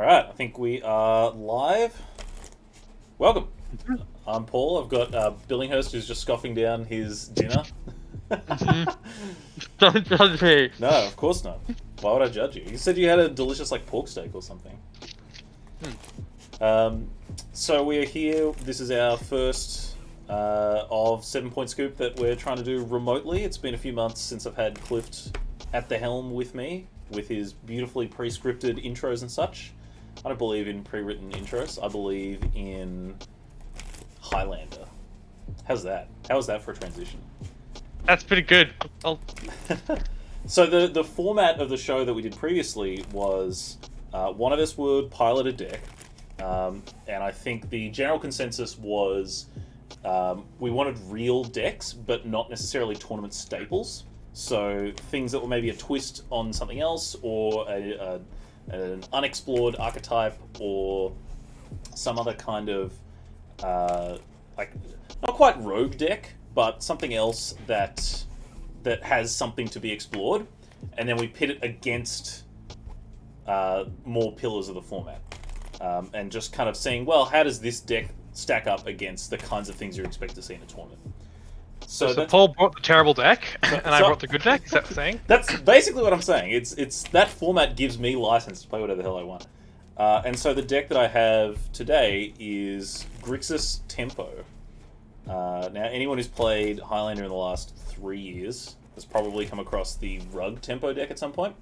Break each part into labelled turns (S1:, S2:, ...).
S1: Alright, I think we are live. Welcome. I'm Paul. I've got Billinghurst who's just scoffing down his dinner.
S2: Don't judge me.
S1: No, of course not. Why would I judge you? You said you had a delicious pork steak or something. So we're here. This is our first of 7 Point Scoop that we're trying to do remotely. It's been a few months since I've had Clift at the helm with me, with his beautifully pre-scripted intros and such. I don't believe in pre-written intros. I believe in Highlander. How's that? How was that for a transition?
S2: That's pretty good.
S1: So the format of the show that we did previously was one of us would pilot a deck, and I think the general consensus was we wanted real decks, but not necessarily tournament staples. So things that were maybe a twist on something else, or an unexplored archetype, or some other kind of not quite rogue deck, but something else that has something to be explored, and then we pit it against more pillars of the format, and just kind of seeing, well, how does this deck stack up against the kinds of things you expect to see in a tournament.
S2: So Paul brought the terrible deck, and I brought the good deck. Is that the saying?
S1: That's basically what I'm saying. It's that format gives me license to play whatever the hell I want. And so the deck that I have today is Grixis Tempo. Now, anyone who's played Highlander in the last 3 years has probably come across the Rug Tempo deck at some point.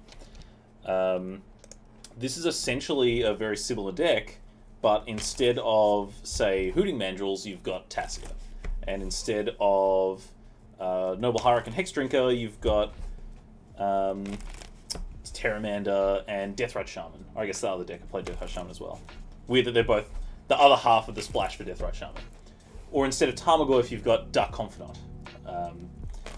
S1: This is essentially a very similar deck, but instead of, say, Hooting Mandrills, you've got Tassia. And instead of Noble Hierarch and Hex Drinker, you've got Terramander and Deathrite Shaman. Or I guess the other deck I played Deathrite Shaman as well. Weird that they're both the other half of the splash for Deathrite Shaman. Or instead of Tarmogoyf, you've got Dark Confidant.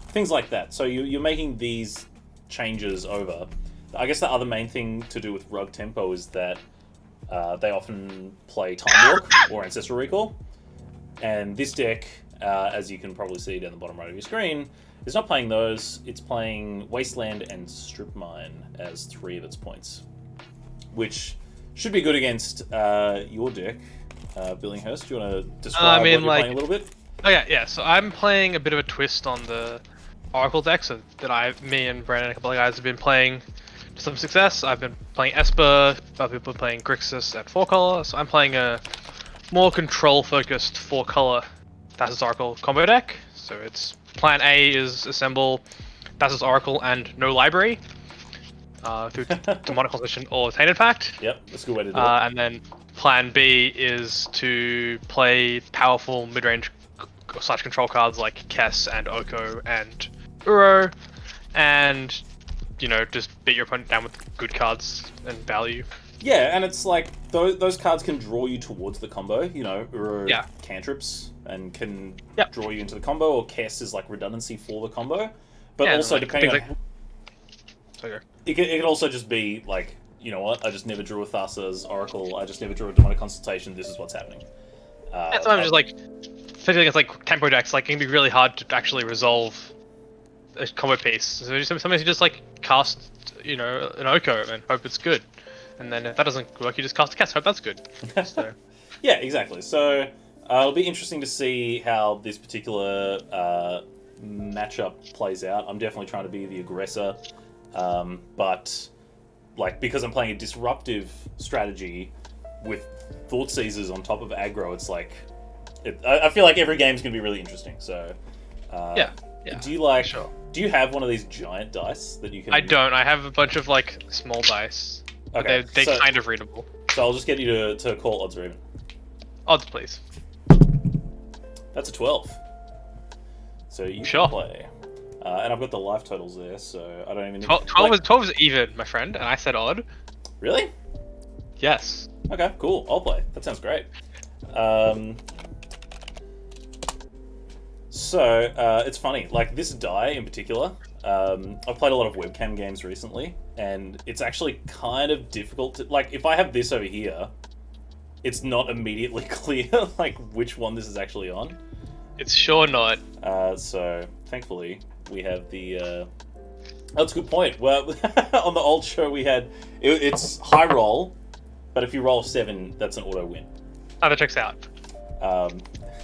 S1: Things like that. So you're making these changes over. I guess the other main thing to do with Rug Tempo is that they often play Time Walk or Ancestral Recall. And this deck, as you can probably see down the bottom right of your screen, is not playing those. It's playing Wasteland and Strip Mine as 3 of its points, which should be good against your deck, Billinghurst. Do you want to describe what you're playing a little bit?
S2: Oh yeah. So I'm playing a bit of a twist on the Oracle deck, so that me and Brandon and a couple of guys have been playing to some success. I've been playing Esper, other people are playing Grixis at 4-color, so I'm playing a more control-focused 4-color Thassa's Oracle combo deck. So it's plan A is assemble Thassa's Oracle and no library through Demonic Constellation or Tainted Pact.
S1: Yep, that's a good way to do it.
S2: And then plan B is to play powerful mid-range / control cards like Kess and Oko and Uro, and just beat your opponent down with good cards and value.
S1: Yeah, and it's like those cards can draw you towards the combo. Uro cantrips and can draw you into the combo, or Kess is like redundancy for the combo. But also, depending on... It can also just be like, you know what, I just never drew a Thassa's Oracle, I just never drew a Demonic Consultation, this is what's happening.
S2: Sometimes especially against tempo decks, it can be really hard to actually resolve a combo piece. So sometimes you just cast, an Oko and hope it's good. And then if that doesn't work, you just cast a Kess, hope that's good. So.
S1: Yeah, exactly. So it'll be interesting to see how this particular matchup plays out. I'm definitely trying to be the aggressor, but because I'm playing a disruptive strategy with Thought Seizers on top of aggro, it's I feel like every game's gonna be really interesting. So
S2: yeah.
S1: Do you
S2: Sure.
S1: Do you have one of these giant dice that you can?
S2: I don't. I have a bunch of small dice. Okay, they're kind of readable.
S1: So I'll just get you to call odds or even.
S2: Odds, please.
S1: That's a 12. So you can play. And I've got the life totals there, so I don't even need...
S2: 12 is even, my friend, and I said odd.
S1: Really?
S2: Yes.
S1: Okay, cool. I'll play. That sounds great. So, it's funny. This die in particular, I've played a lot of webcam games recently, and it's actually kind of difficult to... if I have this over here, it's not immediately clear, which one this is actually on.
S2: It's sure not.
S1: So, thankfully, we have the... Oh, that's a good point. Well, on the old show we had... It's high roll, But if you roll 7, that's an auto win.
S2: Oh, that checks out.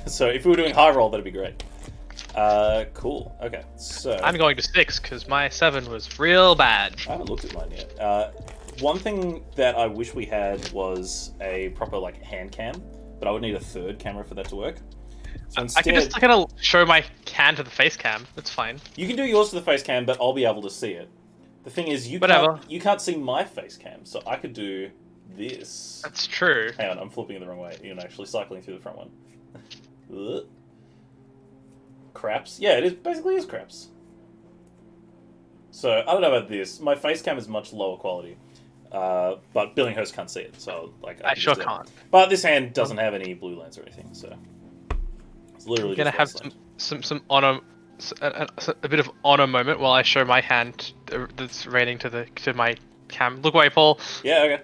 S1: So if we were doing high roll, that'd be great. Cool. Okay, so
S2: I'm going to 6 because my 7 was real bad.
S1: I haven't looked at mine yet. One thing that I wish we had was a proper like hand cam, but I would need a third camera for that to work. So instead,
S2: I can just kind of show my hand to the face cam. That's fine.
S1: you can do yours to the face cam, but I'll be able to see it. The thing is, you can't see my face cam, so I could do this.
S2: That's true.
S1: Hang on, I'm flipping it the wrong way. You're actually cycling through the front one. Ugh. Craps. Yeah, it is basically is craps. So I don't know about this. My face cam is much lower quality, but Billingshurst can't see it, so like
S2: I sure can't.
S1: But this hand doesn't have any blue lens or anything, so it's literally.
S2: I'm gonna have
S1: just
S2: some honor, a bit of honor moment while I show my hand that's raining to my cam. Look away, Paul.
S1: Yeah. Okay.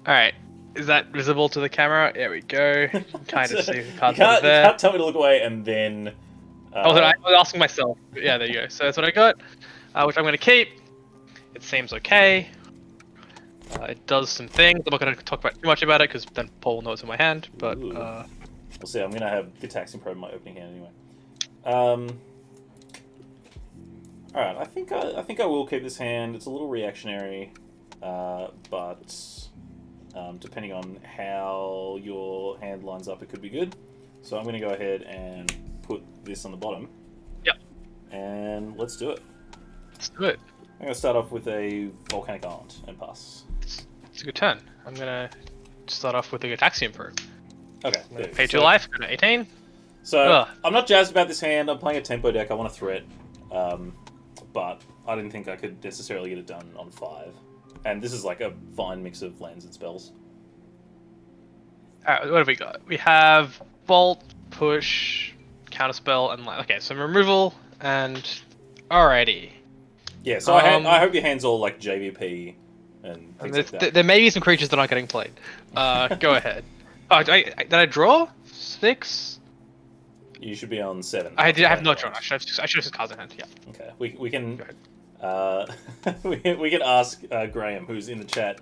S2: All right. Is that visible to the camera? There we go. You can kind of see the cards
S1: you
S2: there.
S1: can't tell me to look away and then.
S2: I was asking myself. Yeah, there you go. So that's what I got, which I'm going to keep. It seems okay. It does some things. I'm not going to talk about too much about it because then Paul will know it's in my hand. But
S1: we'll see. I'm going to have the taxing probe in my opening hand anyway. All right. I think I will keep this hand. It's a little reactionary, but depending on how your hand lines up, it could be good. So I'm going to go ahead and put this on the bottom.
S2: Yep.
S1: And let's do it.
S2: Let's do it.
S1: I'm going to start off with a volcanic island and pass.
S2: It's a good turn. I'm going to start off with the Gataxian probe.
S1: Okay.
S2: Pay 2 life, go to 18.
S1: So I'm not jazzed about this hand. I'm playing a tempo deck. I want a threat. But I didn't think I could necessarily get it done on 5. And this is like a fine mix of lands and spells.
S2: Alright, what have we got? We have Bolt, Push, Counterspell, and okay, some removal, and alrighty.
S1: Yeah, so I hope your hand's all like JVP and things like that.
S2: There may be some creatures that aren't getting played. Go ahead. Oh, did I draw 6?
S1: You should be on 7.
S2: I have not drawn. I should have just cards in hand. Yeah.
S1: Okay, we can we can ask Graham, who's in the chat.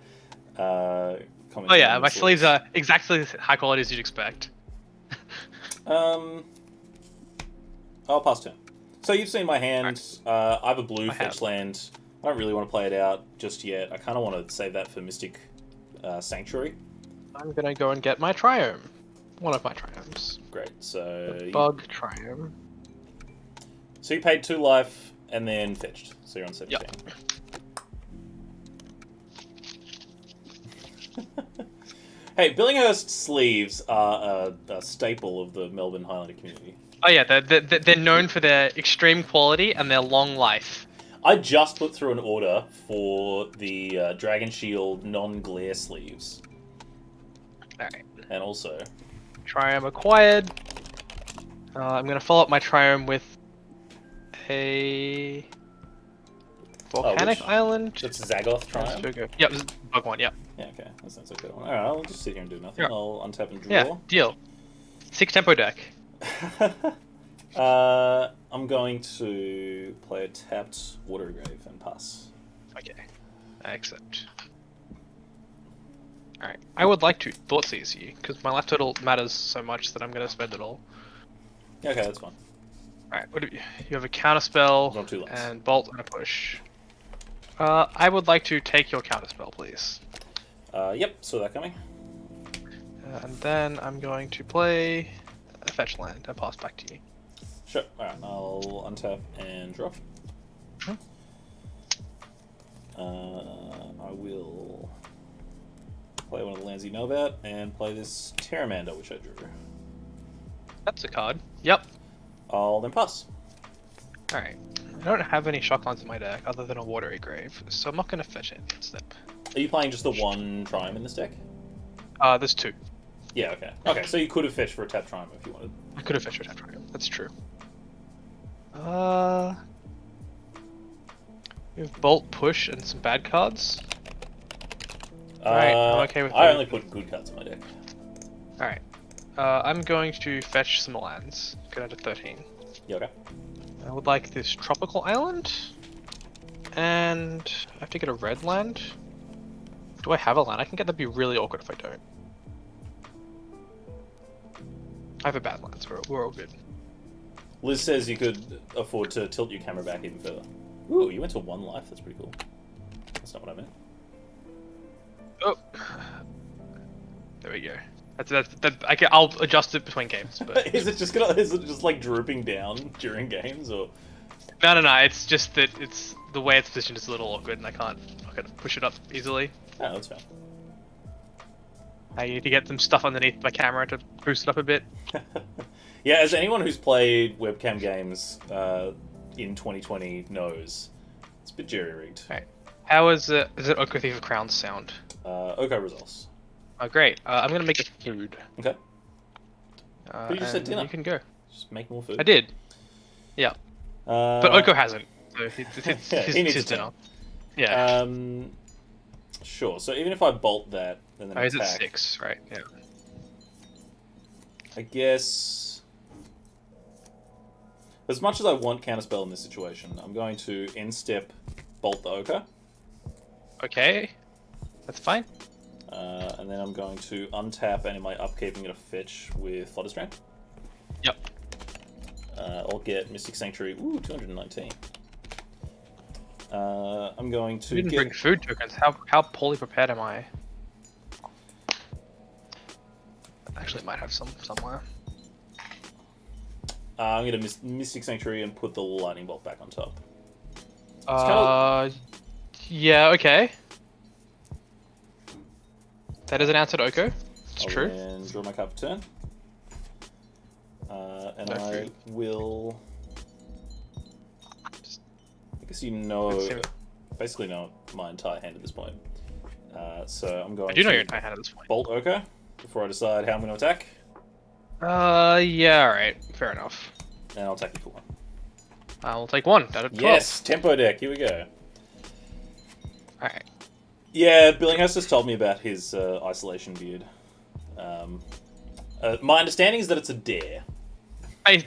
S2: Oh yeah, my sleeves are exactly as high quality as you'd expect.
S1: I'll pass turn. So you've seen my hand. Right. I have a blue fetch land. I don't really want to play it out just yet. I kind of want to save that for Mystic Sanctuary.
S2: I'm gonna go and get my Triome. One of my Triomes.
S1: Great. So
S2: the Bug Triome.
S1: So you paid 2 life and then fetched. So you're on 17. Yep. Hey, Billinghurst sleeves are a staple of the Melbourne Highlander community.
S2: Oh yeah, they're known for their extreme quality and their long life.
S1: I just put through an order for the Dragon Shield non-glare sleeves.
S2: Alright.
S1: And also...
S2: Triome acquired. I'm going to follow up my Triome with a... Volcanic Island.
S1: That's Zagoth Triome?
S2: Yep, bug one, yep.
S1: Yeah, okay. That sounds like a good one. Alright, I'll just sit here and do nothing. Yeah. I'll untap and draw.
S2: Yeah, deal. 6 tempo deck.
S1: I'm going to play a tapped Water Grave and pass.
S2: Okay. I accept. Alright. I would like to Thoughtseize you, because my life total matters so much that I'm going to spend it all.
S1: Okay, that's fine.
S2: Alright, what do you have a Counterspell, and Bolt, and a Push. I would like to take your Counterspell, please.
S1: Yep, saw that coming.
S2: And then I'm going to play a fetch land and pass back to you.
S1: Sure. Alright, I'll untap and draw. I will play one of the lands you know about and play this Terramander, which I drew.
S2: That's a card. Yep.
S1: I'll then pass.
S2: Alright. I don't have any shocklands in my deck other than a Watery Grave, so I'm not going to fetch any step.
S1: Are you playing just the one Triome in this deck?
S2: There's 2.
S1: Yeah, okay. Okay, so you could have fetched for a tap Triome if you wanted.
S2: I could have fetched for a tap Triome. That's true. We have Bolt, Push, and some bad cards. Alright, I'm okay with that.
S1: I only put good cards in my deck.
S2: Alright. I'm going to fetch some lands. Go down to 13.
S1: Yeah, okay.
S2: I would like this Tropical Island. And I have to get a red land. Do I have a land? I can get that'd be really awkward if I don't. I have a bad land, so we're all good.
S1: Liz says you could afford to tilt your camera back even further. Ooh, you went to 1 life. That's pretty cool. That's not what I meant.
S2: Oh, there we go. I'll adjust it between games. But
S1: is it just like drooping down during games or?
S2: no. It's just that it's the way it's positioned is a little awkward, and I can't push it up easily.
S1: Oh, that's fine.
S2: I need to get some stuff underneath my camera to boost it up a bit.
S1: Yeah, as anyone who's played webcam games in 2020 knows, it's a bit jerry-rigged.
S2: Okay. How is it Oko Thief of Crowns sound?
S1: Oko results.
S2: Oh, great. I'm going to make a food.
S1: Okay. But you just said dinner.
S2: You can go.
S1: Just make more food.
S2: I did. Yeah. But Oko hasn't. So it's
S1: he needs
S2: his
S1: to
S2: dinner. Yeah.
S1: Sure. So even if I bolt that and then
S2: Is it
S1: attack,
S2: 6, right? Yeah.
S1: I guess as much as I want counterspell in this situation, I'm going to end step bolt the Oko.
S2: Okay. That's fine.
S1: And then I'm going to untap, and in my upkeep, I'm going to fetch with Fodder Strain.
S2: Yep.
S1: I'll get Mystic Sanctuary. Ooh, 219. I'm going to
S2: You didn't bring food tokens. How poorly prepared am I? Actually, might have some somewhere.
S1: I'm going to Mystic Sanctuary and put the Lightning Bolt back on top.
S2: Yeah, okay. That is an answer to Oko. It's true.
S1: And draw my card for turn. And
S2: No
S1: I
S2: food.
S1: will... I guess you know... Basically know my entire hand at this point. So I'm going
S2: I do know
S1: to
S2: your entire hand at this point.
S1: bolt Oko before I decide how I'm going to attack.
S2: Yeah, alright. Fair enough.
S1: And I'll attack you for 1.
S2: I'll take 1 out of 12.
S1: Yes! Tempo deck, here we go.
S2: Alright.
S1: Yeah, Billinghurst has told me about his isolation beard. My understanding is that it's a dare.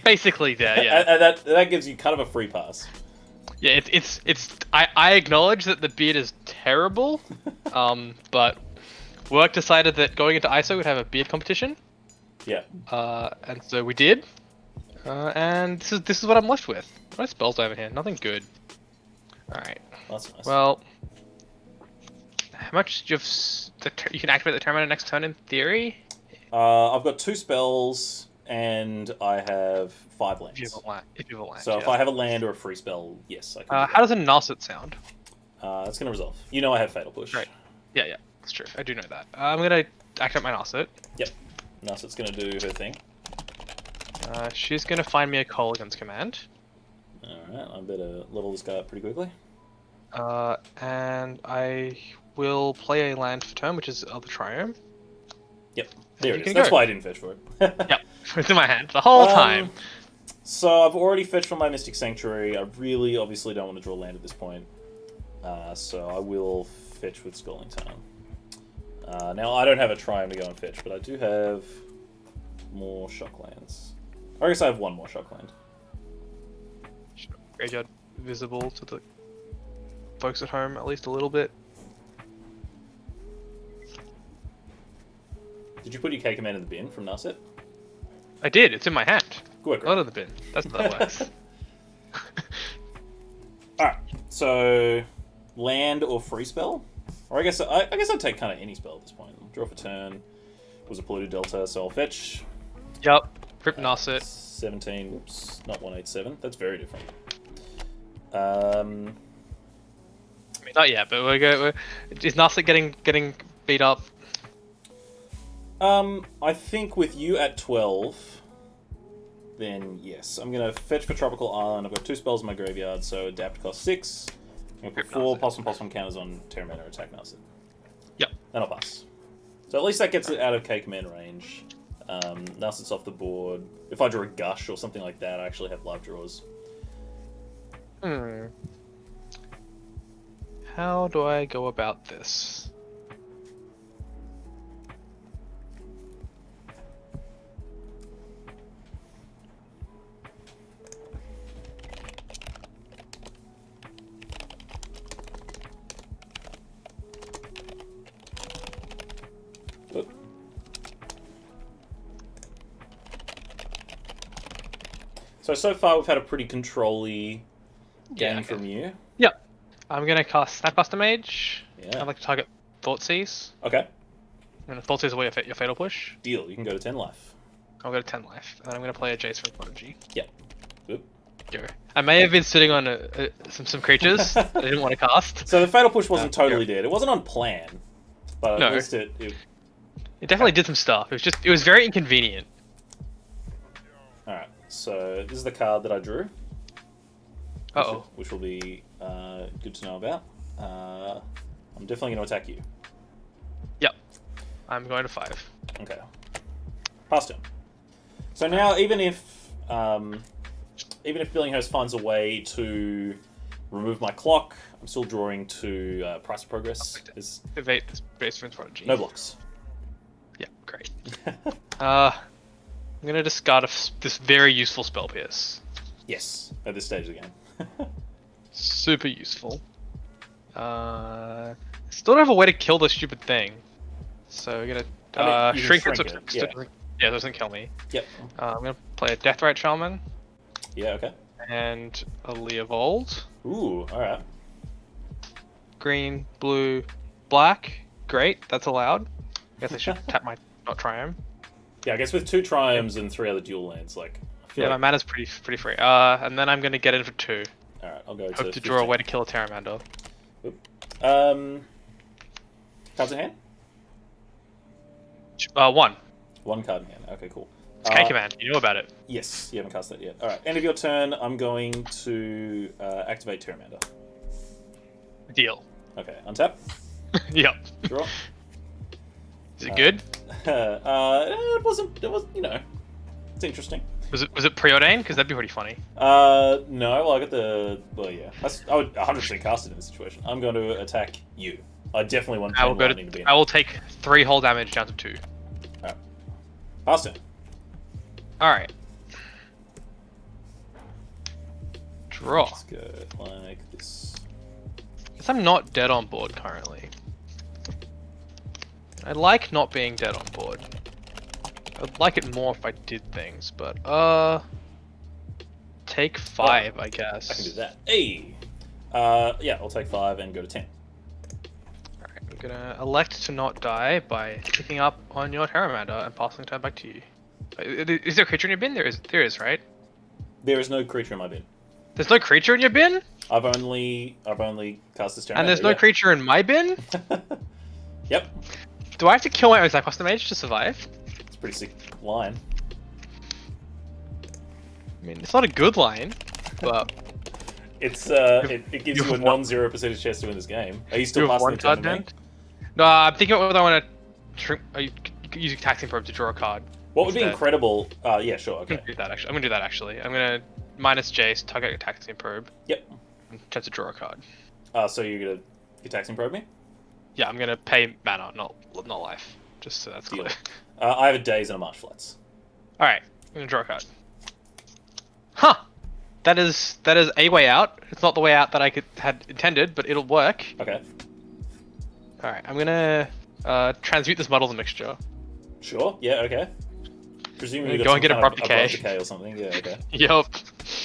S2: Basically there, yeah.
S1: And that gives you kind of a free pass.
S2: Yeah, I acknowledge that the beard is terrible, but work decided that going into ISO would have a beard competition.
S1: Yeah.
S2: And so we did. And this is what I'm left with. What spells over here? Nothing good. Alright.
S1: That's nice.
S2: Well, how much do you have? You can activate the Terminator next turn in theory?
S1: I've got 2 spells, and I have 5 lands.
S2: If you have a land.
S1: So if I have a land or a free spell, yes, I can.
S2: How does a Narset sound?
S1: It's going to resolve. You know I have Fatal Push.
S2: Right. Yeah, that's true. I do know that. I'm going to activate my Narset.
S1: Yep. Narset's going to do her thing.
S2: She's going to find me a Colligan's command.
S1: Alright, I better level this guy up pretty quickly.
S2: And I will play a land for turn, which is the Triome.
S1: Yep. There
S2: You
S1: it is.
S2: can
S1: That's
S2: go.
S1: why I didn't fetch for it.
S2: Yep. It's in my hand the whole time.
S1: So I've already fetched from my Mystic Sanctuary. I really obviously don't want to draw land at this point. So I will fetch with Scalding Tarn. Now I don't have a Triumph to go and fetch, but I do have more Shocklands. I guess I have 1 more Shockland.
S2: Graveyard visible to the folks at home at least a little bit.
S1: Did you put your K command in the bin from Narset?
S2: I did. It's in my hand.
S1: Good work.
S2: Not in the bin. That's how that works.
S1: Alright, so land or free spell? Or I guess I'd take kind of any spell at this point. Draw for turn. Was a polluted delta, so I'll fetch.
S2: Yep. Crypt Narset.
S1: 17. Whoops, not 187. That's very different.
S2: I mean, not yet, but is Narset getting beat up?
S1: I think with you at 12, then yes. I'm going to fetch for Tropical Island. I've got 2 spells in my graveyard, so adapt costs 6. I'm going to put 4 +1/+1 counters on Terramander attack Narset.
S2: Yep.
S1: Then I'll pass. So at least that gets it out of K command range. Narset's off the board. If I draw a Gush or something like that, I actually have live draws.
S2: How do I go about this?
S1: So far we've had a pretty control-y game
S2: Yeah,
S1: from you.
S2: Yep. I'm gonna cast Snapcaster Mage.
S1: Yeah.
S2: I'd like to target Thoughtseize.
S1: Okay.
S2: I'm gonna Thoughtseize away your Fatal Push.
S1: Deal. You can go to 10 life.
S2: I'll go to 10 life, and then I'm gonna play a Jace from Prodigy.
S1: Yep. Oop.
S2: Go. I may have been sitting on some creatures that I didn't want to cast.
S1: So the Fatal Push wasn't totally dead. It wasn't on plan, but
S2: No.
S1: at least it
S2: It definitely did some stuff. It was very inconvenient.
S1: Alright, so this is the card that I drew.
S2: Uh-oh.
S1: Which will be good to know about. I'm definitely going to attack you.
S2: Yep. I'm going to 5.
S1: Okay. Past turn. So now, even if Billinghouse finds a way to remove my clock, I'm still drawing to Price of Progress.
S2: Evade Jace from Prodigy.
S1: No blocks.
S2: Yeah, great. I'm gonna discard this very useful Spell Pierce.
S1: Yes, at this stage of the game.
S2: Super useful. Still don't have a way to kill this stupid thing. So we're gonna
S1: you can
S2: shrink it.
S1: yeah.
S2: Yeah, it doesn't kill me.
S1: Yep.
S2: I'm gonna play a Deathrite Shaman
S1: Yeah, okay.
S2: and a Leovold.
S1: Ooh, alright.
S2: Green, blue, black. Great, that's allowed. I guess I should tap my not Triumph.
S1: Yeah, I guess with 2 Triumphs and 3 other dual lands, like... I feel
S2: Yeah,
S1: like...
S2: my mana's pretty free. And then I'm gonna get in for 2.
S1: Alright, I'll go
S2: Hope to
S1: 15.
S2: draw a way to kill a Terramander.
S1: Cards in hand?
S2: 1.
S1: 1 card in hand. Okay, cool.
S2: It's K-Command. You know about it.
S1: Yes, you haven't cast that yet. Alright, end of your turn, I'm going to activate Terramander.
S2: Deal.
S1: Okay, untap.
S2: Yep.
S1: Draw.
S2: Is it good?
S1: It wasn't, you know, it's interesting.
S2: Was it preordained? Because that'd be pretty funny.
S1: No, well, I got well, yeah. I would 100% cast it in this situation. I'm going to attack you. I definitely want
S2: I will go
S1: lightning to be in.
S2: I will take 3 whole damage down to 2.
S1: Alright. Pass turn.
S2: Alright. Draw.
S1: Let's go like this.
S2: Guess I'm not dead on board currently. I like not being dead on board. I'd like it more if I did things, but take 5, I guess.
S1: I can do that. Hey! Yeah, I'll take 5 and go to 10.
S2: Alright, I'm gonna elect to not die by picking up on your Terramander and passing the turn back to you. Is there a creature in your bin? There is, right?
S1: There is no creature in my bin.
S2: There's no creature in your bin?
S1: I've only cast this Terramander.
S2: And there's no creature in my bin?
S1: Yep.
S2: Do I have to kill my own Snapcaster Mage to survive?
S1: It's a pretty sick line.
S2: I mean, it's not a good line, but...
S1: It's it gives you a non-zero percentage chance to win this game. Are you still
S2: you have
S1: passing
S2: one
S1: the turn
S2: card
S1: to me?
S2: then? No, I'm thinking whether I want to shrink. You use Taxing Probe to draw a card.
S1: What would be
S2: instead.
S1: incredible? Yeah, sure,
S2: I'm
S1: okay.
S2: gonna do that actually. I'm gonna do that actually. I'm gonna minus Jace, target a Taxing Probe,
S1: Yep.
S2: and attempt to draw a card.
S1: So you're taxing probe me?
S2: Yeah, I'm gonna pay mana, not life. Just so that's
S1: Deal.
S2: clear.
S1: I have a Daze and a March Flats.
S2: All right, I'm gonna draw a card. Huh. That is a way out. It's not the way out that I had intended, but it'll work.
S1: Okay.
S2: All right, I'm gonna transmute this Muddle the Mixture.
S1: Sure. Yeah. Okay. Presumably
S2: Go and get Abrupt Decay.
S1: Decay or something. Yeah. Okay.
S2: Yup.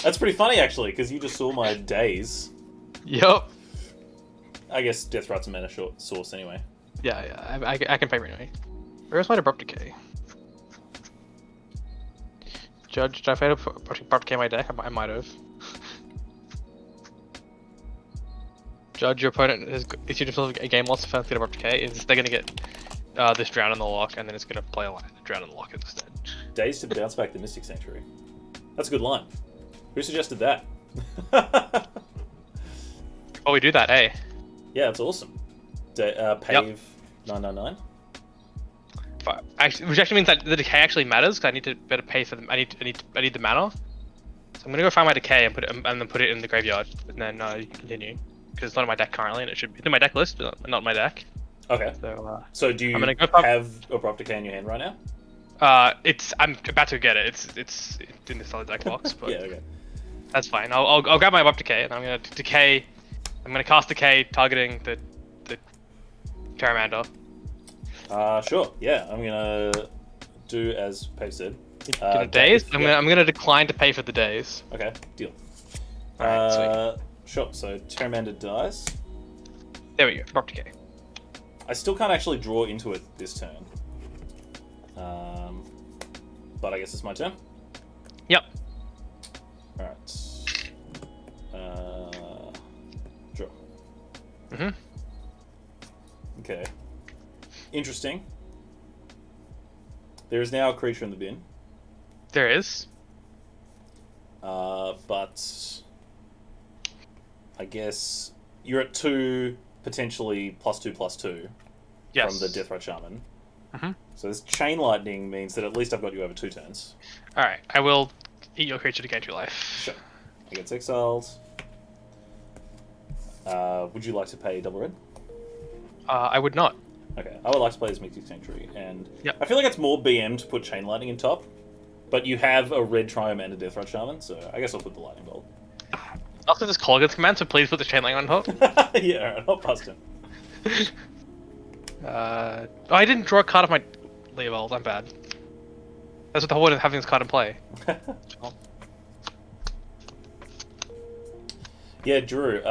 S1: That's pretty funny actually, because you just saw my Daze.
S2: Yup.
S1: I guess Death Rat's a mana short source anyway.
S2: Yeah, I can pay anyway. Where's my Abrupt Decay? Judge, did I fail to Abrupt Decay my deck? I might have. Judge, your opponent has issued himself a game loss for Abrupt Decay. They're gonna get this Drown in the Lock, and then it's gonna play a line Drown in the Lock instead.
S1: Daze to bounce back the Mystic Sanctuary. That's a good line. Who suggested that?
S2: Oh, we do that, eh?
S1: Yeah, that's awesome. Pave 999.
S2: Which actually means that the decay actually matters because I need to better pay for them. I need the mana. So I'm gonna go find my decay and then put it in the graveyard, and then you can continue because it's not in my deck currently, and it should be in my deck list, but not in my deck.
S1: Okay. So do you have Abrupt Decay in your hand right now?
S2: I'm about to get it. It's in this other deck box, but
S1: Yeah. Okay.
S2: that's fine. I'll grab my Abrupt Decay and I'm gonna decay. I'm gonna cast Decay targeting the Terramander.
S1: Sure. Yeah, I'm gonna do as Pave said.
S2: Get a daze? I'm gonna decline to pay for the daze.
S1: Okay, deal.
S2: Alright,
S1: Sure, so Terramander dies.
S2: There we go, drop decay.
S1: I still can't actually draw into it this turn. But I guess it's my turn.
S2: Yep.
S1: Alright. Draw.
S2: Mm-hmm.
S1: Okay. Interesting. There is now a creature in the bin.
S2: There is.
S1: But I guess you're at 2, potentially +2/+2
S2: Yes.
S1: from the Deathrite Shaman.
S2: Mm-hmm.
S1: So this Chain Lightning means that at least I've got you over 2 turns.
S2: Alright, I will eat your creature to gain 2 life.
S1: Sure. It gets exiled. Would you like to pay double red?
S2: I would not.
S1: Okay, I would like to play this Mystic Sanctuary, and
S2: Yep.
S1: I feel like it's more BM to put Chain Lightning in top, but you have a red Triome and a Deathrite Shaman, so I guess I'll put the Lightning Bolt.
S2: Also, this Colgan's command, so please put the chain lightning on top.
S1: Yeah, alright, I'll bust him.
S2: Oh, I didn't draw a card of my Leovold. I'm bad. That's what the whole point of having this card in play.
S1: Yeah, Drew.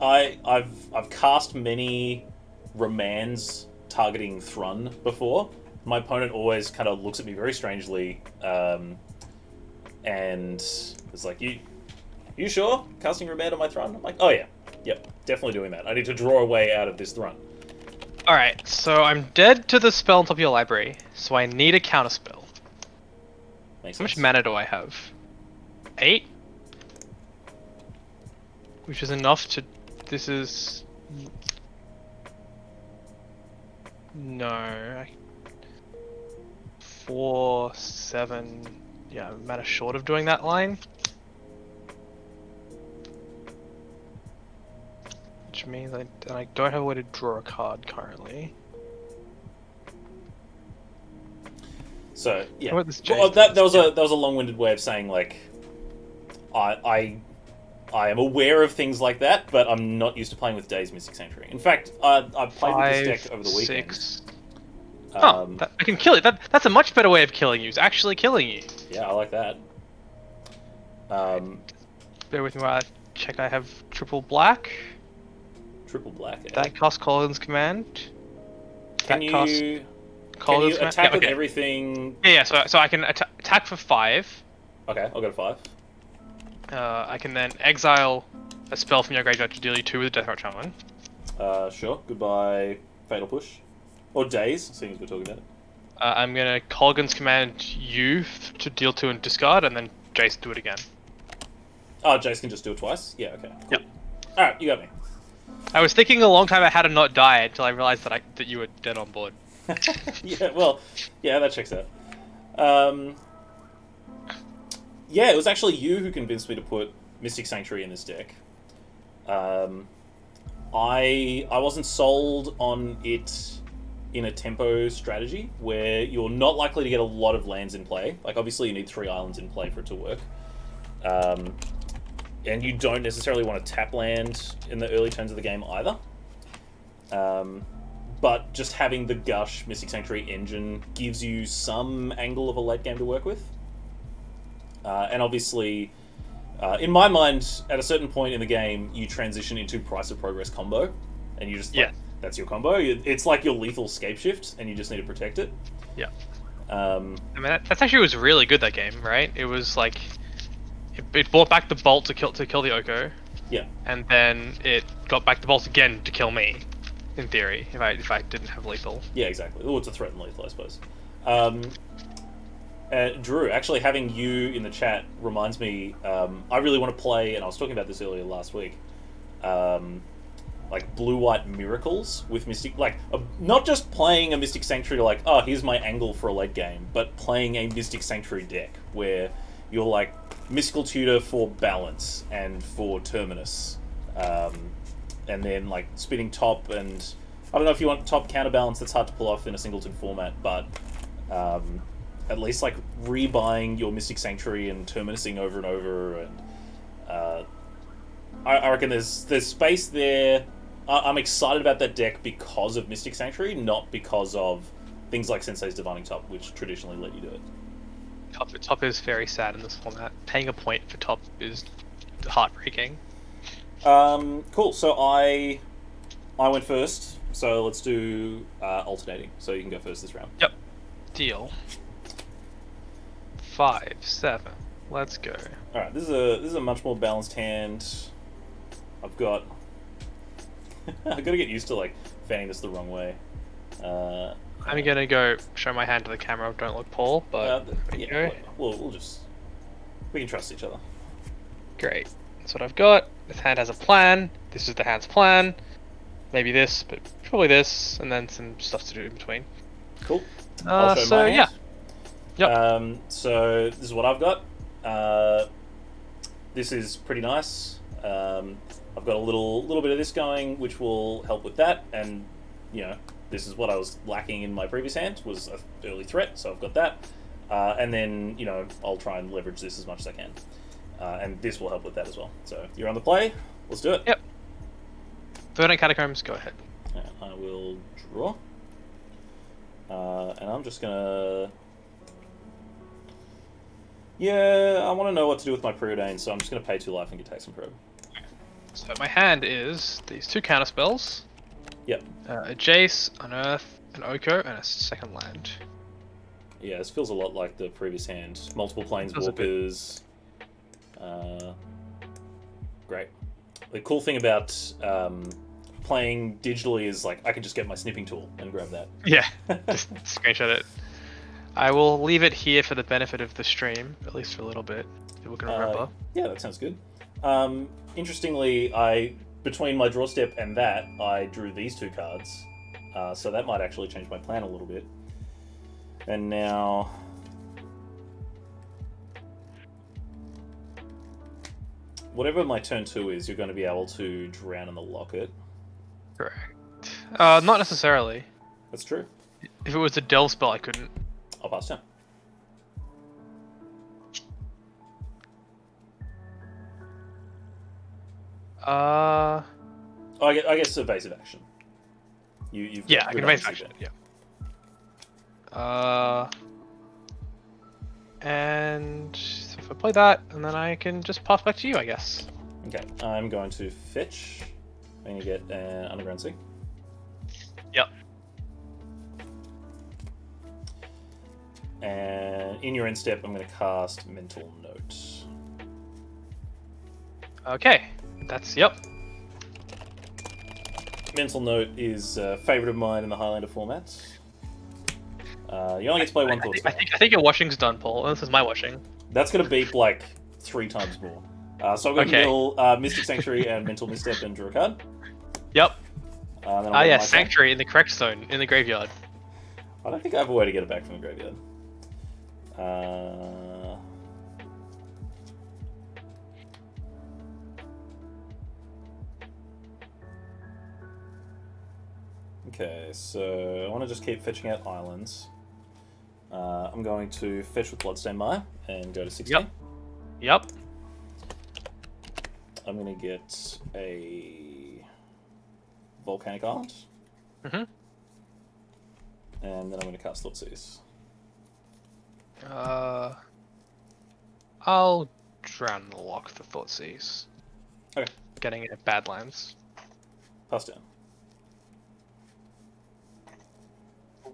S1: I've cast many Remands targeting Thrun before. My opponent always kind of looks at me very strangely, and is like, "You sure casting Remand on my Thrun?" I'm like, "Oh yeah, yep, definitely doing that. I need to draw a way out of this Thrun."
S2: Alright, so I'm dead to the spell on top of your library, so I need a counterspell.
S1: Makes
S2: How much
S1: sense.
S2: mana do I have? 8? Which is enough to... This is... No... 4, 7... Yeah, I'm mana short of doing that line. Which means I don't have a way to draw a card currently.
S1: So yeah,
S2: What this
S1: well,
S2: Jace
S1: that
S2: does,
S1: was a long-winded way of saying like, I am aware of things like that, but I'm not used to playing with Daze Mystic Sanctuary. In fact, I've played with this deck over the weekend.
S2: 6. I can kill it. That's a much better way of killing you. It's actually killing you.
S1: Yeah, I like that.
S2: Bear with me while I check. I have triple black.
S1: Triple black. Eh?
S2: That costs Colin's command.
S1: Can you
S2: Colin's
S1: attack with
S2: okay.
S1: everything?
S2: Yeah. So I can attack for 5.
S1: Okay, I'll go to 5.
S2: I can then exile a spell from your graveyard to deal you 2 with Deathrite Shaman.
S1: Sure. Goodbye, Fatal Push. Or Daze, seeing as we're talking about it.
S2: I'm gonna Colgan's command you to deal 2 and discard, and then Jace do it again.
S1: Oh, Jace can just do it twice? Yeah, okay. Cool.
S2: Yep.
S1: Alright, you got me.
S2: I was thinking a long time about how to not die until I realized that you were dead on board.
S1: Yeah, well, yeah, that checks out. Yeah, it was actually you who convinced me to put Mystic Sanctuary in this deck. I wasn't sold on it in a tempo strategy where you're not likely to get a lot of lands in play. Like, obviously you need 3 islands in play for it to work. And you don't necessarily want to tap land in the early turns of the game either. But just having the Gush Mystic Sanctuary engine gives you some angle of a late game to work with. And obviously, in my mind, at a certain point in the game, you transition into Price of Progress combo, and you just that's your combo. It's like your lethal scape shift, and you just need to protect it.
S2: Yeah.
S1: I
S2: mean, that's actually was really good, that game, right? It was like it brought back the bolt to kill the Oko.
S1: Yeah.
S2: And then it got back the bolt again to kill me, in theory, if I didn't have lethal.
S1: Yeah, exactly. Or to threaten lethal, I suppose. Drew, actually having you in the chat reminds me, I really want to play, and I was talking about this earlier last week, like blue-white miracles with Mystic, like, not just playing a Mystic Sanctuary to like, oh, here's my angle for a late game, but playing a Mystic Sanctuary deck where you're like Mystical Tutor for balance and for Terminus, and then like spinning top, and I don't know if you want top counterbalance, that's hard to pull off in a singleton format, but at least like rebuying your Mystic Sanctuary and Terminusing over and over, and I reckon there's space there. I'm excited about that deck because of Mystic Sanctuary, not because of things like Sensei's Divining Top, which traditionally let you do it.
S2: Top is very sad in this format. Paying a point for top is heartbreaking.
S1: Cool. So I went first. So let's do alternating. So you can go first this round.
S2: Yep. Deal. 5, 7. Let's go.
S1: All right. This is a much more balanced hand. I've got. I got to get used to like fanning this the wrong way.
S2: I'm gonna go show my hand to the camera. Don't look Paul, but
S1: yeah, we'll just we can trust each other.
S2: Great. That's what I've got. This hand has a plan. This is the hand's plan. Maybe this, but probably this, and then some stuff to do in between.
S1: Cool. I'll show my hand.
S2: Yeah. Yep.
S1: So this is what I've got. This is pretty nice. I've got a little bit of this going, which will help with that, and you know, this is what I was lacking in my previous hand, was an early threat, so I've got that. And then, you know, I'll try and leverage this as much as I can. And this will help with that as well. So, you're on the play. Let's do it.
S2: Yep. Verdant Catacombs, go ahead.
S1: I will draw. And I'm just gonna... Yeah, I want to know what to do with my preordained, so I'm just gonna pay 2 life and get Tax and Probe.
S2: So my hand is these 2 counter spells.
S1: Yep.
S2: A Jace, Unearth, an Oko, and a second land.
S1: Yeah, this feels a lot like the previous hand. Multiple Planeswalkers. Great. The cool thing about playing digitally is like I can just get my snipping tool and grab that.
S2: Yeah, just screenshot it. I will leave it here for the benefit of the stream, at least for a little bit. People can remember.
S1: Yeah, that sounds good. Interestingly, between my draw step and that, I drew these 2 cards. So that might actually change my plan a little bit. And now... Whatever my turn 2 is, you're going to be able to drown in the locket.
S2: Correct. Not necessarily.
S1: That's true.
S2: If it was a delve spell, I couldn't.
S1: I'll pass turn. I guess evasive action. You've
S2: yeah, I can evasive action. Yeah. And so if I play that, and then I can just pass back to you, I guess.
S1: Okay, I'm going to fetch. I'm going to get an Underground Sea.
S2: Yep.
S1: And in your end step, I'm going to cast Mental Note.
S2: Okay, that's, yep.
S1: Mental Note is a favourite of mine in the Highlander format. You only get to play one thought spell.
S2: I think your washing's done, Paul. This is my washing.
S1: That's going to beep like 3 times more. So I'm going to mill Mystic Sanctuary and Mental Misstep and draw a card.
S2: Yep.
S1: Yeah,
S2: Sanctuary in the correct zone, in the graveyard.
S1: I don't think I have a way to get it back from the graveyard. Okay, so I want to just keep fetching out islands. I'm going to fetch with Bloodstained Mire and go to 16.
S2: Yep.
S1: I'm going to get a Volcanic Island.
S2: Mm-hmm.
S1: And then I'm going to cast Thoughtseize.
S2: I'll drown the lock for Thoughtseize.
S1: Okay.
S2: Getting it at Badlands.
S1: Pass down.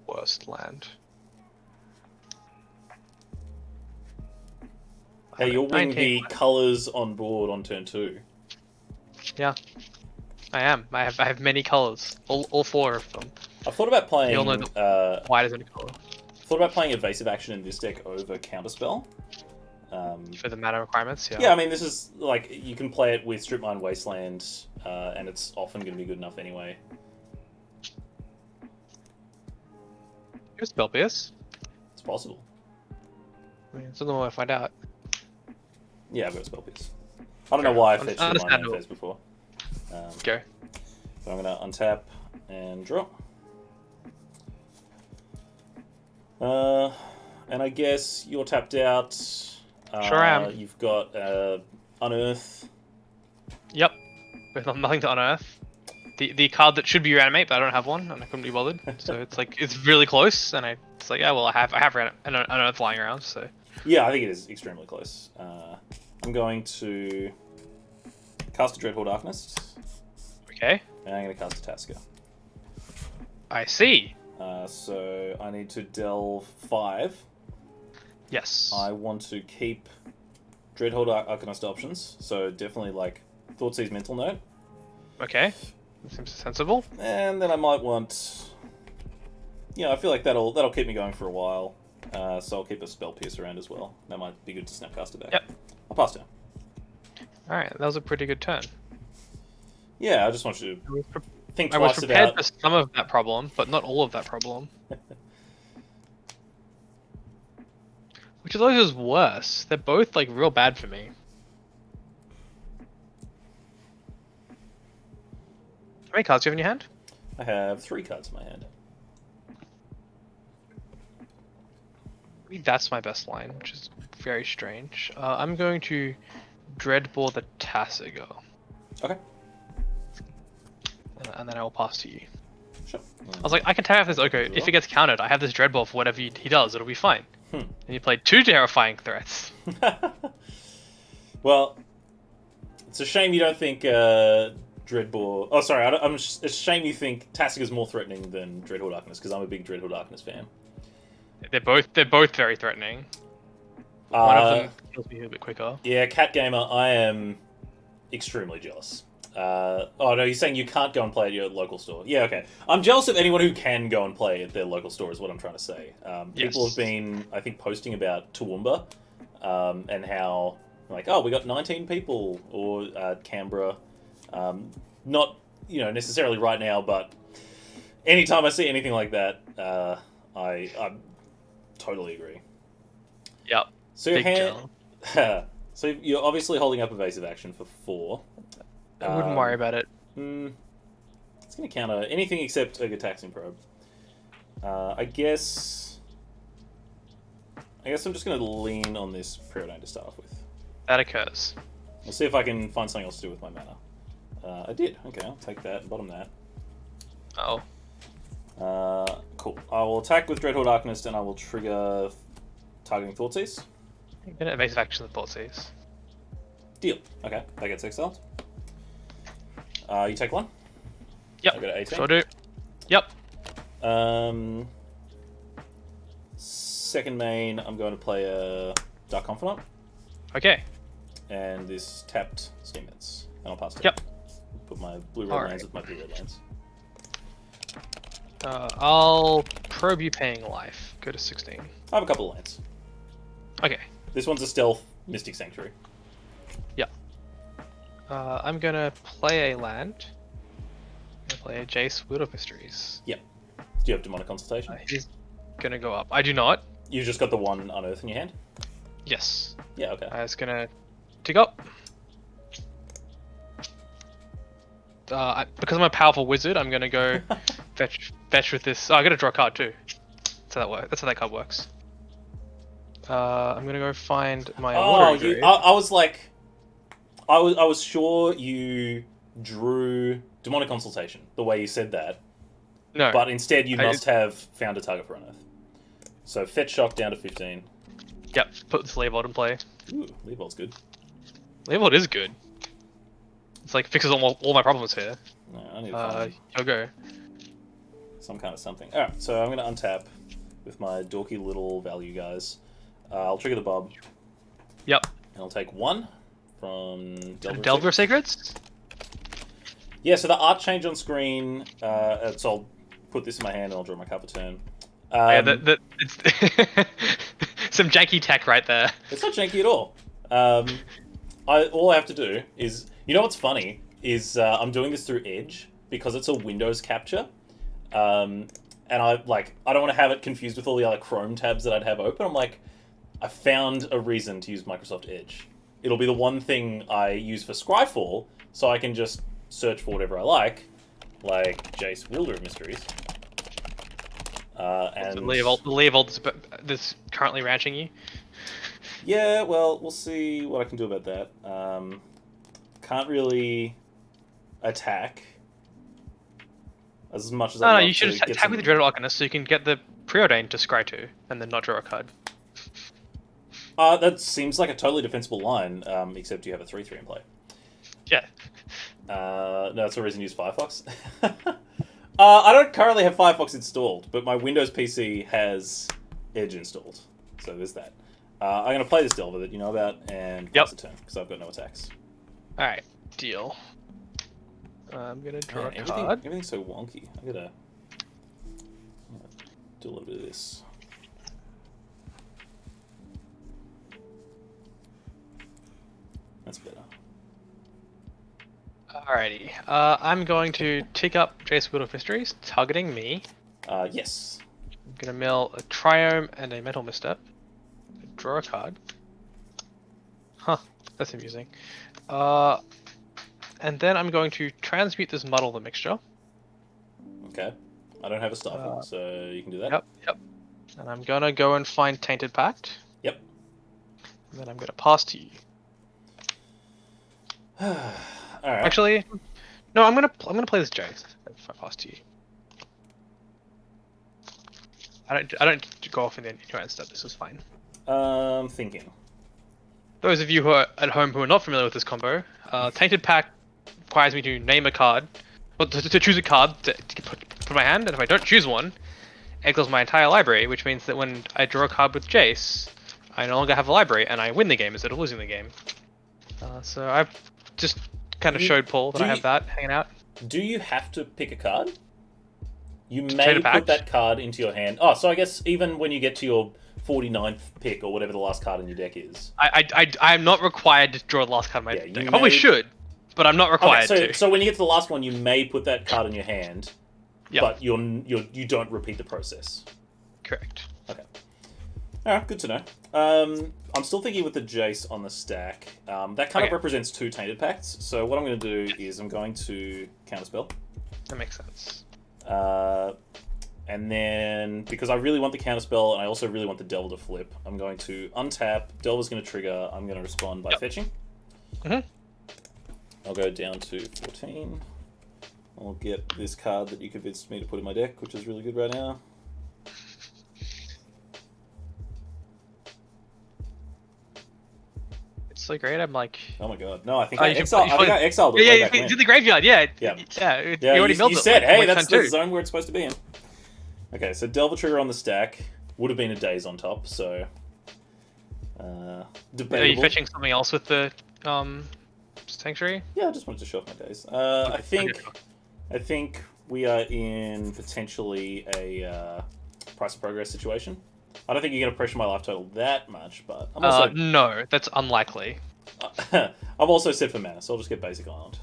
S2: Worst land.
S1: Hey, you'll win the colours on board on turn 2.
S2: Yeah, I am. I have many colours. All 4 of them.
S1: I thought about playing.
S2: You'll know the white is any colour.
S1: Thought about playing evasive action in this deck over Counterspell.
S2: For the mana requirements, yeah.
S1: Yeah, I mean, this is like you can play it with Strip Mine Wasteland, and it's often going to be good enough anyway.
S2: Here's Spell Pierce.
S1: It's possible.
S2: I mean, it's another way to find out.
S1: Yeah, I've got a Spell Pierce. I don't know why I fetched the Mine phase before.
S2: Go.
S1: So I'm going to untap and draw. And I guess you're tapped out.
S2: Sure am.
S1: You've got Unearth.
S2: Yep. With nothing to unearth. The card that should be Reanimate, but I don't have one, and I couldn't be bothered. So it's like it's really close, and it's like, yeah, well, I have an Unearth lying around, so.
S1: Yeah, I think it is extremely close. I'm going to cast a Dreadhorde Arcanist,
S2: Okay.
S1: and I'm going to cast a Tasker.
S2: I see.
S1: So I need to delve 5.
S2: Yes.
S1: I want to keep Dreadhorde Arcanist options, so definitely like Thoughtseize Mental Note.
S2: Okay. That seems sensible.
S1: And then I might want... I feel like that'll keep me going for a while. So I'll keep a Spell Pierce around as well. That might be good to Snapcaster back.
S2: Yep.
S1: I'll pass down.
S2: Alright, that was a pretty good turn.
S1: Yeah, I just want you to think
S2: I was
S1: twice
S2: prepared
S1: about...
S2: for some of that problem, but not all of that problem. Which of those is worse? They're both like real bad for me. How many cards do you have in your hand?
S1: I have 3 cards in my hand.
S2: Maybe that's my best line, which is very strange. I'm going to Dreadbore the Tassiger.
S1: Okay.
S2: And then I will pass to you.
S1: Sure.
S2: I was like, I can tap this. Okay, if it gets countered, I have this Dreadbore for whatever he does. It'll be fine. And you played 2 terrifying threats.
S1: Well, it's a shame you don't think Dreadbore... Oh, sorry. It's a shame you think Tassiger's more threatening than Dreadhorde Arcanist, because I'm a big Dreadhorde Arcanist fan.
S2: They're both very threatening. One of them kills me a bit quicker.
S1: Yeah, Cat Gamer, I am extremely jealous. Oh no, you're saying you can't go and play at your local store. Yeah, okay. I'm jealous of anyone who can go and play at their local store, is what I'm trying to say. People have been, I think, posting about Toowoomba, and how, like, oh, we got 19 people, or Canberra. Not, necessarily right now, but anytime I see anything like that, I totally agree.
S2: Yep.
S1: So your hand... So you're obviously holding up evasive action for 4.
S2: I wouldn't worry about it.
S1: It's going to counter anything except a Taxing Probe. I guess I'm just going to lean on this Preordain to start off with.
S2: That occurs.
S1: We'll see if I can find something else to do with my mana. I did. Okay, I'll take that and bottom that.
S2: Oh.
S1: Cool. I will attack with Dreadhorde Arcanist and I will trigger targeting Thoughtseize.
S2: Get an evasive action the Thoughtseize.
S1: Deal. Okay, that gets exiled. You take 1?
S2: Yep.
S1: I got an 18.
S2: Sure do. Yep.
S1: Second main, I'm going to play a Dark Confidant.
S2: Okay.
S1: And this tapped Steamits. And I'll pass it.
S2: Yep.
S1: Put my blue-red lands with my blue-red lands.
S2: I'll probe you paying life. Go to 16.
S1: I have a couple of lands.
S2: Okay.
S1: This one's a stealth Mystic Sanctuary.
S2: Yep. I'm gonna play a land. I'm gonna play a Jace, Wield of Mysteries.
S1: Yep. Do you have Demonic Consultation?
S2: He's gonna go up. I do not.
S1: You've just got the 1 Unearth in your hand?
S2: Yes.
S1: Yeah, okay.
S2: I was gonna tick up. Because I'm a powerful wizard, I'm gonna go fetch with this. Oh, I gotta draw a card too. That's how that works. That's how that card works. I'm gonna go find my water.
S1: I was like, I was sure you drew Demonic Consultation the way you said that.
S2: No.
S1: But instead, you must have found a target for Unearth. So fetch shock down to 15.
S2: Yep. Put this Leovold in play.
S1: Ooh, Leovold's good.
S2: Leovold is good. It's like fixes all my problems here.
S1: No, I need to find
S2: You'll go.
S1: some kind of something. Alright, so I'm going to untap with my dorky little value guys. I'll trigger the Bob.
S2: Yep.
S1: And I'll take 1 from
S2: Delver of Secrets?
S1: Yeah, so the art change on screen, so I'll put this in my hand and I'll draw my card for turn.
S2: Yeah, it's some janky tech right there.
S1: It's not janky at all. All I have to do is... You know what's funny? Is I'm doing this through Edge because it's a Windows capture. And I don't want to have it confused with all the other Chrome tabs that I'd have open. I'm like, I found a reason to use Microsoft Edge. It'll be the one thing I use for Scryfall, so I can just search for whatever I like Jace, Wielder of Mysteries. And
S2: the Leovold that's currently ranching you.
S1: Yeah, well, we'll see what I can do about that. Can't really attack as much as I
S2: No, you should attack with the Dreaded Arcanist so you can get the Preordain to scry to, and then not draw a card.
S1: That seems like a totally defensible line, except you have a 3/3 in play.
S2: Yeah.
S1: No, that's the reason you use Firefox. I don't currently have Firefox installed, but my Windows PC has Edge installed. So there's that. I'm going to play this Delver that you know about and pass a turn, because I've got no attacks.
S2: Alright, deal. I'm going to draw a
S1: everything,
S2: card.
S1: Everything's so wonky. I'm going to do a little bit of this. That's better.
S2: Alrighty. I'm going to tick up Jace Wield of Mysteries, targeting me.
S1: Yes.
S2: I'm going to mill a Triome and a Mental Misstep. Draw a card. Huh, that's amusing. And then I'm going to transmute this Muddle the Mixture.
S1: Okay. I don't have a Stifle, so you can do that.
S2: Yep. And I'm going to go and find Tainted Pact.
S1: Yep.
S2: And then I'm going to pass to you.
S1: All right.
S2: Actually, no. I'm gonna play this Jace if I pass to you. I don't go off in your end step. This is fine.
S1: Thinking.
S2: Those of you who are at home who are not familiar with this combo, Tainted Pact requires me to name a card, well, to choose a card to put in my hand, and if I don't choose one, it exiles my entire library, which means that when I draw a card with Jace, I no longer have a library, and I win the game instead of losing the game. So I've just kind of showed Paul that I have that hanging out.
S1: Do you have to pick a card? You may put that card into your hand. Oh, so I guess even when you get to your 49th pick or whatever the last card in your deck is.
S2: I'm not required to draw the last card in my deck. I probably should, but I'm not required to.
S1: So when you get to the last one, you may put that card in your hand, but you don't repeat the process.
S2: Correct.
S1: Okay. Alright, good to know. I'm still thinking with the Jace on the stack. That kind of represents 2 Tainted Pacts, so what I'm going to do is I'm going to counterspell.
S2: That makes sense.
S1: And then, because I really want the counterspell, and I also really want the Delver to flip, I'm going to untap, Delver's going to trigger, I'm going to respond by fetching. I'll go down to 14. I'll get this card that you convinced me to put in my deck, which is really good right now.
S2: So great, I'm like...
S1: Oh my god. No, I think I exiled it.
S2: Yeah, you did the graveyard, yeah.
S1: Yeah,
S2: you already milled it.
S1: You said, hey, that's the zone where it's supposed to be in. Okay, so Delver Trigger on the stack. Would have been a Daze on top, so... debatable.
S2: Are you fetching something else with the Sanctuary?
S1: Yeah, I just wanted to show off my Daze. I think we are in potentially a Price of Progress situation. I don't think you're going to pressure my life total that much, but I'm also...
S2: no, that's unlikely.
S1: I've also said for mana, so I'll just get Basic Island.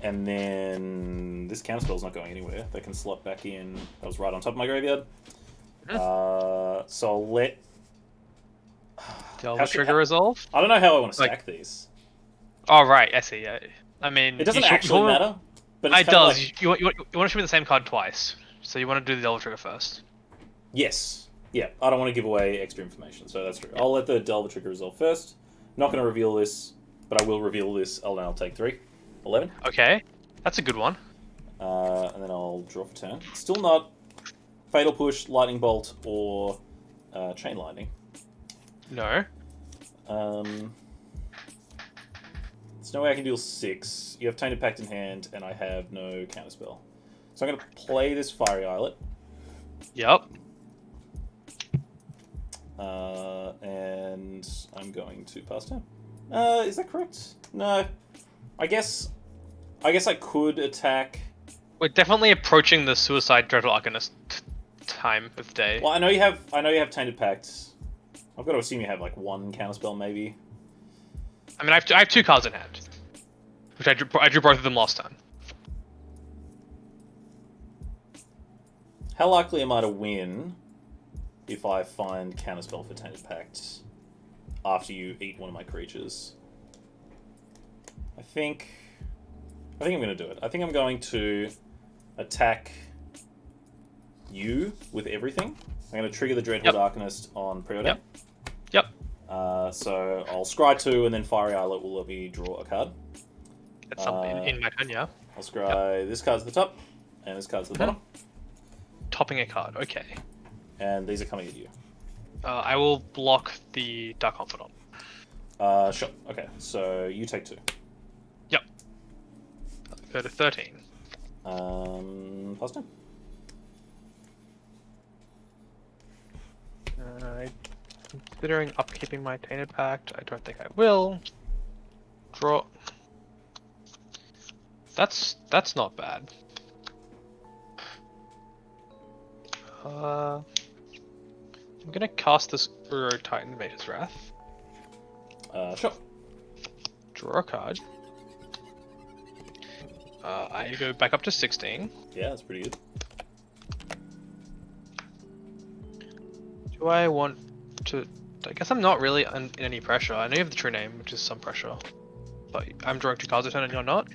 S1: And then this counterspell's not going anywhere. They can slot back in. That was right on top of my graveyard. So I'll let...
S2: Delver Trigger Resolve?
S1: I don't know how I want to stack these.
S2: Oh, right, I see, yeah. I mean...
S1: It doesn't actually matter, but
S2: it does. Like... You want to show me the same card twice. So you want to do the Delver Trigger first?
S1: Yes. Yeah, I don't want to give away extra information, so that's true. I'll let the Delver Trigger resolve first. Not going to reveal this, but I will reveal this. I'll take 3. 11.
S2: Okay, that's a good one.
S1: And then I'll draw for turn. Still not Fatal Push, Lightning Bolt, or Chain Lightning.
S2: No.
S1: There's no way I can deal 6. You have Tainted Pact in hand, and I have no counterspell. So I'm going to play this Fiery Islet.
S2: Yep.
S1: And I'm going to pass turn. Is that correct? No. I guess I could attack.
S2: We're definitely approaching the Suicide Dreadful Arcanist time of day.
S1: Well, I know you have Tainted Pact. I've got to assume you have like 1 counterspell, maybe.
S2: I mean, I have 2 cards in hand, which I drew both of them last time.
S1: How likely am I to win if I find counterspell for Tainted Pact after you eat one of my creatures? I think I'm going to do it. I think I'm going to attack you with everything. I'm going to trigger the Dreadful Arcanist on preordain.
S2: Yep.
S1: So I'll scry 2, and then Fiery Islet will let me draw a card.
S2: That's something in my turn, yeah.
S1: I'll scry this card's at the top, and this card's at the bottom.
S2: Topping a card, okay.
S1: And these are coming at you.
S2: I will block the Dark Confidant.
S1: Sure. Okay, so you take 2.
S2: Yep. Go to 13.
S1: Plus 10.
S2: Considering upkeeping my Tainted Pact, I don't think I will. Draw. That's not bad. I'm gonna cast this Uro Titan Mage's Wrath.
S1: Sure.
S2: Draw a card. I go back up to 16.
S1: Yeah, that's pretty good.
S2: Do I want to... I guess I'm not really in any pressure. I know you have the true name, which is some pressure. But I'm drawing 2 cards a turn and you're not.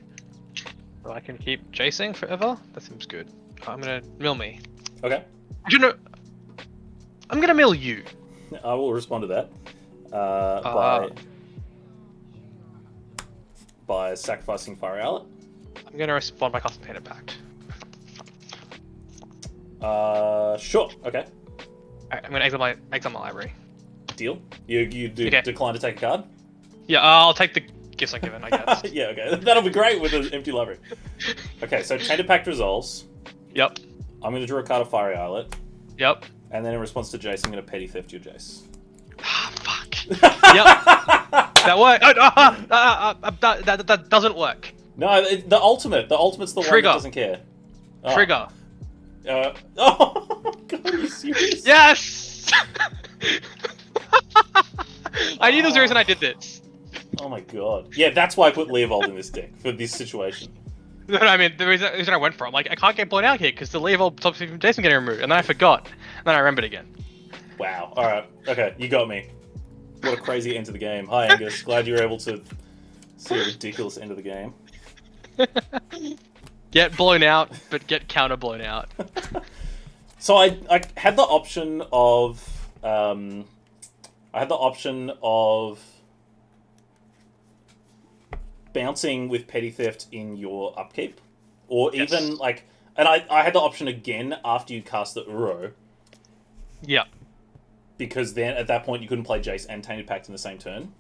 S2: So I can keep chasing forever? That seems good. I'm gonna mill me.
S1: Okay.
S2: You know... I'm gonna mill you.
S1: I will respond to that. By sacrificing Fire Outlet.
S2: I'm gonna respond by casting Tainted Pact.
S1: Sure. Okay.
S2: Alright, I'm gonna exile my library.
S1: Deal. You decline to take a card?
S2: Yeah, I'll take the gifts I'm given, I guess.
S1: Yeah, okay. That'll be great with an empty library. Okay, so Tainted Pact resolves.
S2: Yep.
S1: I'm going to draw a card of Fiery Islet.
S2: Yep.
S1: And then in response to Jace, I'm going to Petty Theft your Jace.
S2: Ah, fuck. Yep. That worked. That doesn't work.
S1: No, the ultimate's the one that doesn't care. Oh.
S2: Trigger.
S1: Oh, God, are you serious?
S2: Yes! I knew there was a reason I did this.
S1: Oh my God. Yeah, that's why I put Leovold in this deck, for this situation.
S2: No, I mean, the reason I went for it, I'm like, I can't get blown out here because the Leovold stops me from Jason getting removed, and then I forgot. And then I remembered again.
S1: Wow. Alright. Okay, you got me. What a crazy end to the game. Hi, Angus. Glad you were able to see a ridiculous end of the game.
S2: Get blown out, but get counter blown out.
S1: So I had the option of bouncing with Petty Theft in your upkeep, or even and I had the option again after you cast the Uro.
S2: Yeah.
S1: Because then at that point you couldn't play Jace and Tainted Pact in the same turn.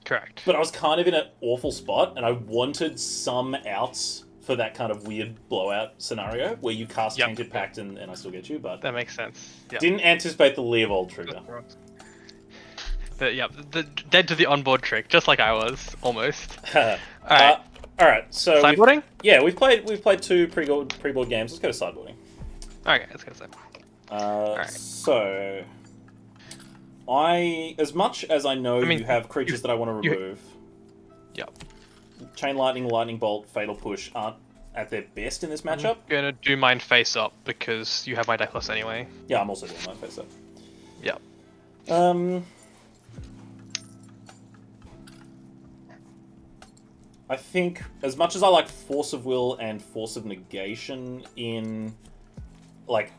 S2: Correct.
S1: But I was kind of in an awful spot, and I wanted some outs for that kind of weird blowout scenario where you cast Tainted Pact and I still get you, but...
S2: That makes sense. Yep.
S1: Didn't anticipate the Leovold trigger.
S2: The dead to the onboard trick, just like I was, almost.
S1: Alright. Alright, so...
S2: Sideboarding?
S1: We've played 2 pre-board games. Let's go to sideboarding.
S2: Okay, let's go to sideboarding.
S1: So... as much as I know you have creatures that I want to remove...
S2: Yep.
S1: Chain Lightning, Lightning Bolt, Fatal Push aren't at their best in this matchup.
S2: I'm gonna do mine face up because you have my deck list anyway.
S1: Yeah, I'm also doing mine face up.
S2: Yep.
S1: I think as much as I like Force of Will and Force of Negation in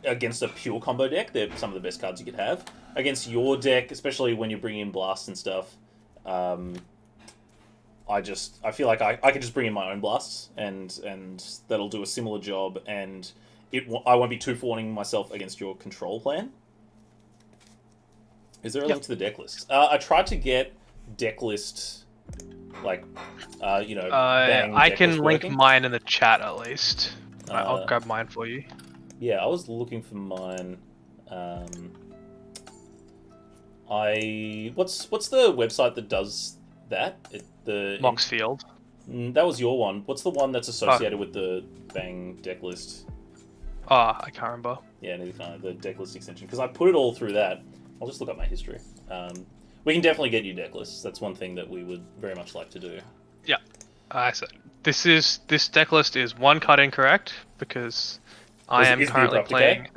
S1: against a pure combo deck, they're some of the best cards you could have. Against your deck, especially when you're bringing in blasts and stuff, I feel like I could just bring in my own blasts and that'll do a similar job, and I won't be too warning myself against your control plan. Is there a link to the deck list? I tried to get deck list,
S2: I can link mine in the chat at least. I'll grab mine for you.
S1: Yeah, I was looking for mine. What's the website that does that?
S2: Moxfield.
S1: That was your one. What's the one that's associated with the Bang deck list?
S2: I can't remember.
S1: Yeah, neither can I. The deck list extension. Because I put it all through that. I'll just look up my history. We can definitely get you deck lists. That's one thing that we would very much like to do.
S2: Yeah. I said this deck list is 1 card incorrect because I am currently playing.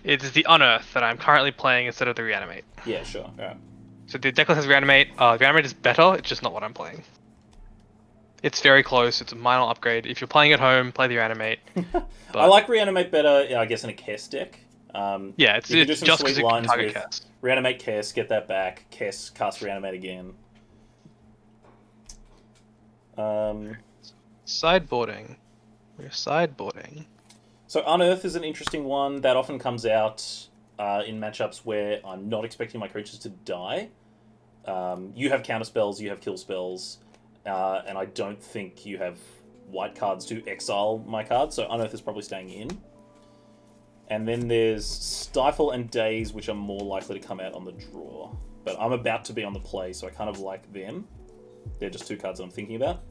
S2: It is the Unearth that I'm currently playing instead of the Reanimate.
S1: Yeah, sure. Alright.
S2: So the deck list has Reanimate. Reanimate is better, it's just not what I'm playing. It's very close, it's a minor upgrade. If you're playing at home, play the Reanimate.
S1: I like Reanimate better, I guess, in a Kess deck.
S2: Yeah, it's just because it can target Kess.
S1: Reanimate Kess, get that back. Kess, cast Reanimate again.
S2: Sideboarding. We're sideboarding.
S1: So Unearth is an interesting one that often comes out in matchups where I'm not expecting my creatures to die. You have counter spells, you have kill spells, and I don't think you have white cards to exile my cards, so Unearth is probably staying in. And then there's Stifle and Daze, which are more likely to come out on the draw. But I'm about to be on the play, so I kind of like them. They're just two cards that I'm thinking about.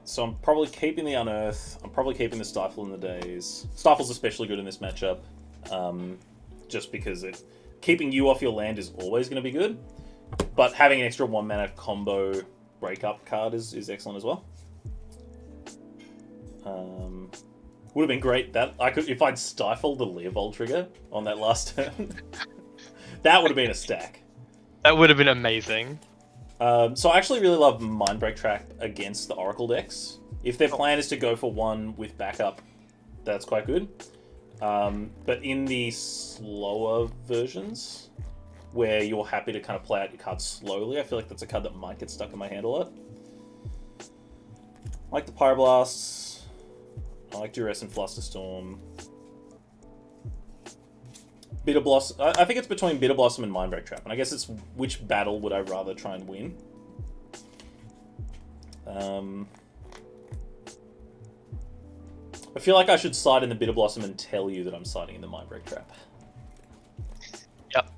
S1: So I'm probably keeping the Unearth. I'm probably keeping the Stifle and the Daze. Stifle's especially good in this matchup, just because keeping you off your land is always going to be good. But having an extra 1 mana combo breakup card is excellent as well. Would have been great that if I'd stifled the Leovold trigger on that last turn. That would have been a stack.
S2: That would have been amazing.
S1: So I actually really love Mindbreak Trap against the Oracle decks. If their plan is to go for one with backup, that's quite good. But in the slower versions, where you're happy to kind of play out your cards slowly, I feel like that's a card that might get stuck in my hand a lot. I like the Pyroblasts. I like Duress and Flusterstorm. Bitter Blossom. I think it's between Bitter Blossom and Mindbreak Trap, and I guess it's which battle would I rather try and win. I feel like I should side in the Bitter Blossom and tell you that I'm siding in the Mindbreak Trap.
S2: Yep.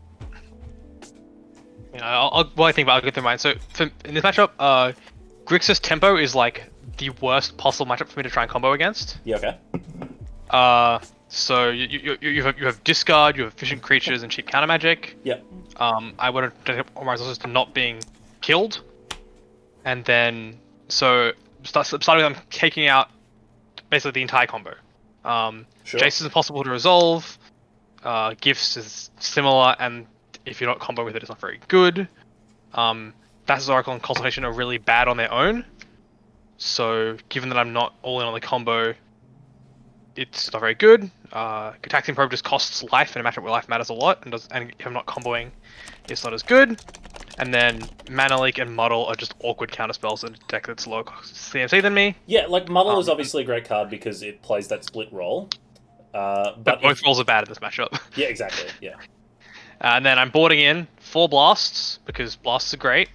S2: What I think about, I'll get through mine. So in this matchup, Grixis Tempo is like the worst possible matchup for me to try and combo against.
S1: Yeah, okay.
S2: So you have discard, you have efficient creatures and cheap counter magic.
S1: Yep.
S2: I want to all my resources to not being killed, and then starting with them taking out basically the entire combo.
S1: Sure.
S2: Jace is impossible to resolve. Gifts is similar, and if you're not combo with it, it's not very good. Thassa's Oracle and Consultation are really bad on their own. So given that I'm not all in on the combo, it's not very good. Taxing Probe just costs life in a matchup where life matters a lot, and if I'm not comboing, it's not as good. And then Mana Leak and Muddle are just awkward counter spells in a deck that's low CMC than me.
S1: Yeah, like Muddle is obviously a great card because it plays that split role. But
S2: both roles are bad in this matchup.
S1: Yeah, exactly. Yeah.
S2: And then I'm boarding in 4 blasts because blasts are great.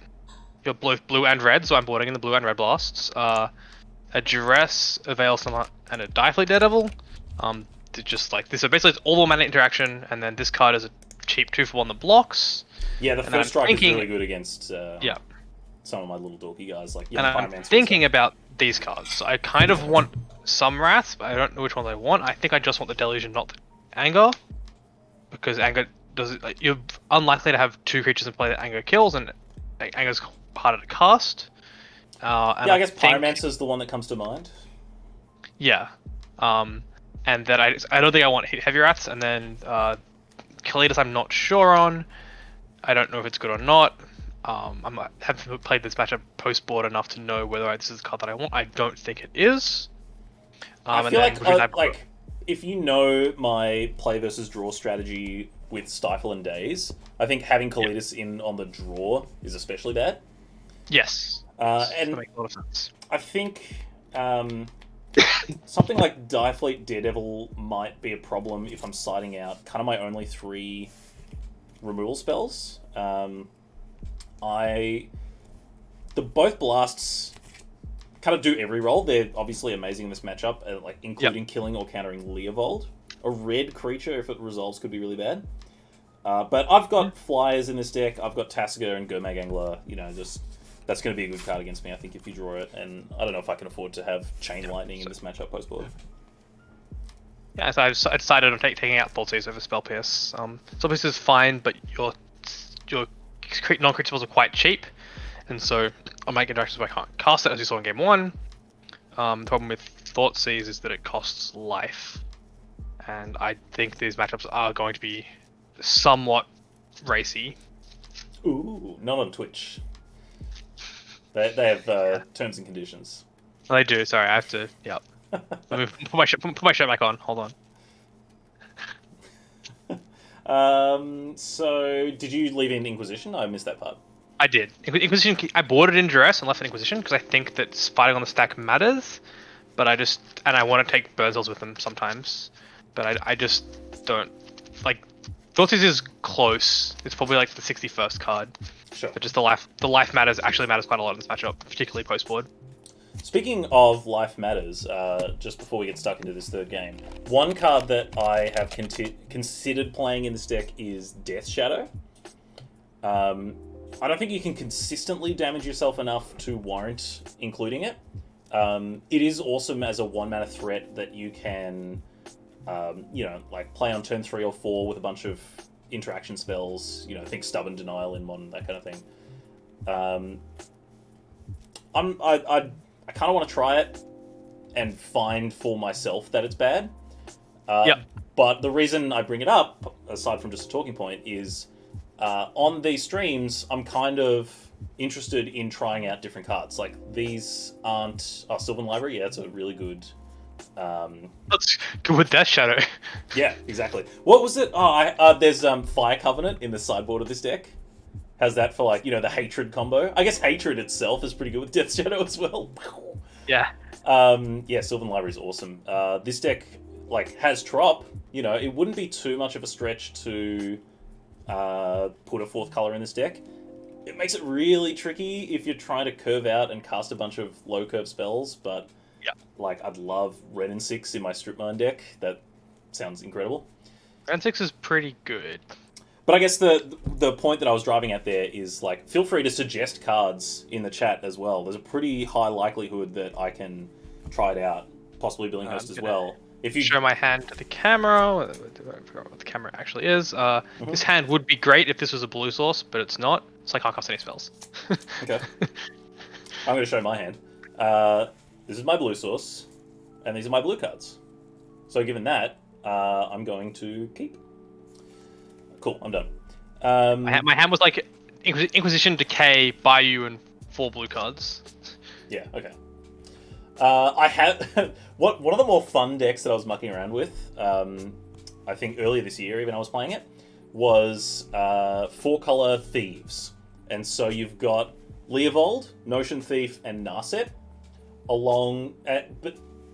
S2: You're blue and red, so I'm boarding in the blue and red blasts. A Duress, a Veil Summer, and a Diafleet Daredevil. Just like this, so basically it's all the mana interaction, and then this card is a cheap 2-for-1 that blocks.
S1: Yeah, the first strike is really good against some of my little dorky guys like
S2: and I'm thinking about these cards. So I kind of want some Wrath, but I don't know which ones I want. I think I just want the Deluge and not the Anger, because Anger you're unlikely to have 2 creatures in play that Anger kills, and Anger's harder to cast.
S1: I guess Pyromancer's the one that comes to mind.
S2: Yeah. And then I don't think I want Heavy Wraths, and then Kalidas I'm not sure on. I don't know if it's good or not. I haven't played this matchup post-board enough to know whether this is a card that I want. I don't think it is.
S1: I feel like if you know my play versus draw strategy with Stifle and Daze, I think having Kalidas in on the draw is especially bad.
S2: Yes.
S1: And
S2: that makes a lot of sense.
S1: I think something like Diafleet Daredevil might be a problem if I'm siding out kind of my only 3 removal spells. Both blasts kind of do every role. They're obviously amazing in this matchup, like including killing or countering Leovold. A red creature, if it resolves, could be really bad. But I've got flyers in this deck. I've got Tasigur and Gurmag Angler. That's going to be a good card against me, I think, if you draw it. And I don't know if I can afford to have Chain Lightning in this matchup post-board.
S2: Yeah, so I decided on taking out Thoughtseize over Spell Pierce. Spell Pierce is fine, but your non-creature spells are quite cheap, and so I might get directions where I can't cast it, as you saw in Game 1. The problem with Thoughtseize is that it costs life, and I think these matchups are going to be somewhat racy.
S1: Ooh, not on Twitch. They have terms and conditions.
S2: Well, they do. Sorry, I have to. Yep. Let me put my shirt back on. Hold
S1: on. So did you leave in Inquisition? I missed that part.
S2: I did. Inquisition. I boarded in Duress and left in Inquisition because I think that fighting on the stack matters, but I want to take Burzel's with them sometimes, but I just don't like. Thoughtseize is close. It's probably like the 61st card,
S1: Sure.
S2: but just the life actually matters quite a lot in this matchup, particularly post board.
S1: Speaking of life matters, just before we get stuck into this third game, one card that I have considered playing in this deck is Death Shadow. I don't think you can consistently damage yourself enough to warrant including it. It is awesome as a 1-mana threat that you can, like play on turn 3 or 4 with a bunch of interaction spells. Think Stubborn Denial in Modern, that kind of thing. I kind of want to try it and find for myself that it's bad. But the reason I bring it up, aside from just a talking point, is on these streams, I'm kind of interested in trying out different cards. Like, these aren't... Oh, Sylvan Library? Yeah, it's a really good...
S2: That's good with Death Shadow.
S1: Yeah, exactly. What was it? Oh, there's Fire Covenant in the sideboard of this deck. How's that for, like, the Hatred combo? I guess Hatred itself is pretty good with Death Shadow as well.
S2: Yeah.
S1: Yeah, Sylvan Library is awesome. This deck, has Trop. It wouldn't be too much of a stretch to put a 4th color in this deck. It makes it really tricky if you're trying to curve out and cast a bunch of low curve spells, but I'd love Red and 6 in my Strip Mine deck. That sounds incredible.
S2: Red and 6 is pretty good.
S1: But I guess the point that I was driving at there is, feel free to suggest cards in the chat as well. There's a pretty high likelihood that I can try it out, possibly Billinghurst as well. If you
S2: show my hand to the camera, I forgot what the camera actually is. This hand would be great if this was a blue source, but it's not, so I can't cast any spells.
S1: Okay. I'm going to show my hand. This is my blue source, and these are my blue cards. So given that, I'm going to keep. Cool, I'm done.
S2: My hand was like Inquisition, Decay, Bayou, and 4 blue cards.
S1: Yeah, okay. I have one of the more fun decks that I was mucking around with. I think earlier this year, even I was playing it, was 4-color Thieves, and so you've got Leovold, Notion Thief, and Narset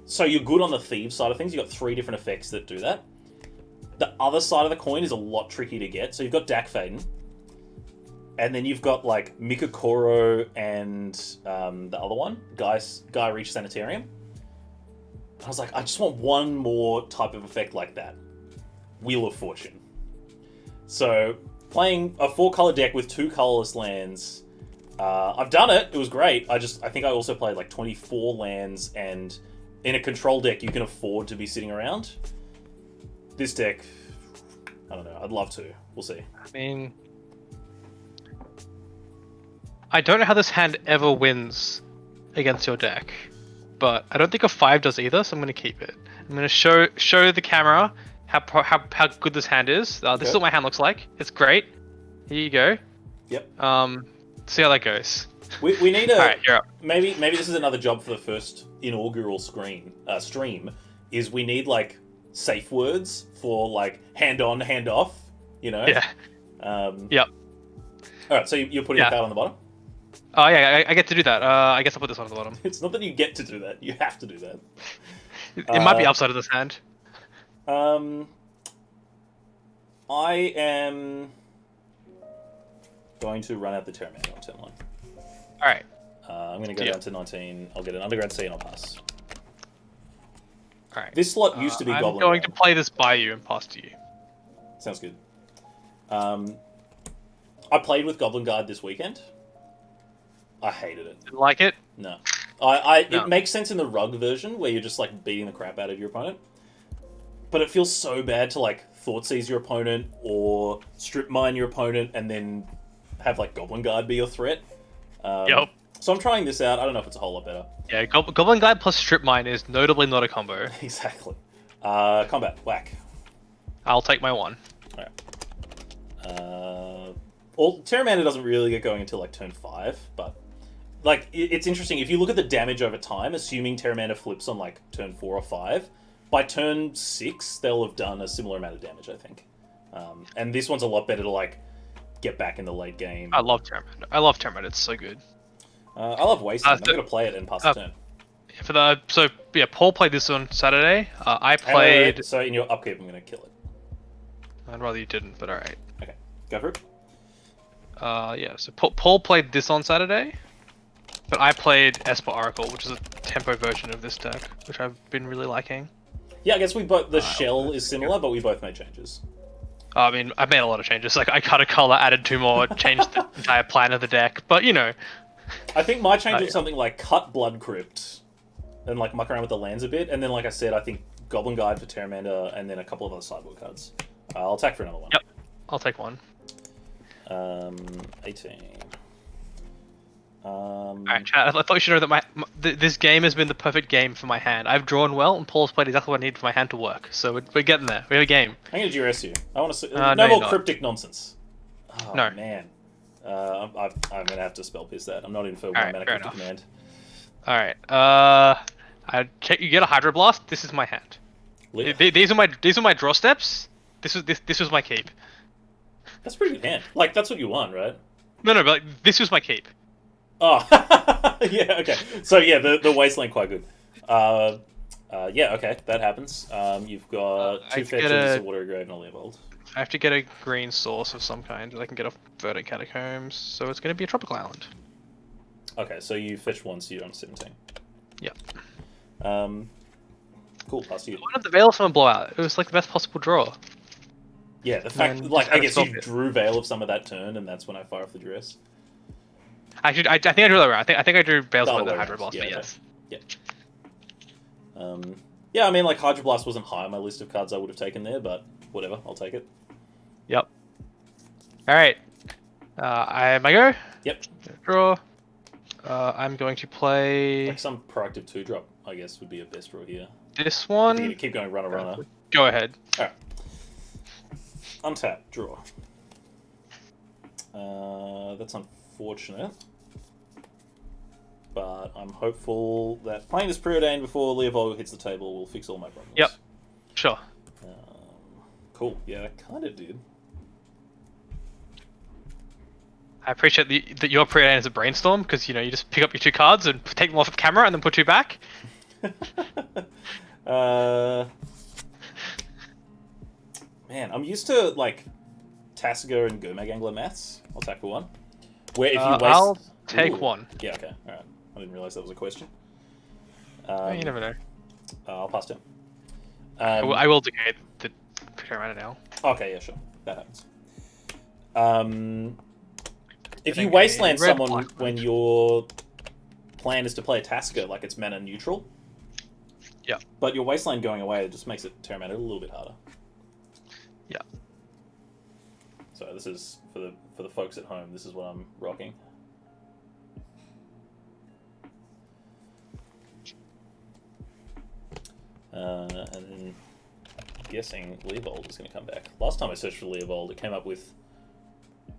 S1: so you're good on the Thieves side of things. You've got 3 different effects that do that. The other side of the coin is a lot tricky to get. So you've got Dak Faden, and then you've got Mikokoro and the other one, Guy Reach Sanitarium. I was like, I just want one more type of effect like that. Wheel of Fortune. So playing a 4-color deck with 2 colorless lands, I've done it. It was great. I think I also played 24 lands, and in a control deck, you can afford to be sitting around. This deck, I don't know. I'd love to. We'll see.
S2: I mean, I don't know how this hand ever wins against your deck, but I don't think a 5 does either, so I'm going to keep it. I'm going to show the camera how good this hand is. This is what my hand looks like. It's great. Here you go.
S1: Yep.
S2: See how that goes.
S1: We need a...
S2: Alright, you're up.
S1: Maybe this is another job for the first inaugural stream, is we need, safe words for, hand on, hand off,
S2: Yeah. Yep.
S1: Alright, so you're putting a card on the bottom?
S2: Oh, yeah, I get to do that. I guess I'll put this on the bottom.
S1: It's not that you get to do that. You have to do that.
S2: It might be upside of this hand.
S1: I am going to run out the Terramander on turn 1.
S2: Alright.
S1: I'm going to go down to 19. I'll get an Underground Sea and I'll pass.
S2: Alright.
S1: This slot used to be Goblin.
S2: I'm going to play this by you and pass to you.
S1: Sounds good. I played with Goblin Guard this weekend. I hated it.
S2: Didn't like it?
S1: No. It makes sense in the rug version where you're just beating the crap out of your opponent. But it feels so bad to Thoughtseize your opponent or Strip Mine your opponent and then have Goblin Guard be your threat.
S2: Yep.
S1: So I'm trying this out. I don't know if it's a whole lot better.
S2: Yeah, Goblin Guard plus Strip Mine is notably not a combo.
S1: Exactly. Combat. Whack.
S2: I'll take my 1.
S1: Alright. Terramander doesn't really get going until turn 5, but it's interesting. If you look at the damage over time, assuming Terramander flips on turn 4 or 5, by turn 6 they'll have done a similar amount of damage, I think. And this one's a lot better to get back in the late game.
S2: I love Terramander. It's so good.
S1: I love Wasting. I'm going to play it and pass the turn.
S2: So yeah, Paul played this on Saturday. I
S1: Wait,
S2: played.
S1: so in your upkeep, I'm going to kill it.
S2: I'd rather you didn't, but alright.
S1: Okay, go for it.
S2: Yeah, so Paul played this on Saturday, but I played Esper Oracle, which is a tempo version of this deck, which I've been really liking.
S1: Yeah, I guess we both... The shell is similar, but we both made changes.
S2: I mean, I've made a lot of changes. Like, I cut a color, added 2 more, changed the entire plan of the deck, but you know.
S1: I think my change was something like cut Blood Crypt and like muck around with the lands a bit, and then like I said, I think Goblin Guide for Terramander, and then a couple of other sideboard cards. I'll attack for another one.
S2: Yep, I'll take one.
S1: 18.
S2: Alright, chat. I thought you should know that this game has been the perfect game for my hand. I've drawn well, and Paul's played exactly what I need for my hand to work. So we're getting there. We have a game.
S1: I'm going to duress you. I want to see...
S2: no
S1: no more
S2: not.
S1: cryptic nonsense. Oh,
S2: No.
S1: man. I'm going to have to spell piss that. I'm not in for 1 mana cryptic
S2: enough.
S1: command.
S2: Alright, I check. You get a Hydro Blast. This is my hand. These are my draw steps. This was my keep.
S1: That's a pretty good hand. Like, that's what you want, right?
S2: No, but like, this was my keep.
S1: Oh, yeah, okay. So, yeah, the Wasteland quite good. Yeah, okay, that happens. You've got 2 fetches, a Water Grave, and a Leovold.
S2: I have to get a green source of some kind that I can get off Verdant Catacombs, so it's going to be a tropical island.
S1: Okay, so you fetch 1, so you're on 17.
S2: Yep.
S1: Cool, pass to you.
S2: I wanted the Veil of Summer Blowout. It was like the best possible draw.
S1: Yeah, the fact, like, I guess you drew Veil of Summer that turn, and that's when I fire off the duress.
S2: Actually, I think I drew that right. I think I drew Veil of Summer
S1: way
S2: the Hydro
S1: around.
S2: Blast,
S1: Yeah,
S2: but
S1: okay.
S2: yes.
S1: Yeah. Yeah, I mean, like, Hydro Blast wasn't high on my list of cards I would have taken there, but whatever, I'll take it.
S2: Yep. Alright. I go?
S1: Yep.
S2: Draw. I'm going to play...
S1: Like some proactive 2-drop, I guess, would be a best draw here.
S2: This one?
S1: You keep going runner.
S2: Go ahead.
S1: Alright. Untap, draw. That's unfortunate. But I'm hopeful that playing this Preordained before Leovold hits the table will fix all my problems.
S2: Yep. Sure.
S1: Cool. Yeah, I kind of did.
S2: I appreciate that your Preordained is a brainstorm, because, you know, you just pick up your 2 cards and take them off of camera and then put 2 back.
S1: Man, I'm used to, like, Tasiga and Gomag Angler maths. I'll attack for 1. Where if you waste...
S2: I'll take 1.
S1: Yeah, okay. Alright. I didn't realise that was a question.
S2: You never know.
S1: I'll pass down.
S2: I will decay the Preordained now.
S1: Okay, yeah, sure. That happens. If you wasteland someone when your plan is to play a Tasiga, like it's mana neutral.
S2: Yeah.
S1: But your wasteland going away, it just makes it Terramander a little bit harder.
S2: Yeah.
S1: So this is for the folks at home. This is what I'm rocking. And then guessing Leovold is going to come back. Last time I searched for Leovold, it came up with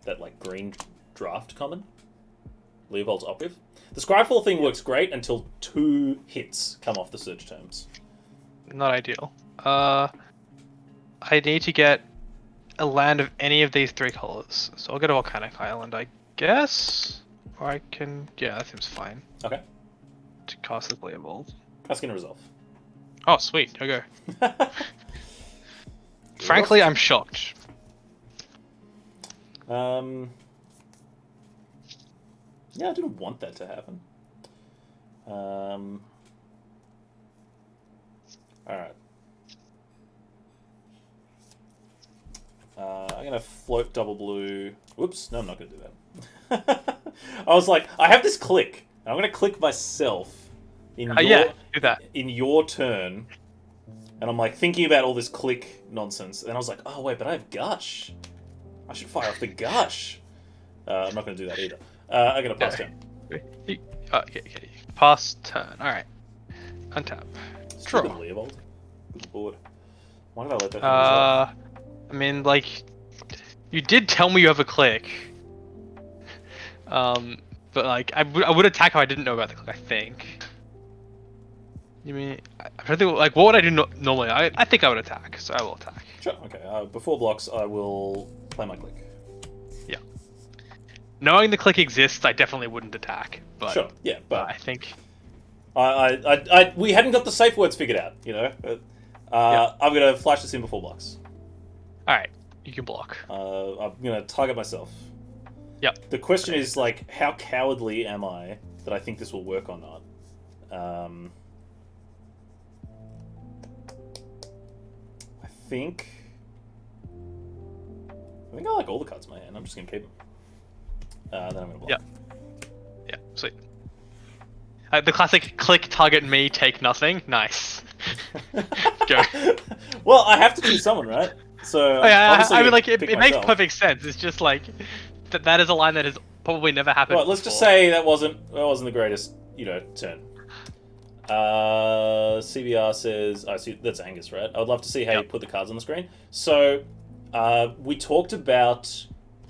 S1: that like green draft common. Leovold's operative. The Scryfall thing works great until 2 hits come off the search terms.
S2: Not ideal. I need to get a land of any of these 3 colors. So I'll go to Volcanic Island, I guess? Or I can... Yeah, that seems fine.
S1: Okay.
S2: To cast the Leovold.
S1: That's going to resolve.
S2: Oh, sweet. Okay. Frankly, I'm shocked.
S1: Yeah, I didn't want that to happen. Alright. I'm going to float double blue. Whoops, no, I'm not going to do that. I was like, I have this click. I'm going to click myself in
S2: yeah, do that.
S1: In your turn. And I'm like thinking about all this click nonsense. And I was like, oh wait, but I have Gush. I should fire off the Gush. I'm not going to do that either. I'm going to pass turn.
S2: Okay. Pass turn. Alright. Untap. Draw.
S1: Leovold. Good board. Why did I let that thing
S2: I mean, like, you did tell me you have a click. But like, I would attack if I didn't know about the click, I think. You mean, I don't think, like, what would I do normally? I think I would attack, so I will attack.
S1: Sure, okay. Before blocks, I will play my click.
S2: Yeah. Knowing the click exists, I definitely wouldn't attack. But
S1: sure, yeah, but
S2: I think
S1: We hadn't got the safe words figured out, you know. I'm gonna flash this in before blocks.
S2: All right, you can block.
S1: I'm gonna target myself.
S2: Yep.
S1: The question is like, how cowardly am I that I think this will work or not? I think I like all the cards in my hand. I'm just gonna keep them. Then I'm gonna block.
S2: Yeah, sweet. The classic click, target me, take nothing. Nice. Go.
S1: Well, I have to choose someone, right? So
S2: I mean, like, it makes
S1: myself.
S2: perfect sense. It's just like that is a line that has probably never happened.
S1: Right, let's
S2: before.
S1: just say that wasn't the greatest, turn. CBR says, I see that's Angus, right? I would love to see how you put the cards on the screen. So, we talked about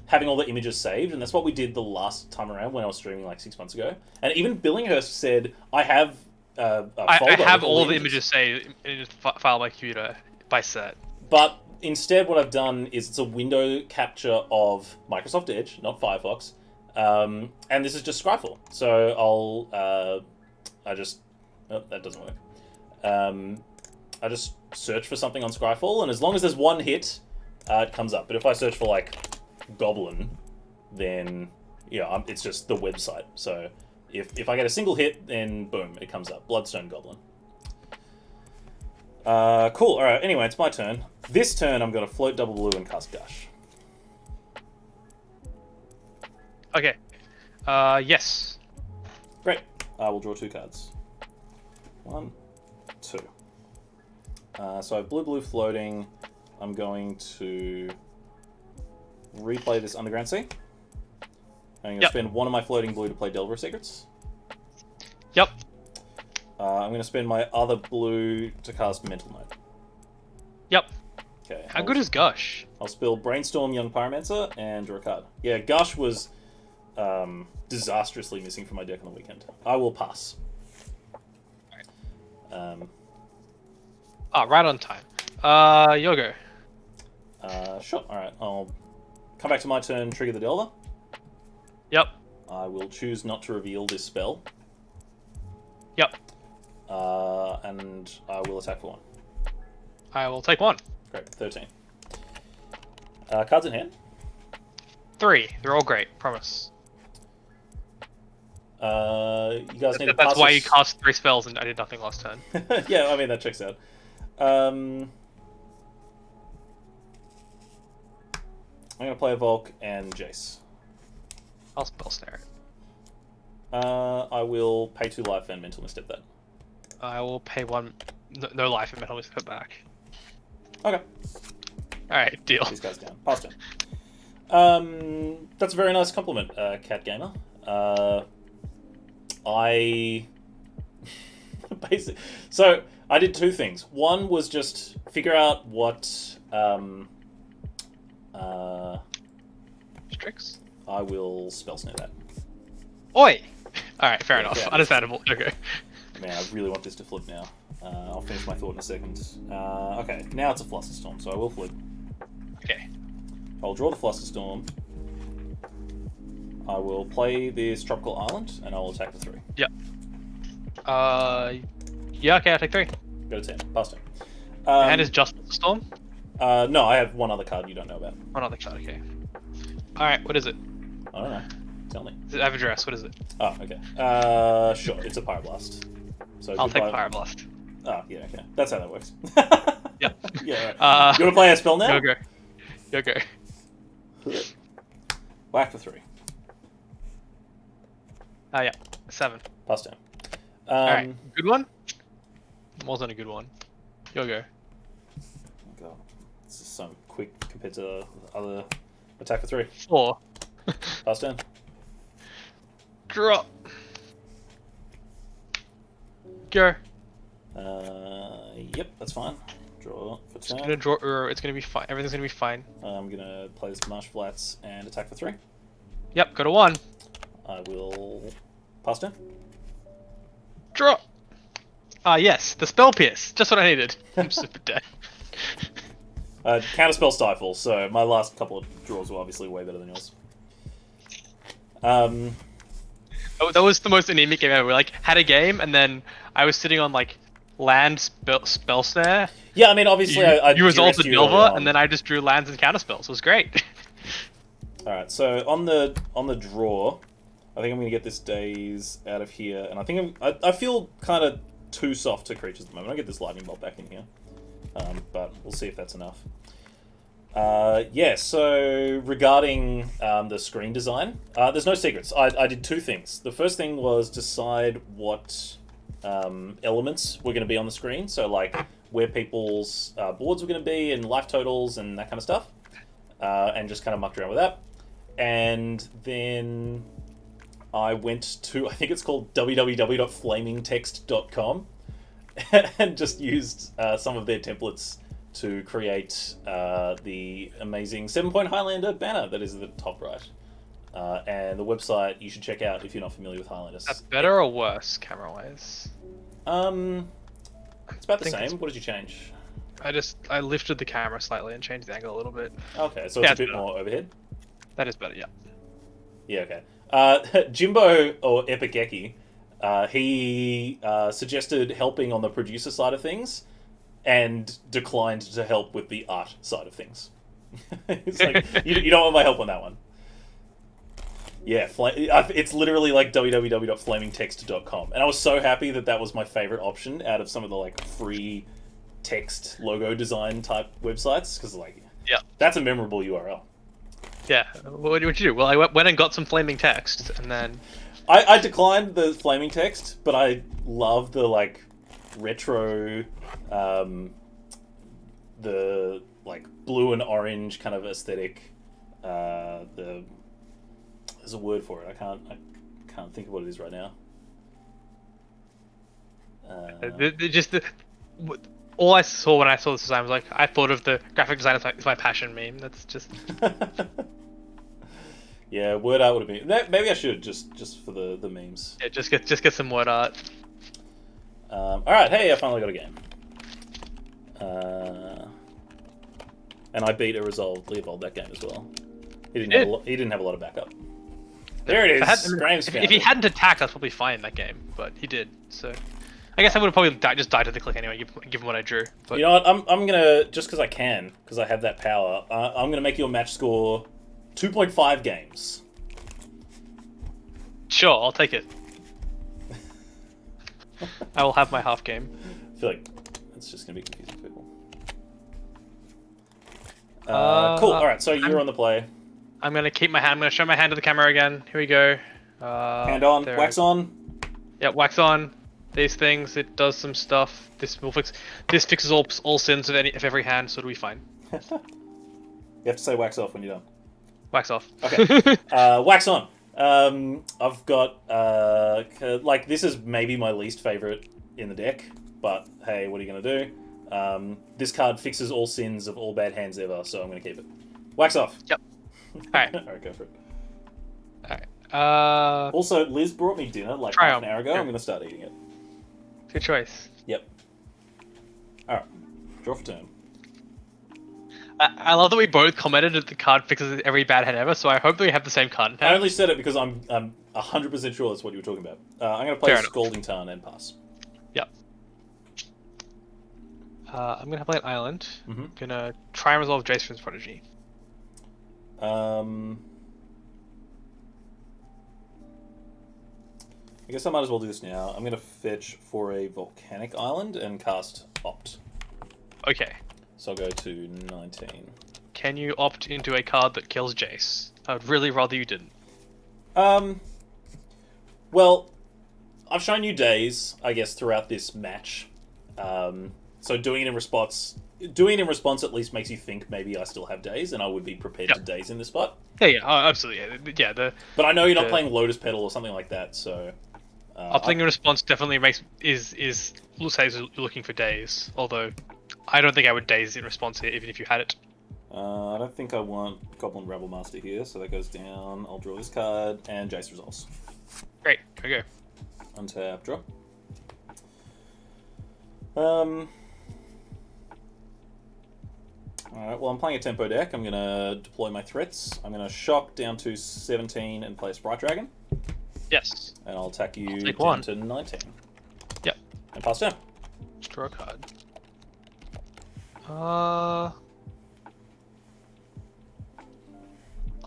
S1: having all the images saved, and that's what we did the last time around when I was streaming like 6 months ago. And even Billinghurst said, I have a folder.
S2: I have all the images saved in a file on my computer by set.
S1: But instead, what I've done is it's a window capture of Microsoft Edge, not Firefox, and this is just Scryfall. So that doesn't work. I just search for something on Scryfall, and as long as there's one hit, it comes up. But if I search for like Goblin, then it's just the website. So if I get a single hit, then boom, it comes up. Bloodstone Goblin. Cool. All right. Anyway, it's my turn. This turn, I'm going to float double blue and cast Gush.
S2: Okay. Yes.
S1: Great. I will draw 2 cards. 1, 2. So I have blue floating. I'm going to replay this Underground Sea. I'm going to spend 1 of my floating blue to play Delver of Secrets.
S2: Yep.
S1: I'm going to spend my other blue to cast Mental Note.
S2: Yep.
S1: Okay.
S2: How good is Gush?
S1: I'll spill Brainstorm Young Pyromancer and draw a card. Yeah, Gush was disastrously missing from my deck on the weekend. I will pass.
S2: Right on time. Your go.
S1: Sure. Alright, I'll come back to my turn, trigger the Delver.
S2: Yep.
S1: I will choose not to reveal this spell.
S2: Yep.
S1: And I will attack for 1.
S2: I will take 1.
S1: Great, 13. Cards in hand.
S2: 3. They're all great. Promise.
S1: You guys need to pass
S2: That's why
S1: this...
S2: you cast 3 spells and I did nothing last turn.
S1: Yeah, I mean, that checks out. I'm going to play a Volk and Jace.
S2: I'll spell snare it.
S1: I will pay 2 life and mental misstep that.
S2: I will pay 1. No life and mental misstep back.
S1: Okay.
S2: Alright, deal.
S1: These guys down. Pass turn. That's a very nice compliment, Cat Gamer. I basically, so I did 2 things. One was just figure out what
S2: Tricks?
S1: I will spell snare that.
S2: Oi! Alright, fair enough.
S1: Yeah.
S2: Understandable. Okay.
S1: Man, I really want this to flip now. I'll finish my thought in a second. Okay, now it's a Flusterstorm, so I will flip.
S2: Okay.
S1: I'll draw the Flusterstorm. I will play this Tropical Island, and I'll attack for 3.
S2: Yep. Yeah, okay, I'll take 3.
S1: Go to 10. Pass turn.
S2: Your hand is just the storm?
S1: No, I have one other card you don't know about.
S2: One other card, okay. Alright, what is it?
S1: I don't know. Tell me.
S2: I have a dress, what is it?
S1: Oh, okay. Sure, it's a Pyroblast. So
S2: I'll take
S1: goodbye-
S2: Pyroblast.
S1: Oh, yeah, okay. That's how that works.
S2: Yep.
S1: Yeah, right. You want to play a spell now?
S2: Go.
S1: Whack for 3.
S2: Yeah. 7.
S1: Pass turn.
S2: Alright, good one? Wasn't a good one. Go.
S1: Oh God. This is so quick compared to the other attack for 3.
S2: 4.
S1: Pass turn.
S2: Drop. Go.
S1: Yep, that's fine. Draw for turn.
S2: Gonna draw. It's gonna be fine. Everything's gonna be fine.
S1: I'm gonna play this Marsh Flats and attack for 3.
S2: Yep. Go to 1.
S1: I will pass turn.
S2: Drop. Yes. The spell pierce. Just what I needed. I'm super dead.
S1: Counterspell Stifle, so my last couple of draws were obviously way better than yours.
S2: That was the most anemic game ever. We like had a game, and then I was sitting on like land spell snare.
S1: Yeah, I mean, obviously, I
S2: You resolved the
S1: duressed you early
S2: Delver,
S1: on.
S2: and then I just drew lands and counter spells. It was great.
S1: All right, so on the draw, I think I'm gonna get this Daze out of here, and I think I feel kind of too soft to creatures at the moment. I'll get this Lightning Bolt back in here, but we'll see if that's enough. Yeah, so regarding the screen design, there's no secrets. I did two things. The first thing was decide what elements were going to be on the screen, so like where people's boards were going to be and life totals and that kind of stuff, and just kind of mucked around with that. And then I went to, I think it's called www.flamingtext.com and just used some of their templates to create the amazing 7-point Highlander banner that is at the top right. And the website you should check out if you're not familiar with Highlander.
S2: That's better or worse, camera-wise?
S1: It's about the same. What did you change?
S2: I lifted the camera slightly and changed the angle a little bit.
S1: Okay, so it's a bit more overhead?
S2: That is better, yeah.
S1: Yeah, okay. Jimbo, or Epiceki, he suggested helping on the producer side of things and declined to help with the art side of things. It's like, you don't want my help on that one. Yeah, it's literally like www.flamingtext.com. And I was so happy that was my favorite option out of some of the like free text logo design type websites, because like,
S2: yeah,
S1: that's a memorable URL.
S2: Yeah, what did you do? Well, I went and got some flaming text, and then...
S1: I declined the flaming text, but I love the, like, retro, the, like, blue and orange kind of aesthetic. There's a word for it. I can't think of what it is right now.
S2: All I saw when I saw this design was like, I thought of the graphic design as my passion meme. That's just...
S1: Yeah, word art would have been... Maybe I should, just for the memes.
S2: Yeah, just get some word art.
S1: Alright, hey, I finally got a game. And I beat a Leovold that game as well. He didn't have a lot of backup. There it is.
S2: If he hadn't attacked, that's probably fine in that game, but he did, so... I guess I would have probably just died to the click anyway, given what I drew. But...
S1: You know what, I'm gonna, just because I can, because I have that power, I'm gonna make your match score 2.5 games.
S2: Sure, I'll take it. I will have my half game.
S1: I feel like it's just gonna be confusing for people. Cool, alright, so you're on the play.
S2: I'm gonna keep my hand, I'm gonna show my hand to the camera again. Here we go.
S1: Hand on, wax on.
S2: Yep, wax on. These things, it does some stuff. This fixes all sins of every hand, so it'll be fine.
S1: You have to say wax off when you're done.
S2: Wax off.
S1: Okay. Wax on. I've got like, this is maybe my least favorite in the deck, but hey, what are you gonna do? This card fixes all sins of all bad hands ever, so I'm gonna keep it. Wax off.
S2: Yep. Alright.
S1: Alright, go for it.
S2: Alright.
S1: Also, Liz brought me dinner like half an hour ago. I'm gonna start eating it.
S2: Good choice.
S1: Yep. Alright. Draw for turn.
S2: I love that we both commented that the card fixes every bad hand ever, so I hope that we have the same card.
S1: I only said it because I'm 100% sure that's what you were talking about. I'm going to play Scalding Tarn and pass.
S2: Yep. I'm going to play an island.
S1: Mm-hmm.
S2: I'm going to try and resolve Jason's Prodigy.
S1: I guess I might as well do this now. I'm going to fetch for a Volcanic Island and cast Opt.
S2: Okay.
S1: So I'll go to 19.
S2: Can you opt into a card that kills Jace? I would really rather you didn't.
S1: Well, I've shown you Daze, I guess, throughout this match. So doing it in response at least makes you think maybe I still have Daze, and I would be prepared to Daze in this spot.
S2: Yeah, absolutely. Yeah,
S1: but I know you're not playing Lotus Petal or something like that, so...
S2: opting in response definitely is looking for Daze, although I don't think I would Daze in response here, even if you had it.
S1: I don't think I want Goblin Rebel Master here, so that goes down. I'll draw this card, and Jace resolves.
S2: Great, okay.
S1: Untap, draw. Alright, well, I'm playing a tempo deck. I'm going to deploy my threats. I'm going to shock down to 17 and play a Sprite Dragon.
S2: Yes.
S1: And I'll attack you
S2: I'll take
S1: down
S2: one.
S1: to 19.
S2: Yep.
S1: And pass down.
S2: Draw a card.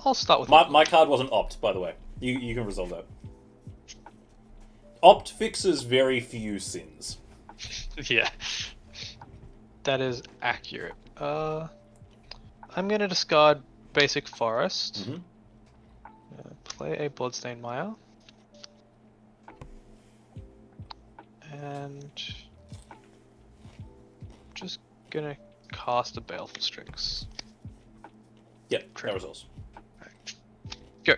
S2: I'll start with
S1: My card wasn't opt, by the way. You can resolve that. Opt fixes very few sins.
S2: Yeah. That is accurate. I'm gonna discard basic forest.
S1: Mm-hmm.
S2: Play a Bloodstained Mire. And just gonna cast a Baleful Strix.
S1: Yep, that resolves.
S2: Go.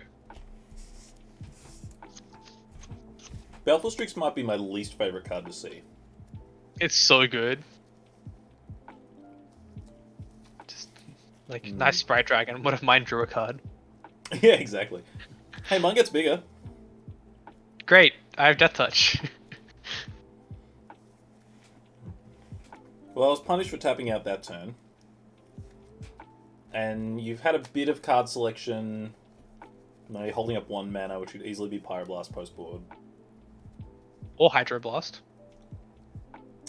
S1: Baleful Strix might be my least favorite card to see.
S2: It's so good. Just like nice Sprite Dragon. What if mine drew a card?
S1: Yeah, exactly. Hey, mine gets bigger.
S2: Great, I have Death Touch.
S1: Well, I was punished for tapping out that turn. And you've had a bit of card selection. No, you're holding up 1 mana, which could easily be Pyroblast post-board.
S2: Or Hydroblast.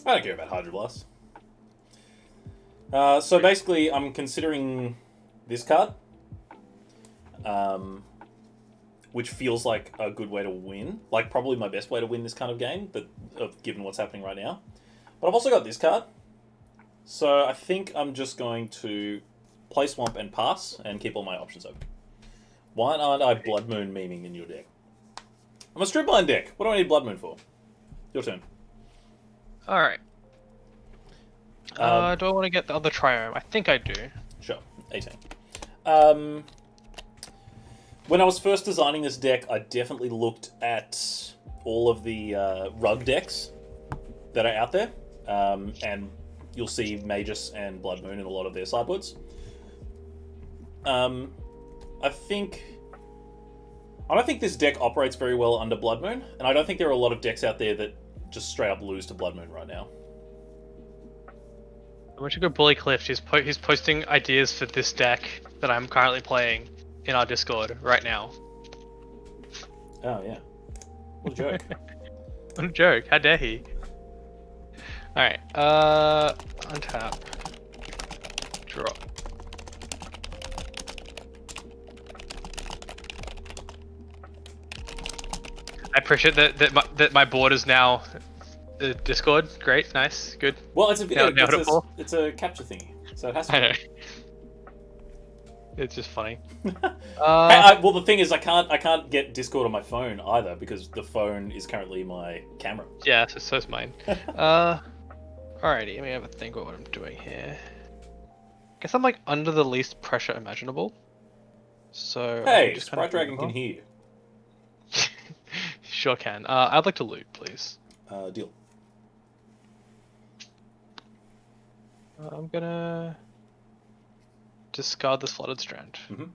S1: I don't care about Hydroblast. So basically, I'm considering this card. Which feels like a good way to win. Like, probably my best way to win this kind of game, given what's happening right now. But I've also got this card. So I think I'm just going to play Swamp and pass, and keep all my options open. Why aren't I Blood Moon memeing in your deck? I'm a strip line deck. What do I need Blood Moon for? Your turn.
S2: Alright. Do I want to get the other Triome? I think I do.
S1: Sure. 18. When I was first designing this deck, I definitely looked at all of the rug decks that are out there. And you'll see Magus and Blood Moon in a lot of their sideboards. I don't think this deck operates very well under Blood Moon, and I don't think there are a lot of decks out there that just straight up lose to Blood Moon right now.
S2: I want to go Bully Cliff. He's posting ideas for this deck that I'm currently playing in our Discord right now.
S1: Oh, yeah. What a joke.
S2: What a joke. How dare he? Alright, untap. Drop. I appreciate that my board is now Discord. Great, nice, good.
S1: Well, it's a video.
S2: Now
S1: It's a capture thingy, so it has to.
S2: I know. It's just funny.
S1: Well, the thing is, I can't get Discord on my phone either because the phone is currently my camera.
S2: Yeah, so is mine. Alrighty, let me have a think about what I'm doing here. Guess I'm like under the least pressure imaginable. So
S1: Hey, Sprite Dragon can hear you.
S2: Sure can. I'd like to loot, please.
S1: Deal.
S2: I'm gonna discard this Flooded Strand.
S1: Mm-hmm.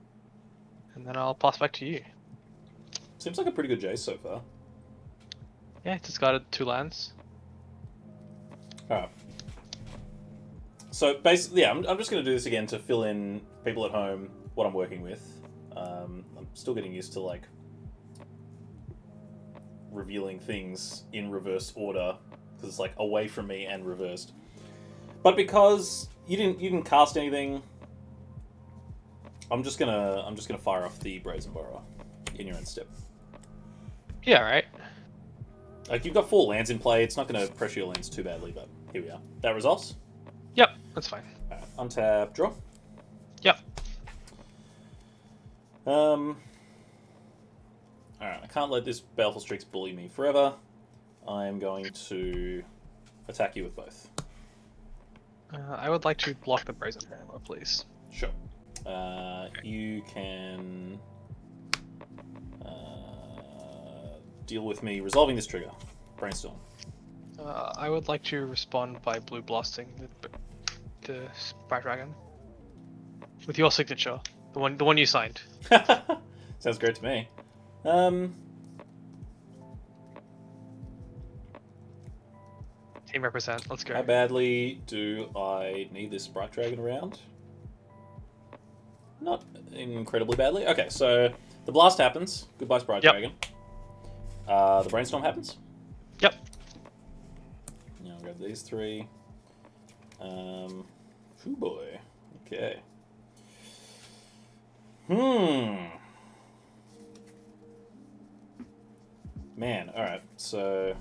S2: And then I'll pass back to you.
S1: Seems like a pretty good Jace so far.
S2: Yeah, discarded 2 lands.
S1: Alright. So basically, yeah, I'm just going to do this again to fill in people at home what I'm working with. I'm still getting used to like revealing things in reverse order because it's like away from me and reversed. But because you didn't cast anything, I'm just gonna fire off the Brazen Borrower in your end step.
S2: Yeah, right.
S1: Like you've got 4 lands in play, it's not gonna pressure your lands too badly, but here we are. That resolves?
S2: Yep, that's fine.
S1: Alright, untap, draw.
S2: Yep.
S1: Alright, I can't let this Baleful Strix bully me forever. I am going to attack you with both.
S2: I would like to block the Brazen Borrower, please.
S1: Sure. You can deal with me resolving this trigger. Brainstorm.
S2: I would like to respond by blue blasting the Sprite Dragon with your signature, the one you signed.
S1: Sounds great to me.
S2: Team represent. Let's go.
S1: How badly do I need this Sprite Dragon around? Not incredibly badly. Okay, so the blast happens. Goodbye, Sprite
S2: Yep.
S1: Dragon. The brainstorm happens.
S2: Yep.
S1: Yeah, I'll grab these 3. Oh boy. Okay. Man, alright, so...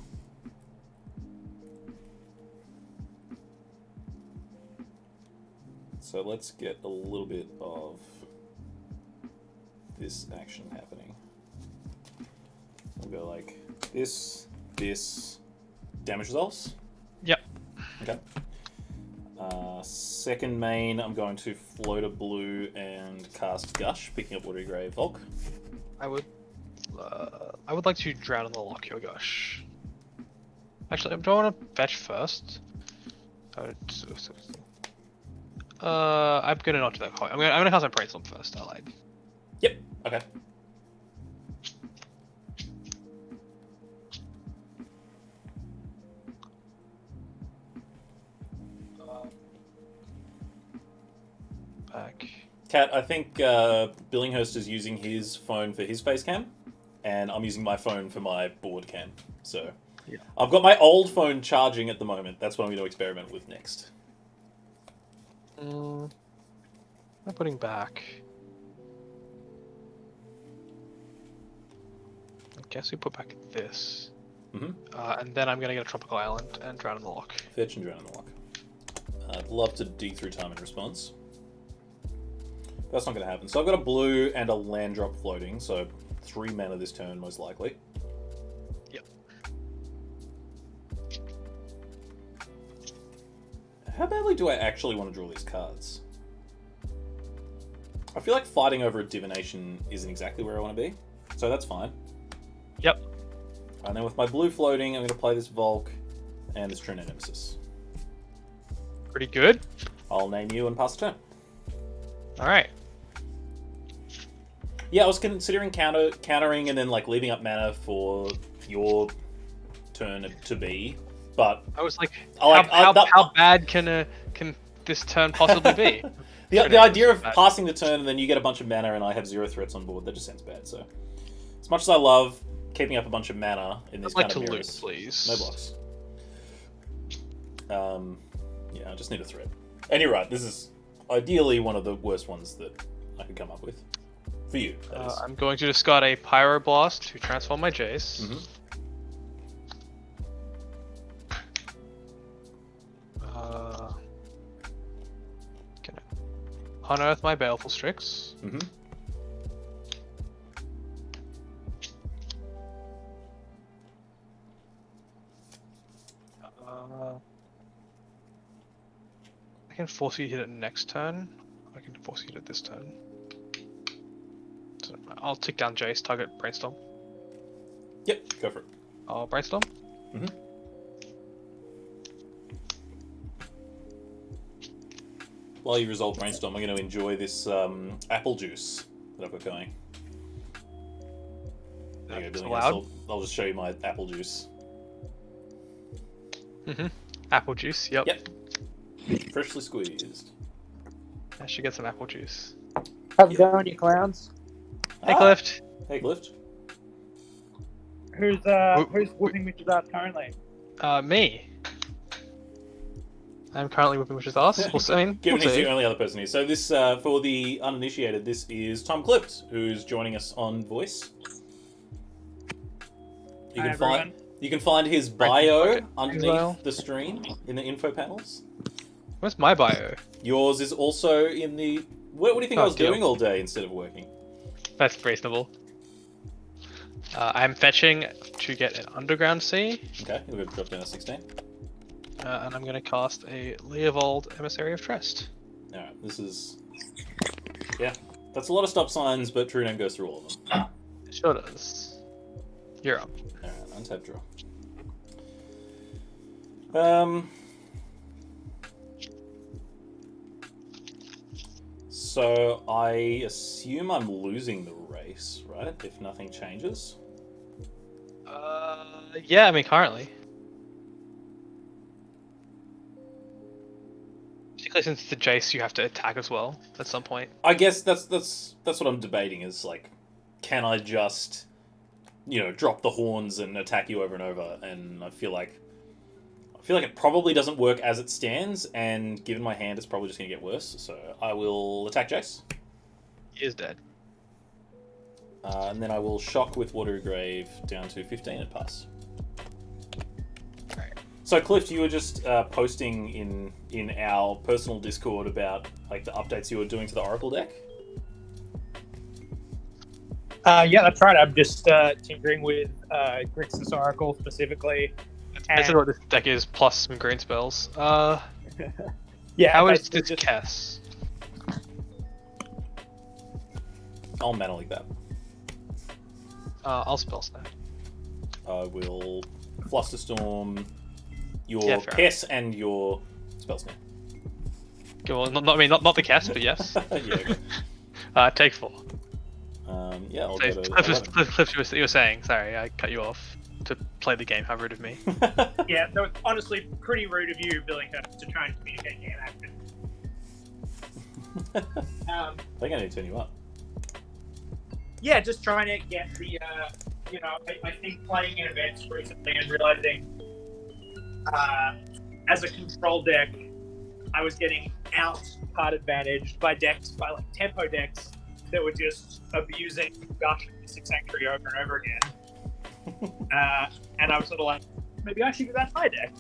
S1: So let's get a little bit of this action happening. We'll go like this, damage results.
S2: Yep.
S1: Okay. Second main, I'm going to float a blue and cast Gush, picking up Watery Grave Volk.
S2: I would like to drown in the lock your Gush. Actually, do I want to fetch first? I'm gonna not do that. I'm gonna cast my brainstorm first. I lied.
S1: Yep. Okay.
S2: Back.
S1: Kat, I think Billinghurst is using his phone for his face cam, and I'm using my phone for my board cam. So
S2: yeah.
S1: I've got my old phone charging at the moment. That's what I'm going to experiment with next.
S2: I'm putting back. I guess we put back this. And then I'm going to get a tropical island and drown in the lock.
S1: Fetch and drown in the lock. I'd love to D through time in response. That's not going to happen. So I've got a blue and a land drop floating, so 3 mana this turn, most likely.
S2: Yep.
S1: How badly do I actually want to draw these cards? I feel like fighting over a divination isn't exactly where I want to be, so that's fine.
S2: Yep.
S1: And then with my blue floating, I'm going to play this Volk and this True Nemesis.
S2: Pretty good.
S1: I'll name you and pass the turn.
S2: Alright.
S1: Yeah, I was considering countering and then like leaving up mana for your turn to be, but
S2: I was like,
S1: how
S2: bad can this turn possibly be?
S1: the idea of passing the turn and then you get a bunch of mana and I have 0 threats on board, that just sounds bad. So, as much as I love keeping up a bunch of mana in these kind of mirrors,
S2: please.
S1: No blocks. Yeah, I just need a threat. And you're right, this is ideally one of the worst ones that I could come up with. For you, that is.
S2: I'm going to discard a Pyroblast to transform my Jace. Gonna unearth my Baleful Strix. I can force you to hit it next turn. I can force you to hit it this turn. So I'll tick down Jace, target Brainstorm.
S1: Yep, go for it.
S2: I'll Brainstorm.
S1: While you resolve Brainstorm, I'm going to enjoy this apple juice that I've got going. There you go, Billy. I'll just show you my apple juice.
S2: Apple juice, yep.
S1: Freshly squeezed.
S2: I should get some apple juice.
S3: How's it going, you clowns?
S2: Hey, Clift.
S1: Hey, Clift.
S3: Who's whooping Mitch's ass currently?
S2: Me. I'm currently whipping Mitch's ass.
S1: Given he's the only other person here. So this, for the uninitiated, this is Tom Clift, who's joining us on voice. You can find his bio underneath the stream in the info panels.
S2: Where's my bio?
S1: Yours is also in the... What do you think I was doing all day instead of working?
S2: That's reasonable. I'm fetching to get an Underground Sea.
S1: Okay, we're going to drop down to 16.
S2: And I'm going to cast a Leovold, Emissary of Trest.
S1: Alright, this is... Yeah, that's a lot of stop signs, but True Name goes through all of them.
S2: It sure does. You're up.
S1: Alright, untap draw. So I assume I'm losing the race, right? If nothing changes.
S2: Yeah, I mean currently. Particularly since it's the Jace, you have to attack as well at some point.
S1: I guess that's what I'm debating is like, can I just drop the horns and attack you over and over. And I feel like it probably doesn't work as it stands. And given my hand, it's probably just going to get worse. So I will attack Jace.
S2: He is dead.
S1: And then I will shock with Watery Grave down to 15 and pass.
S2: Right.
S1: So Cliff, you were just posting in our personal Discord about like the updates you were doing to the Oracle deck.
S3: Yeah, that's right. I'm just tinkering with Grixis Oracle specifically.
S2: This is what this deck is, plus some green spells.
S3: Yeah,
S2: How is
S3: basically
S2: this
S3: just-
S2: Kess?
S1: I'll mana league that.
S2: I'll spell snap.
S1: I will Flusterstorm your
S2: Yeah, fair
S1: Kess and your Spellsnare.
S2: Okay, well, not the Kess, but yes.
S1: Yeah, okay.
S2: Take 4.
S1: Yeah, I'll
S2: So,
S1: go to
S2: Cliff, you were saying. Sorry, I cut you off to play the game. How rude of me.
S1: 11.
S3: Yeah, that was honestly pretty rude of you, Billinghurst, to try and communicate game action.
S1: I think I need to turn you up.
S3: Yeah, just trying to get the, I think playing in events recently and realizing as a control deck, I was getting out-card advantaged by like tempo decks that were just abusing Gush and Mystic Sanctuary over and over again. And I was sort of like, maybe I should do that in my deck.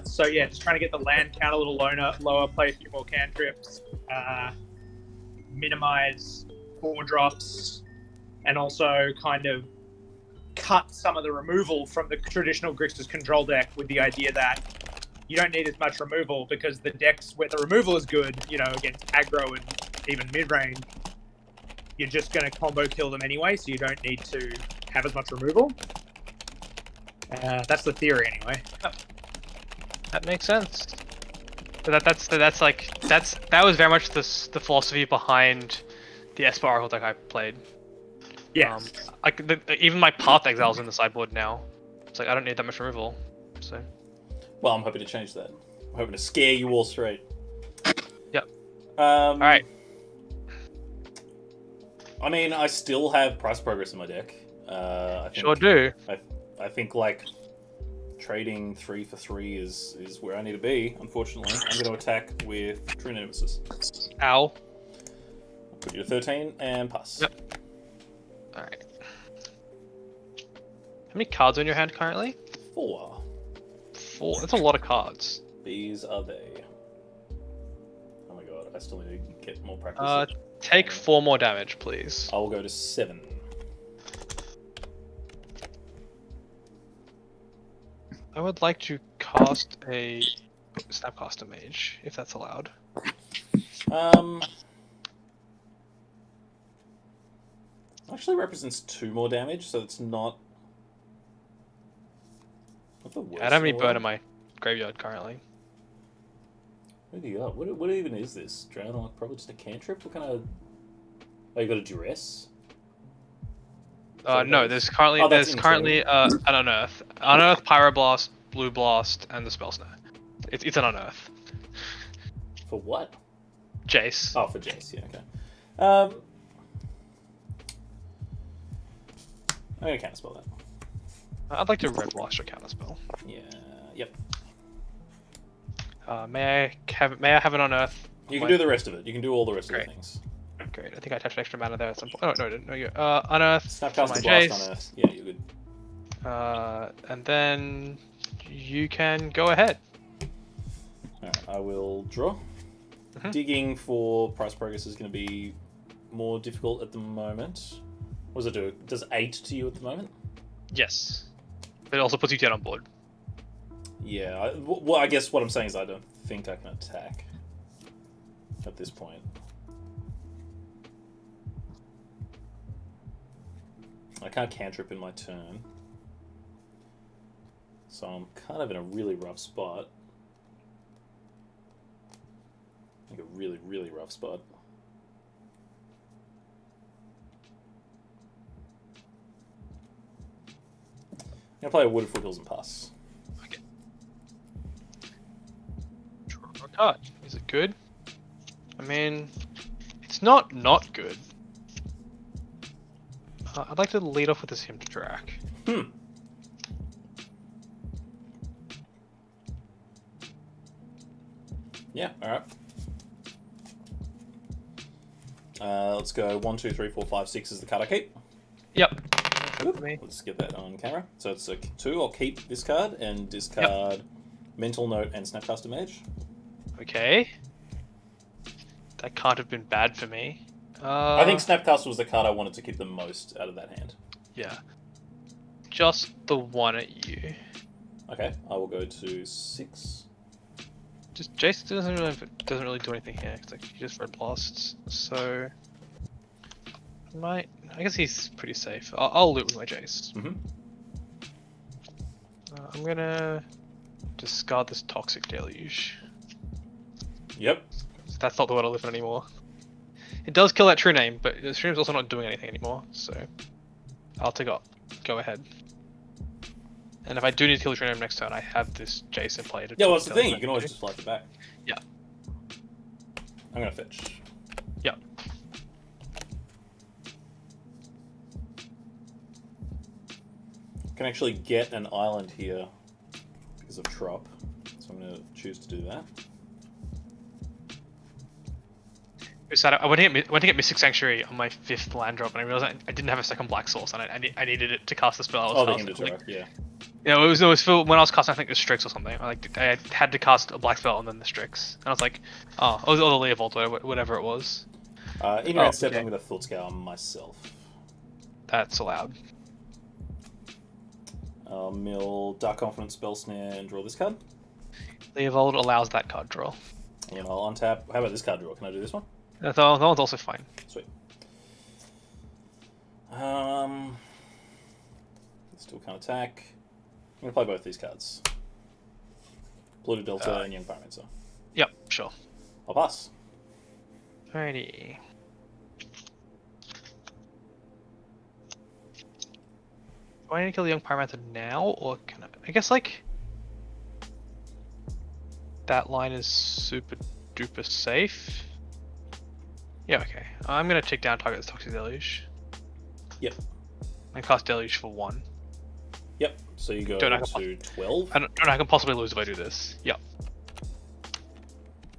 S3: So yeah, just trying to get the land count a little lower, play a few more cantrips, minimize 4-drops, and also kind of cut some of the removal from the traditional Grixis control deck with the idea that you don't need as much removal because the decks where the removal is good, against aggro and even mid-range, you're just going to combo kill them anyway, so you don't need to have as much removal. That's the theory anyway.
S2: That makes sense. But that was very much the philosophy behind the Esper Oracle deck I played.
S3: Yeah.
S2: Even my Path Exile's in the sideboard now. It's like I don't need that much removal. So.
S1: Well, I'm hoping to change that. I'm hoping to scare you all straight.
S2: Yep.
S1: All
S2: right.
S1: I mean, I still have price progress in my deck. I think,
S2: Sure do.
S1: I think like trading 3 for 3 is where I need to be. Unfortunately, I'm going to attack with True Nemesis.
S2: Ow.
S1: Put you to 13 and pass.
S2: Yep. All right. How many cards are in your hand currently?
S1: 4.
S2: 4. That's a lot of cards.
S1: These are they. Oh my god, I still need to get more practice.
S2: Take 4 more damage, please.
S1: I will go to 7.
S2: I would like to cast a Snapcaster Mage, if that's allowed.
S1: Actually represents 2 more damage, so it's not the worst.
S2: I don't have any
S1: in the
S2: burn
S1: world.
S2: in my graveyard currently.
S1: What do you got? What even is this? Drown, probably just a cantrip? What kind of... Oh, you got a duress?
S2: No, there's currently
S1: that's
S2: an Unearth. Unearth, Pyroblast, Blue Blast, and the Spell Snare. It's an Unearth.
S1: For what?
S2: Jace.
S1: Oh, for Jace, yeah, okay. I'm gonna counterspell that.
S2: I'd like to Red Blast your counterspell.
S1: Yeah, yep.
S2: May I have an Unearth?
S1: You can do the rest of it. You can do all the rest of
S2: Great.
S1: the things.
S2: Great. I think I touched an extra mana there at some point. Oh no, I didn't. No, you. Unearth.
S1: Snapcast
S2: my
S1: the blast
S2: Jace.
S1: on Earth. Yeah, you're good.
S2: And then you can go ahead.
S1: Alright, I will draw.
S2: Mhm.
S1: Digging for price progress is going to be more difficult at the moment. What does it do? It does 8 to you at the moment?
S2: Yes. But it also puts you dead on board.
S1: Yeah, well, I guess what I'm saying is I don't think I can attack at this point. I can't cantrip in my turn. So I'm kind of in a really rough spot. Like a really, really rough spot. I'm gonna play a Wood of Foothills and pass.
S2: Okay. Draw a card. Is it good? I mean, it's not good. I'd like to lead off with this Hymn to Drac.
S1: Yeah, alright. Let's go 1, 2, 3, 4, 5, 6 is the card I keep.
S2: Yep.
S1: Good. Let's get that on camera. So it's a 2. I'll keep this card and discard Mental Note and Snapcaster Mage.
S2: Okay. That can't have been bad for me.
S1: I think Snapcaster was the card I wanted to keep the most out of that hand.
S2: Yeah. Just the one at you.
S1: Okay, I will go to 6.
S2: Just Jace doesn't really do anything here because like, he just red blasts. So I guess he's pretty safe. I'll loot with my Jace. I'm gonna discard this Toxic Deluge.
S1: Yep.
S2: That's not the one I live in anymore. It does kill that True Name, but the True Name's also not doing anything anymore, so I'll take up. Go ahead. And if I do need to kill the True Name next turn, I have this Jace in play to.
S1: Yeah, well, that's the thing. You can always just flight it back.
S2: Yeah.
S1: I'm gonna fetch.
S2: Yeah.
S1: Can actually get an island here because of Trop, so I'm gonna choose to do that.
S2: I went to get Mystic Sanctuary on my 5th land drop, and I realized I didn't have a second Black Source, and I needed it to cast the spell.
S1: Oh, the Hymn to Drac, yeah.
S2: Yeah, it was for when I was casting, I think the Strix or something. I had to cast a black spell and then the Strix, and I was like, oh, it was the Leovold or whatever it was.
S1: In your step, I'm going to Thought Scour myself.
S2: That's allowed.
S1: I'll mill Dark Confidence, Spell Snare, and draw this card.
S2: Leovold allows that card draw.
S1: And I'll untap. How about this card draw? Can I do this one?
S2: That one's also fine.
S1: Sweet. Still can't attack. I'm going to play both these cards. Pluto Delta and Young Pyromancer.
S2: Yep, sure.
S1: I'll pass.
S2: Alrighty. Do I need to kill the Young Pyromancer now, or can I guess, like, that line is super duper safe? Yeah, okay. I'm gonna take down target this Toxic Deluge.
S1: Yep.
S2: And cast Deluge for 1.
S1: Yep. So you go
S2: to
S1: 12.
S2: I don't know I can possibly lose if I do this. Yep.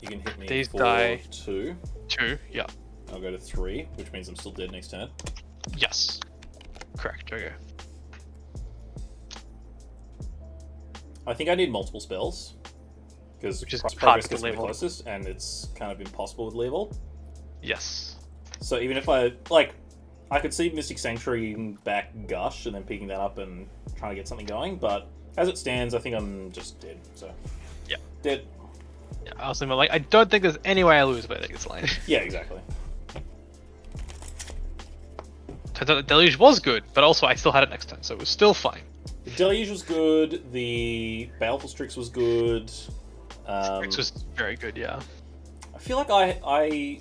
S1: You can hit me
S2: These
S1: for
S2: die
S1: 2.
S2: 2, yep.
S1: I'll go to 3, which means I'm still dead next turn.
S2: Yes. Correct, okay.
S1: I think I need multiple spells. Because progress gets me the closest, and it's kind of impossible with Leovold.
S2: Yes.
S1: So even if I could see Mystic Sanctuary back Gush and then picking that up and trying to get something going, but as it stands, I think I'm just dead. So
S2: yeah,
S1: dead.
S2: Yeah, I was thinking, like, I don't think there's any way I lose if I take this line.
S1: Yeah, exactly.
S2: Turns out the Deluge was good, but also I still had it next turn, so it was still fine.
S1: The Deluge was good. The Baleful Strix was good.
S2: Strix was very good, yeah.
S1: I feel like I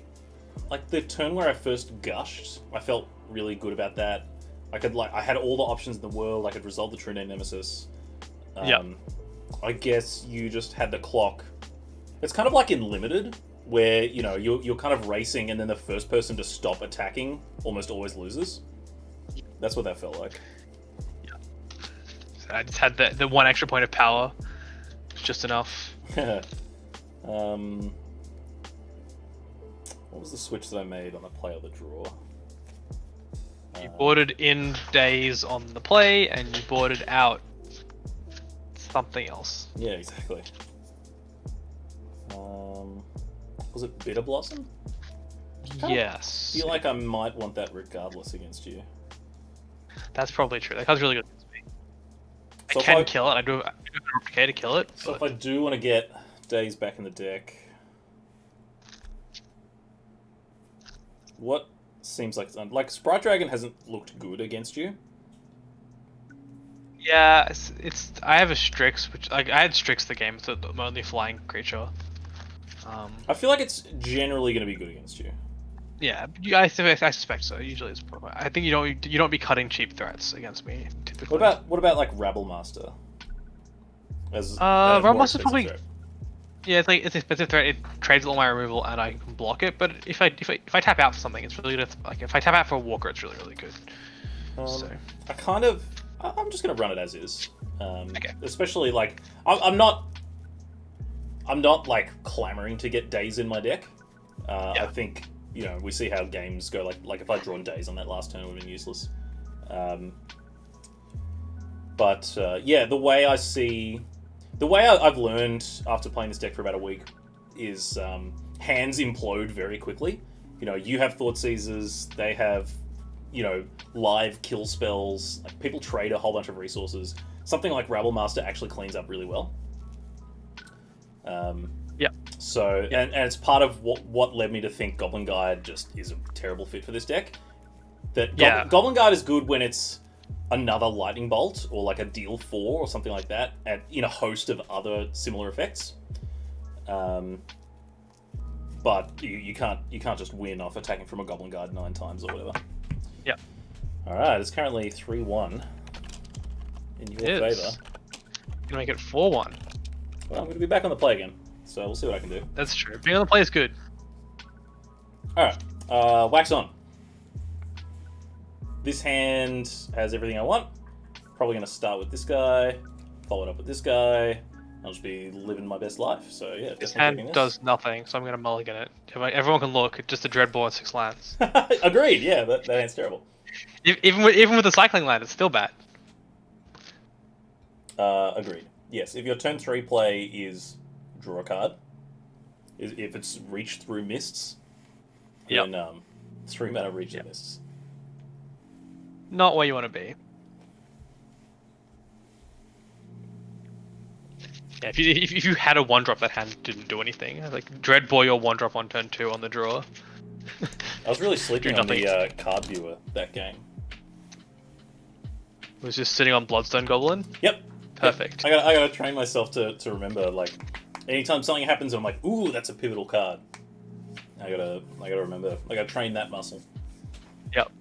S1: like the turn where I first gushed. I felt really good about that. I had all the options in the world. I could resolve the True Name Nemesis.
S2: Yeah.
S1: I guess you just had the clock. It's kind of like in Limited, where you're kind of racing, and then the first person to stop attacking almost always loses. That's what that felt like.
S2: Yeah. So I just had the one extra point of power. It's just enough.
S1: What was the switch that I made on the play of the draw?
S2: You boarded in days on the play, and you boarded out something else.
S1: Yeah, exactly. Was it Bitter Blossom?
S2: Yes.
S1: I feel like I might want that regardless against you.
S2: That's probably true. That card's really good against me.
S1: So
S2: I can kill it. I do have okay to kill it.
S1: So if I do want to get Days back in the deck, what seems like Sprite Dragon hasn't looked good against you?
S2: Yeah, it's I have a Strix, which I had Strix the game. It's the only flying creature.
S1: I feel like it's generally going to be good against you.
S2: Yeah, I suspect so. Usually it's probably. I think you don't be cutting cheap threats against me typically.
S1: What about like Rabble Master?
S2: Rabble Master probably. Threat. Yeah, it's an expensive threat. It trades all my removal, and I can block it. But if I tap out for something, it's really good. Like if I tap out for a walker, it's really good.
S1: I'm just gonna run it as is.
S2: Okay.
S1: Especially like I'm not like clamoring to get days in my deck. I think we see how games go. Like if I'd drawn days on that last turn, it would have been useless. But the way I've learned after playing this deck for about a week is hands implode very quickly. You have Thought Seizers, they have live kill spells. Like people trade a whole bunch of resources. Something like Rabble Master actually cleans up really well. So and it's part of what led me to think Goblin Guide just is a terrible fit for this deck. Goblin Guide is good when it's another Lightning Bolt or like a Deal 4 or something like that, and in a host of other similar effects. But you can't just win off attacking from a Goblin Guide 9 times or whatever.
S2: Yeah.
S1: All right, it's currently 3-1 in your favor.
S2: Gonna make it 4-1.
S1: Well, I'm going to be back on the play again, so we'll see what I can do.
S2: That's true. Being on the play is good.
S1: All right, wax on. This hand has everything I want. Probably going to start with this guy, follow it up with this guy. I'll just be living my best life. So yeah,
S2: this hand does nothing, so I'm going to mulligan it. Everyone can look. Just a Dreadball and 6 lands.
S1: Agreed. Yeah, that hand's terrible.
S2: Even with the cycling land, it's still bad.
S1: Agreed. Yes, if your turn 3 play is draw a card, if it's reach through mists, then 3 mana reach the mists.
S2: Not where you want to be. Yeah, if you had a 1-drop, that hand didn't do anything. Like Dreadball your 1-drop on turn 2 on the draw.
S1: I was really sleeping on the card viewer that game.
S2: Was just sitting on Bloodstone Goblin?
S1: Yep.
S2: Perfect.
S1: Yep. I gotta train myself to remember, like, anytime something happens, I'm like, ooh, that's a pivotal card. I gotta remember. I gotta train that muscle.
S2: Yep.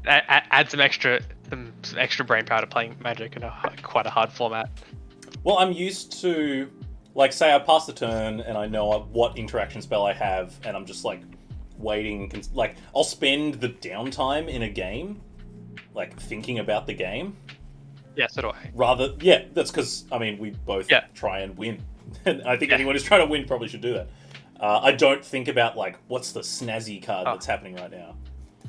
S2: Add some extra brain power to playing Magic in quite a hard format.
S1: Well, I'm used to, like, say I pass the turn and I know what interaction spell I have, and I'm just like waiting. Like, I'll spend the downtime in a game, like thinking about the game.
S2: Yeah, so do I.
S1: That's because we both try and win, and I think anyone who's trying to win probably should do that. I don't think about like what's the snazzy card that's happening right now.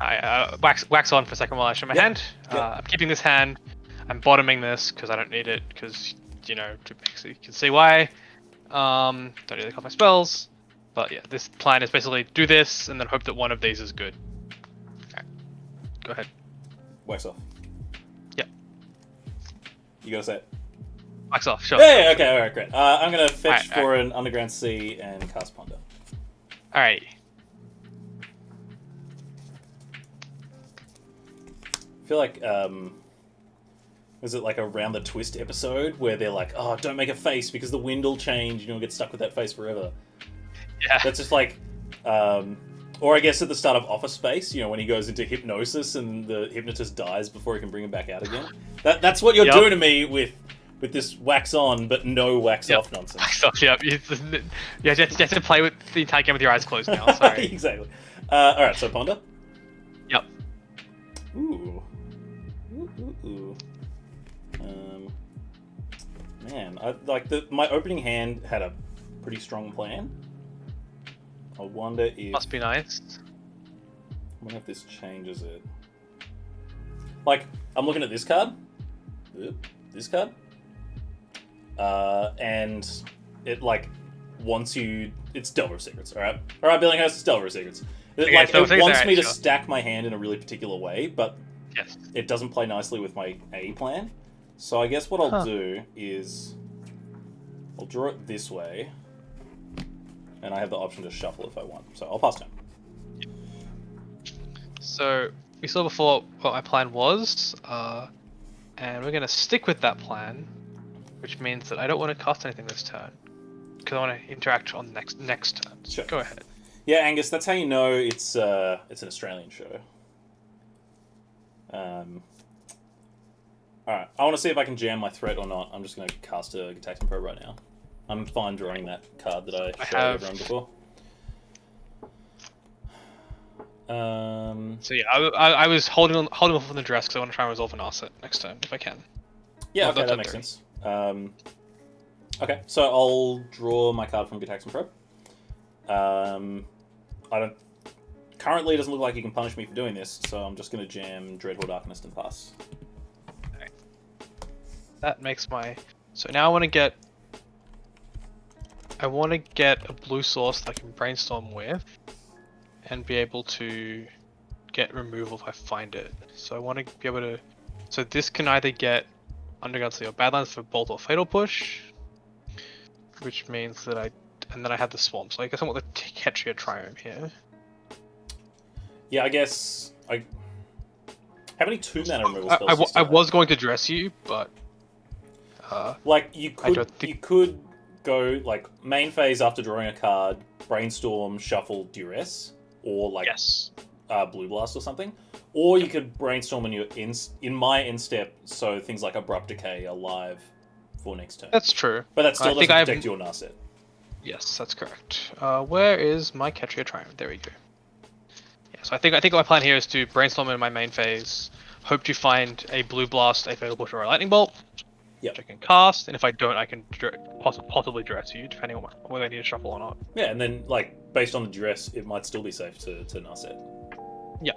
S2: I wax on for a second while I show my hand. I'm keeping this hand. I'm bottoming this because I don't need it because you can see why. Don't need to cast my spells, but yeah, this plan is basically do this and then hope that one of these is good. Okay. Go ahead.
S1: Wax off.
S2: Yep.
S1: You gotta say it.
S2: Wax off. Sure.
S1: Yeah. Okay. All right. Great. I'm gonna fetch for an Underground Sea and cast Ponder.
S2: Alrighty.
S1: I feel like was it like a Round the Twist episode where they're like, oh, don't make a face because the wind will change and you'll get stuck with that face forever.
S2: Yeah.
S1: That's just like, or I guess at the start of Office Space, when he goes into hypnosis and the hypnotist dies before he can bring him back out again. That's what you're doing to me with this wax on but no wax off nonsense.
S2: Wax off, yep. You have to play with the entire game with your eyes closed now. Sorry.
S1: Exactly. All right, so Ponder.
S2: Yep.
S1: Ooh. Man, my opening hand had a pretty strong plan. I wonder if...
S2: Must be nice.
S1: I wonder if this changes it. Like, I'm looking at this card. This card. And it, like, wants you... It's Delver of Secrets, alright? Alright, Billinghurst, it's Delver of Secrets. It wants me to stack my hand in a really particular way, but it doesn't play nicely with my A plan. So I guess what I'll do is... I'll draw it this way. And I have the option to shuffle if I want. So I'll pass turn.
S2: So we saw before what my plan was, and we're going to stick with that plan, which means that I don't want to cast anything this turn, because I want to interact on next turn. So go ahead.
S1: Yeah, Angus, that's how you know it's an Australian show. Alright, I want to see if I can jam my threat or not. I'm just going to cast a Gitaxian Probe right now. I'm fine drawing that card that I showed everyone before.
S2: So yeah, I was holding off on the dress because I want to try and resolve an asset next turn if I can.
S1: Yeah,
S2: Well,
S1: okay,
S2: that's
S1: that
S2: a
S1: makes
S2: three.
S1: sense. Okay, so I'll draw my card from Attacks and Probe. I don't. Currently, it doesn't look like you can punish me for doing this, so I'm just going to jam Dreadhorde Arcanist and pass.
S2: Okay. That makes my. So now I want to get. I want to get a blue source that I can brainstorm with, and be able to get removal if I find it. So I want to be able to. So this can either get Underground Sea or Badlands for Bolt or Fatal Push, which means that and then I have the Swamp. So I guess I want the Ketria Triome here.
S1: Yeah, I guess I. How many 2-mana removal spells?
S2: I
S1: do you still
S2: was
S1: have?
S2: going to dress you, but
S1: Like you
S2: I
S1: could,
S2: don't think-
S1: you could go like main phase after drawing a card, brainstorm, shuffle, duress, or like
S2: yes.
S1: blue blast or something, or you could brainstorm in your in my instep, so things like abrupt decay are live for next turn.
S2: That's true.
S1: But that still
S2: I think
S1: doesn't
S2: I have-
S1: protect your Narset.
S2: Yes, that's correct. Where is my Ketria Triumph? There we go. Yeah, so I think my plan here is to brainstorm in my main phase, hope to find a blue blast, a fatal push, or a lightning bolt.
S1: Yep.
S2: Which I can cast, and if I don't, I can possibly dress you, depending on whether I need to shuffle or not.
S1: Yeah, and then like based on the duress, it might still be safe to Narset.
S2: Yeah.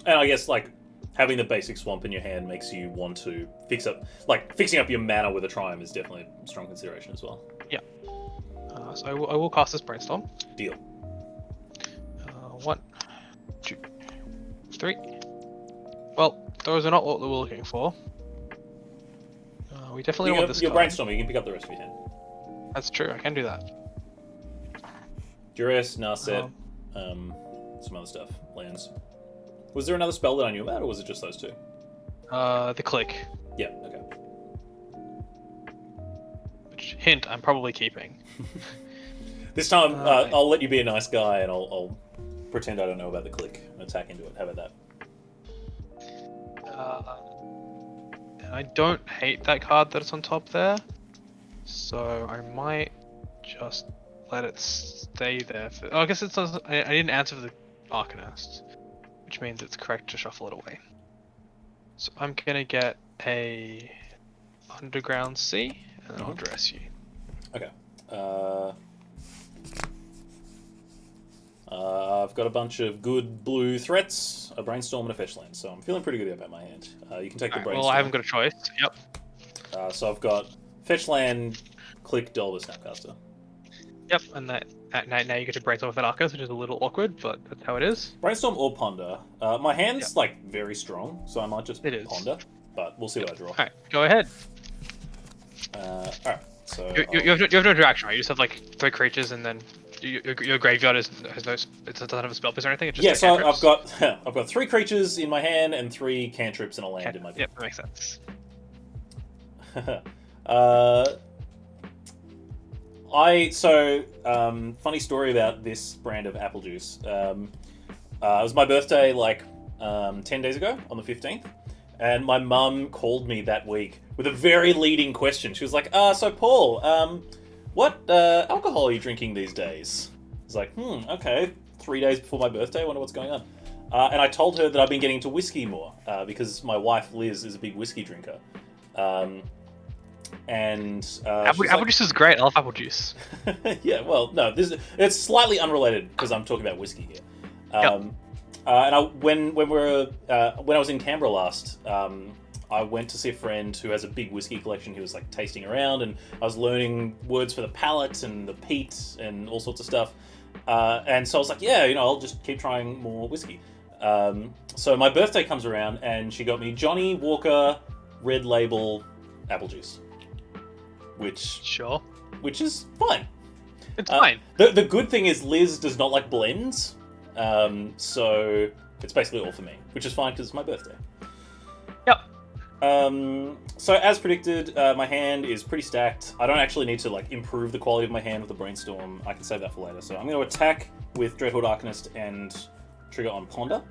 S1: And I guess like having the basic swamp in your hand makes you want to fixing up your mana with a Triumph is definitely a strong consideration as well.
S2: Yeah. So I will cast this brainstorm.
S1: Deal.
S2: 1, 2, 3. Well, those are not what we were looking for. We definitely don't want this
S1: You're
S2: card.
S1: brainstorming, you can pick up the rest of your hand.
S2: That's true, I can do that.
S1: Duress, Narset, some other stuff, lands. Was there another spell that I knew about, or was it just those two?
S2: The click.
S1: Yeah, okay.
S2: Which, hint, I'm probably keeping.
S1: This time,
S2: Right.
S1: I'll let you be a nice guy, and I'll pretend I don't know about the click and attack into it. How about that?
S2: I don't hate that card that's on top there, so I might just let it stay there. I guess it's. I didn't answer for the Arcanist, which means it's correct to shuffle it away. So I'm gonna get a Underground Sea, and then I'll dress you.
S1: Okay. I've got a bunch of good blue threats, a brainstorm, and a fetch land, so I'm feeling pretty good about my hand. You can take the
S2: Alright,
S1: brainstorm.
S2: well, I haven't got a choice. Yep.
S1: So I've got fetch land, click, Delver, Snapcaster.
S2: Yep. And now you get to brainstorm with that Arcanist, which is a little awkward, but that's how it is.
S1: Brainstorm or ponder. My hand's like very strong, so I might just
S2: It is.
S1: ponder, but we'll see what I draw.
S2: Alright, go ahead.
S1: Alright, so
S2: You have no interaction, right? You just have like 3 creatures, and then your graveyard has no. It doesn't have a spell piece or anything. It's just
S1: yeah,
S2: like
S1: so
S2: cantrips.
S1: I've got 3 creatures in my hand and 3 cantrips and a land in my
S2: Yep, that makes sense.
S1: Funny story about this brand of apple juice. It was my birthday 10 days ago on the 15th, and my mum called me that week with a very leading question. She was like, so Paul, what alcohol are you drinking these days? I was like, okay, 3 days before my birthday, I wonder what's going on. And I told her that I've been getting into whiskey more, because my wife, Liz, is a big whiskey drinker.
S2: Apple juice is great. I love apple juice.
S1: Yeah, well, no, it's slightly unrelated because I'm talking about whiskey here.
S2: Yep.
S1: When I was in Canberra last, I went to see a friend who has a big whiskey collection. He was like tasting around, and I was learning words for the palate and the peat and all sorts of stuff. And so I was like, yeah, I'll just keep trying more whiskey. So my birthday comes around, and she got me Johnny Walker Red Label apple juice, which is fine.
S2: It's fine.
S1: The good thing is Liz does not like blends, so it's basically all for me, which is fine because it's my birthday.
S2: Yep.
S1: So as predicted, my hand is pretty stacked. I don't actually need to improve the quality of my hand with the brainstorm. I can save that for later. So I'm going to attack with Dreadhorde Arcanist and trigger on Ponder.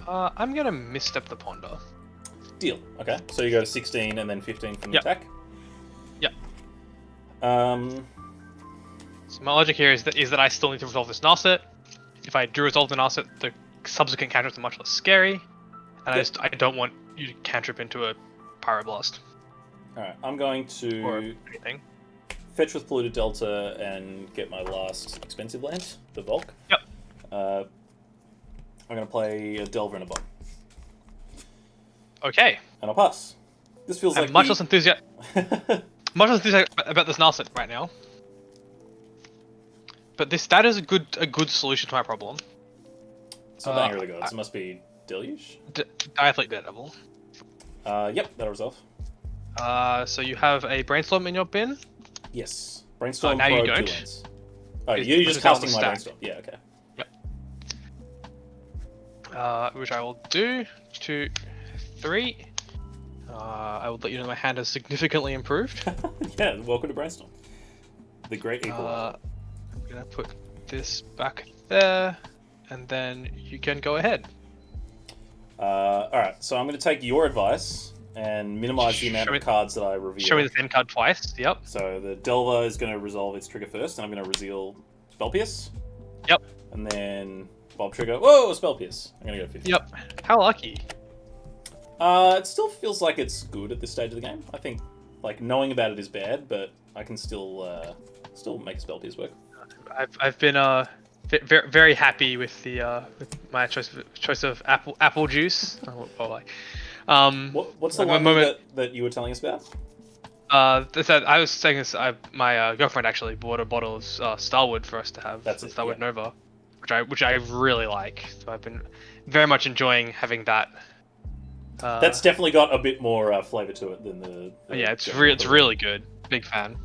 S2: I'm gonna misstep the Ponder.
S1: Deal. Okay. So you go to 16 and then 15 from the attack.
S2: Yep. So my logic here is that I still need to resolve this Narset. If I do resolve the Narset, the subsequent cantrips are much less scary, and I don't want you to cantrip into a Pyroblast
S1: Alright, I'm going
S2: or
S1: to
S2: anything.
S1: fetch with Polluted Delta and get my last expensive land, the Volk.
S2: Yep.
S1: I'm going to play a Delver and a Bomb.
S2: Okay.
S1: And I'll pass. This feels
S2: I'm
S1: like
S2: much less enthusiastic about this Narset right now. But that is a good solution to my problem.
S1: It's not Anger of the Gods. It must be Deluge.
S2: Diathlete Daredevil.
S1: Yep, that'll resolve.
S2: So you have a Brainstorm in your bin.
S1: Yes. Brainstorm
S2: now you
S1: Probe,
S2: don't.
S1: 2 lands. Oh,
S2: It's
S1: you're just
S2: just on the
S1: casting my
S2: stack.
S1: Brainstorm. Yeah, okay.
S2: Which I will do. 2, 3. I will let you know my hand has significantly improved.
S1: Yeah, welcome to Brainstorm. The great equalizer.
S2: I'm gonna put this back there, and then you can go ahead.
S1: Alright, so I'm going to take your advice and minimize the amount of cards that I reveal.
S2: Show me the same card twice. Yep.
S1: So the Delver is going to resolve its trigger first, and I'm going to reveal Spell Pierce.
S2: Yep.
S1: And then Bob Trigger. Whoa, Spell Pierce. I'm going to go 50.
S2: Yep. How lucky.
S1: It still feels like it's good at this stage of the game. I think, like, knowing about it is bad, but I can still make a Spell Pierce work.
S2: I've been very, very happy with my choice of apple juice.
S1: What's the one that you were telling us about?
S2: I was saying this. My girlfriend actually bought a bottle of Starwood for us to have.
S1: That's it,
S2: Starwood
S1: yeah.
S2: Nova, which I really like. So I've been very much enjoying having that.
S1: That's definitely got a bit more flavor to it than the
S2: yeah, it's really good. Big fan.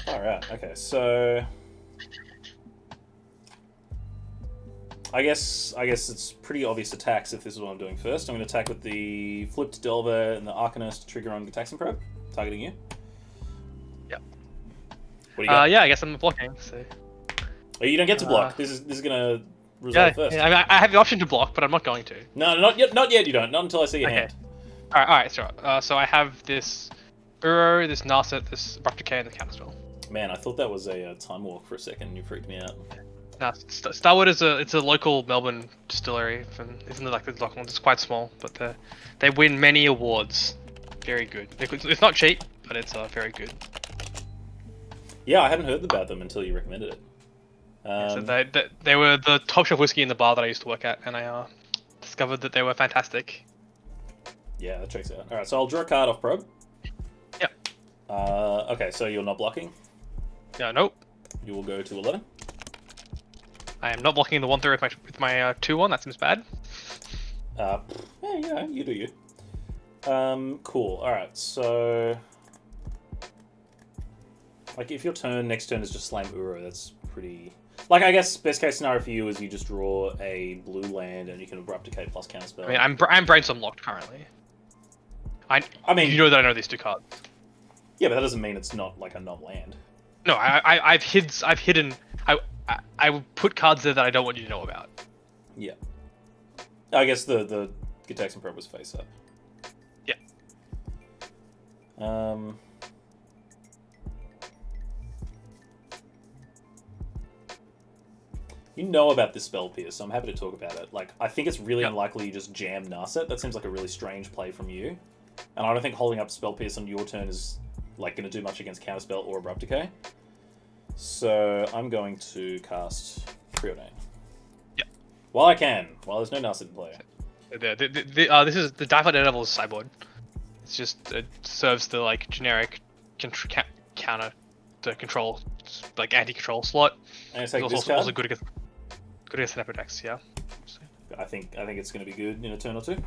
S1: Alright, okay, so I guess it's pretty obvious attacks if this is what I'm doing first. I'm going to attack with the flipped Delver and the Arcanist trigger on Gitaxian Probe, targeting you.
S2: Yep.
S1: What do you got?
S2: Yeah, I guess I'm blocking. So.
S1: Oh, you don't get to block. This is going to resolve first.
S2: Yeah, I mean, I have the option to block, but I'm not going to.
S1: No, not yet. Not yet. You don't. Not until I see your hand.
S2: All right, sure. So I have this Uro, this Narset, this Abrupt Decay, and the Counterspell.
S1: Man, I thought that was a Time Walk for a second. You freaked me out.
S2: No, Starwood is a local Melbourne distillery. Isn't it like the Docklands? It's quite small, but they win many awards. Very good. It's not cheap, but it's very good.
S1: Yeah, I hadn't heard about them until you recommended it.
S2: So they were the top shelf whiskey in the bar that I used to work at, and I discovered that they were fantastic.
S1: Yeah, that checks out. All right, so I'll draw a card off Probe.
S2: Yep.
S1: Okay, so you're not blocking.
S2: Yeah, nope.
S1: You will go to 11.
S2: I am not blocking the 1/3 with my 2/1. That seems bad.
S1: Yeah, you do you. Cool. All right, so like if your next turn is just slam Uro, that's pretty. Like I guess best case scenario for you is you just draw a blue land and you can Abrupt Decay plus Counterspell.
S2: I mean, I'm Brainstorm locked currently. I mean, you know that I know these 2 cards.
S1: Yeah, but that doesn't mean it's not like a non-land.
S2: No, I've hidden. I would put cards there that I don't want you to know about.
S1: Yeah. I guess the Gitaxian Probe was face up.
S2: Yeah.
S1: You know about this Spell Pierce, so I'm happy to talk about it. Like, I think it's really unlikely you just jam Narset. That seems like a really strange play from you. And I don't think holding up Spell Pierce on your turn is like going to do much against Counterspell or Abrupt Decay. So I'm going to cast Preordain.
S2: Yeah.
S1: While I can, while there's no Narset in play.
S2: This is the Diathlete Daredevil's sideboard. It's just it serves the like generic counter the control, like anti-control slot.
S1: And it's like
S2: It's
S1: this
S2: also,
S1: card.
S2: also good against Snapper decks, yeah.
S1: I think it's going to be good in a turn or two.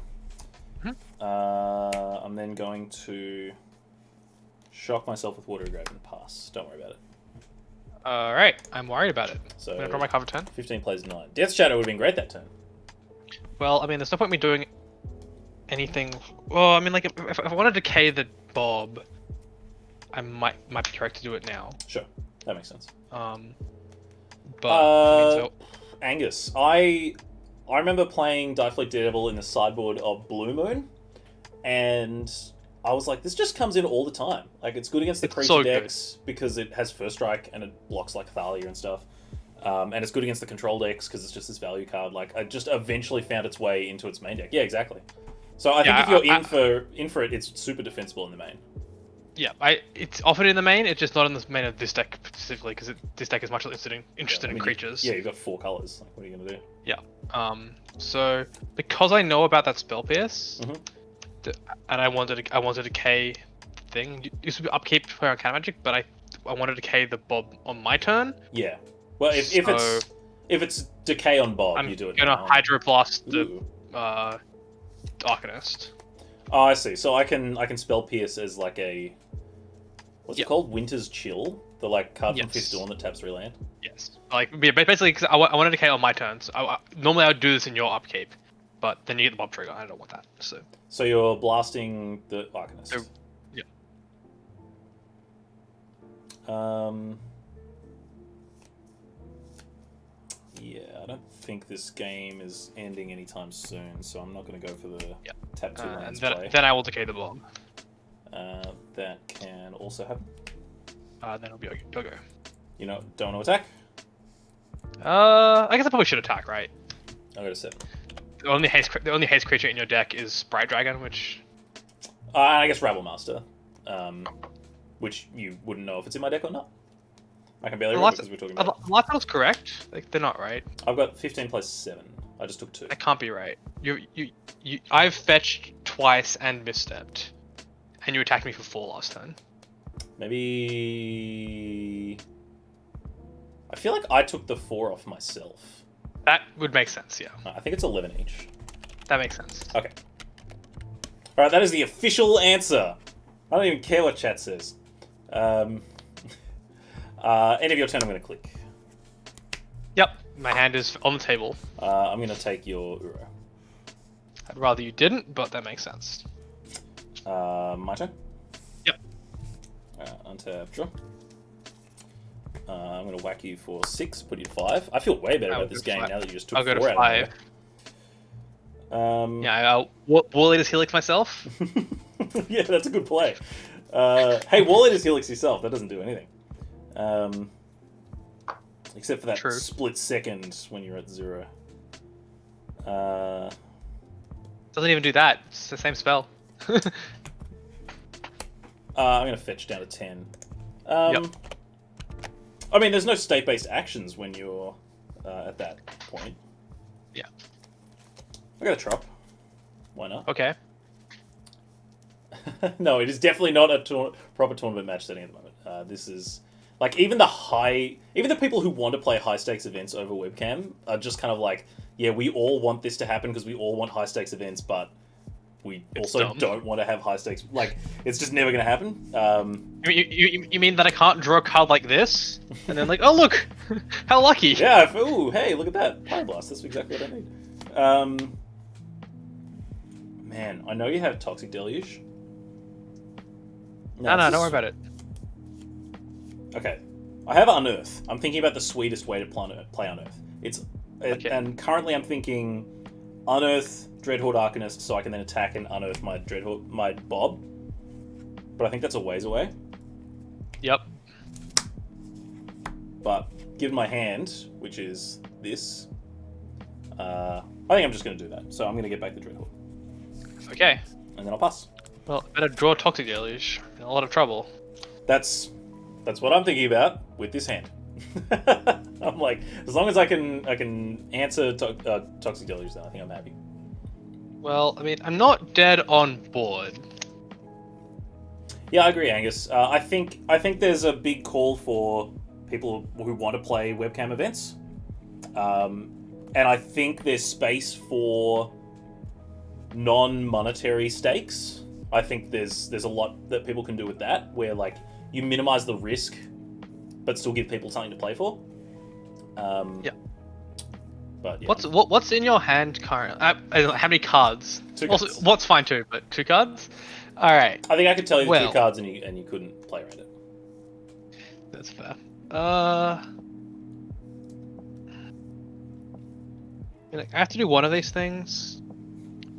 S2: Mm-hmm.
S1: I'm then going to shock myself with Water Grave and pass. Don't worry about it.
S2: Alright, I'm worried about it.
S1: So
S2: I'm gonna draw my cover turn.
S1: 15 plays 9. Death Shadow would have been great that turn.
S2: Well, I mean, there's no point in me doing anything. Well, I mean, like, if I want to decay the Bob, I might be correct to do it now.
S1: Sure, that makes sense.
S2: But I mean, so
S1: Angus, I remember playing Diathlete Daredevil in the sideboard of Blue Moon, and I was like, this just comes in all the time. Like, it's good against the
S2: It's
S1: creature
S2: so
S1: decks because it has first strike and it blocks like Thalia and stuff. And it's good against the control decks because it's just this value card. Like, I just eventually found its way into its main deck. Yeah, exactly. So I think if you're in for it, it's super defensible in the main.
S2: Yeah, it's offered in the main. It's just not in the main of this deck specifically because this deck is much less interested in creatures.
S1: You've got 4 colors. Like, what are you gonna do?
S2: Yeah. So because I know about that spell pierce, and I wanted a decay thing. This would be upkeep for Arcana Magic, but I wanted to decay the Bob on my turn.
S1: Yeah. Well, if it's decay on Bob, you do it.
S2: I'm gonna Hydroblast the Arcanist.
S1: Oh, I see. So I can spell pierce as like a what's it called? Winter's Chill, the like card from Fifth Dawn that taps 3 land.
S2: Yes. Like basically, because I wanted to decay on my turn. So normally I would do this in your upkeep, but then you get the Bob trigger. I don't want that. So
S1: you're blasting the Arcanist.
S2: So, yeah.
S1: Yeah, I don't think this game is ending anytime soon, so I'm not going to go for the tap 2 lands play.
S2: Then I will decay the Bob.
S1: That can also happen.
S2: Then it'll be go.
S1: You know, don't want to attack?
S2: I guess I probably should attack, right?
S1: I'll go to 7.
S2: The only haste creature in your deck is Sprite Dragon, which...
S1: I guess Rabble Master, which you wouldn't know if it's in my deck or not. I can barely remember because we're talking about it.
S2: Last tile's correct. Like, they're not right.
S1: I've got 15 plus 7. I just took 2.
S2: That can't be right. I've fetched twice and misstepped. And you attacked me for 4 last turn.
S1: Maybe... I feel like I took the 4 off myself.
S2: That would make sense, yeah.
S1: I think it's 11 each.
S2: That makes sense.
S1: Okay. Alright, that is the official answer. I don't even care what chat says. End of your turn, I'm going to click.
S2: Yep, my hand is on the table.
S1: I'm going to take your Uro.
S2: I'd rather you didn't, but that makes sense.
S1: My turn?
S2: Yep.
S1: Untap, draw. I'm going to whack you for 6, put you to 5. I feel way better about this game now that you just took 4 out of it.
S2: I'll go to 5. Yeah, War Leader's Helix myself.
S1: Yeah, that's a good play. Hey, War Leader's Helix yourself. That doesn't do anything. Except for that split second when you're at 0.
S2: Doesn't even do that. It's the same spell.
S1: I'm going to fetch down to 10. Yep. I mean, there's no state-based actions when you're at that point.
S2: Yeah.
S1: I got a Trop. Why not?
S2: Okay.
S1: No, it is definitely not a proper tournament match setting at the moment. This is... Like, even the people who want to play high-stakes events over webcam are just kind of like, yeah, we all want this to happen because we all want high-stakes events, but we also don't want to have high-stakes... Like, it's just never going to happen.
S2: You mean that I can't draw a card like this? And then like, oh, look! How lucky!
S1: Yeah, ooh, hey, look at that. Pyroblast, that's exactly what I need. Man, I know you have Toxic Deluge.
S2: No, don't worry about it.
S1: Okay, I have Unearth. I'm thinking about the sweetest way to play Unearth. And currently I'm thinking Unearth Dreadhorde Arcanist, so I can then attack and unearth my Bob. But I think that's a ways away.
S2: Yep.
S1: But given my hand, which is this, I think I'm just going to do that. So I'm going to get back the Dreadhorde.
S2: Okay.
S1: And then I'll pass.
S2: Well, better draw Toxic Deluge. In a lot of trouble.
S1: That's what I'm thinking about with this hand. I'm like, as long as I can answer Toxic Deluge, then I think I'm happy.
S2: Well, I mean, I'm not dead on board.
S1: Yeah, I agree, Angus. I think there's a big call for people who want to play webcam events, and I think there's space for non-monetary stakes. I think there's a lot that people can do with that, where like you minimize the risk, but still give people something to play for.
S2: Yeah.
S1: But yeah.
S2: What's in your hand currently? How many cards?
S1: 2
S2: also,
S1: cards.
S2: what's fine too, but 2 cards. All right.
S1: I think I could tell you the 2 cards, and you couldn't play around it.
S2: That's fair. I have to do one of these things.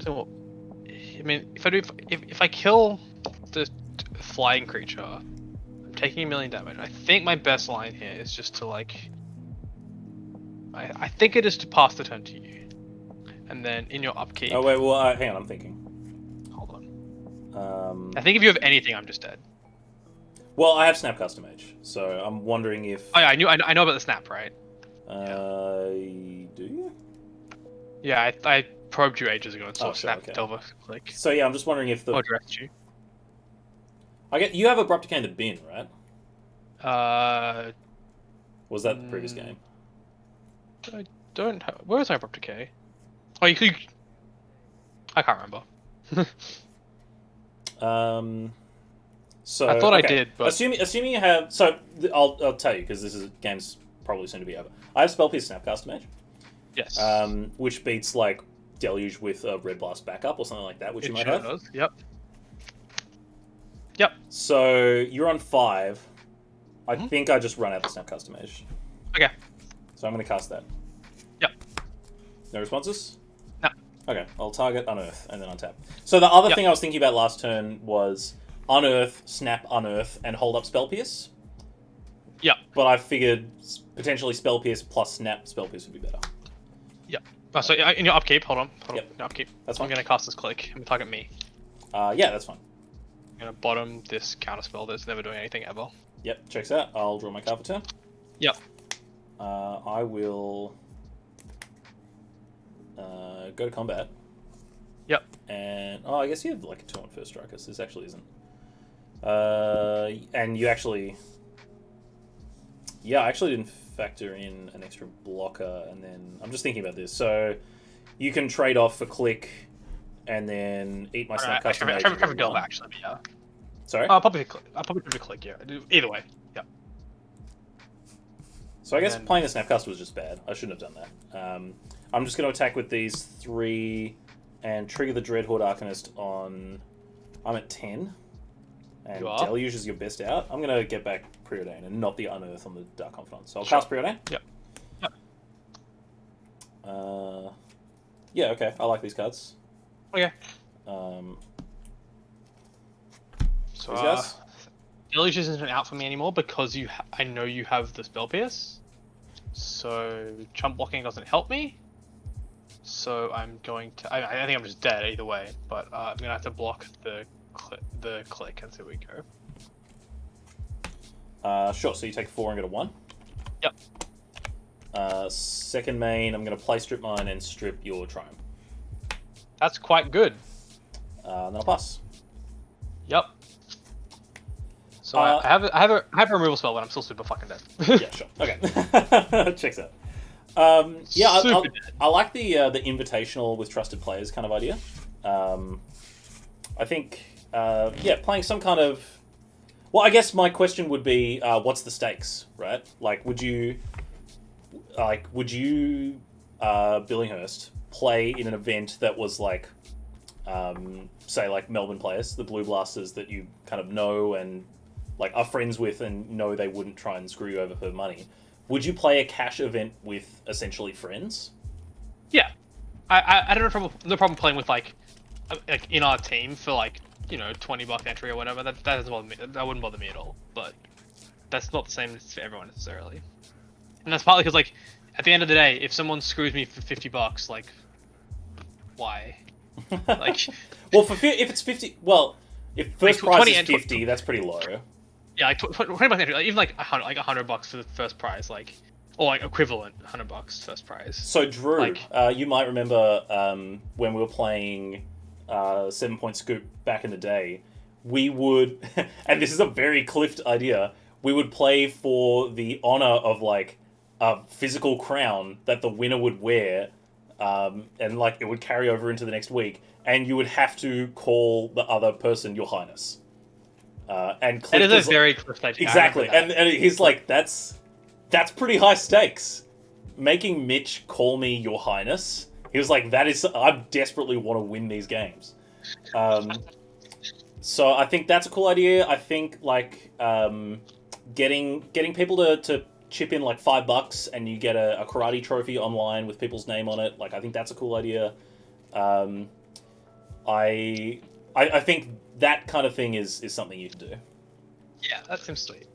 S2: So, I mean, if I kill the flying creature. I'm taking 1,000,000 damage. I think my best line here is just to like. I think it is to pass the turn to you, and then in your upkeep.
S1: Oh wait, well, hang on, I'm thinking.
S2: Hold on.
S1: I
S2: I think if you have anything, I'm just dead.
S1: Well, I have Snap Custom Age, so I'm wondering if.
S2: Oh yeah, I know about the snap, right?
S1: Do you?
S2: Yeah, I probed you ages ago and saw
S1: Oh, sure,
S2: snap
S1: okay.
S2: Delver click.
S1: So yeah, I'm just wondering if the.
S2: Or direct you.
S1: I get you have Abrupt Decay in the bin, right? Was that the
S2: Mm.
S1: previous game?
S2: I don't have. Where was my abrupt decay? Oh, you could. I can't remember.
S1: So
S2: I thought I
S1: okay.
S2: did, but
S1: assuming you have. So I'll tell you because this is game's probably soon to be over. I have Spell Pierce Snapcaster Mage.
S2: yes.
S1: Which beats like Deluge with a Red Blast backup or something like that, which you might have.
S2: Does. Yep. Yep.
S1: So you're on 5. I
S2: Mhm.
S1: think I just run out the Snapcaster Mage.
S2: Okay.
S1: So I'm going to cast that.
S2: Yep.
S1: No responses?
S2: No.
S1: Okay, I'll target Unearth and then untap. So the other
S2: Yep.
S1: thing I was thinking about last turn was Unearth, Snap Unearth, and hold up Spell Pierce.
S2: Yep.
S1: But I figured potentially Spell Pierce plus Snap Spell Pierce would be better.
S2: Yep. So in your upkeep, hold on.
S1: Yep.
S2: In your upkeep.
S1: That's
S2: I'm
S1: fine.
S2: gonna cast this click. I'm gonna target me.
S1: Yeah, that's fine.
S2: I'm gonna bottom this counter spell that's never doing anything ever.
S1: Yep, checks out. I'll draw my card for turn.
S2: Yep.
S1: I will go to combat.
S2: Yep.
S1: And I guess you have like a 2 on first striker, so this actually isn't. And you actually, I actually didn't factor in an extra blocker, and then I'm just thinking about this. So you can trade off for click, and then eat my Snap Custom Mage.
S2: I have a Delver actually, but yeah.
S1: Sorry.
S2: I'll probably click. Yeah. Either way. Yeah.
S1: So I guess
S2: And then-
S1: playing the Snapcaster was just bad. I shouldn't have done that. I'm just going to attack with these 3 and trigger the Dreadhorde Arcanist on... I'm at 10. And
S2: You are?
S1: Deluge is your best out. I'm going to get back Preordain and not the Unearth on the Dark Confidant. So I'll
S2: Sure.
S1: cast Preordain.
S2: Yep.
S1: Yeah, okay. I like these cards.
S2: Okay. So
S1: These guys?
S2: Deluge isn't out for me anymore because I know you have the Spell Pierce. So chump blocking doesn't help me. So I'm going to. I think I'm just dead either way. But I'm gonna have to block the click and see where we go.
S1: Sure, so you take 4 and get a 1.
S2: Yep.
S1: Second main, I'm going to play Strip Mine and strip your Triumph.
S2: That's quite good.
S1: Then I'll pass.
S2: Yep. So I have a removal spell, but I'm still super fucking dead.
S1: Yeah, sure. Okay. Checks out. I like the invitational with trusted players kind of idea. I think, playing some kind of... Well, I guess my question would be, what's the stakes, right? Like, would you, Billinghurst, play in an event that was like, say, like Melbourne players, the Blue Blasters that you kind of know and like are friends with and know they wouldn't try and screw you over for money? Would you play a cash event with essentially friends?
S2: Yeah, I don't have no problem playing with like in our team for like $20 entry or whatever. That doesn't bother me. That wouldn't bother me at all. But that's not the same for everyone necessarily. And that's partly because like at the end of the day, if someone screws me for $50, like why? Like
S1: well, if it's 50, well, if first
S2: like,
S1: prize
S2: 20
S1: is
S2: and
S1: 50, that's pretty low.
S2: Yeah, like $20 entry, like, even like $100 for the first prize, like or like equivalent $100 first prize.
S1: So Drew,
S2: like,
S1: you might remember when we were playing 7 Point Scoop back in the day, we would, and this is a very Clift idea, we would play for the honor of like a physical crown that the winner would wear, and like it would carry over into the next week, and you would have to call the other person Your Highness. And Clift
S2: it is
S1: was
S2: a very Clift idea.
S1: exactly, and he's like, that's pretty high stakes. Making Mitch call me Your Highness. He was like, I desperately want to win these games. So I think that's a cool idea. I think like getting people to chip in like $5 and you get a karate trophy online with people's name on it. Like I think that's a cool idea. I think that kind of thing is something you can do.
S2: Yeah, that seems sweet.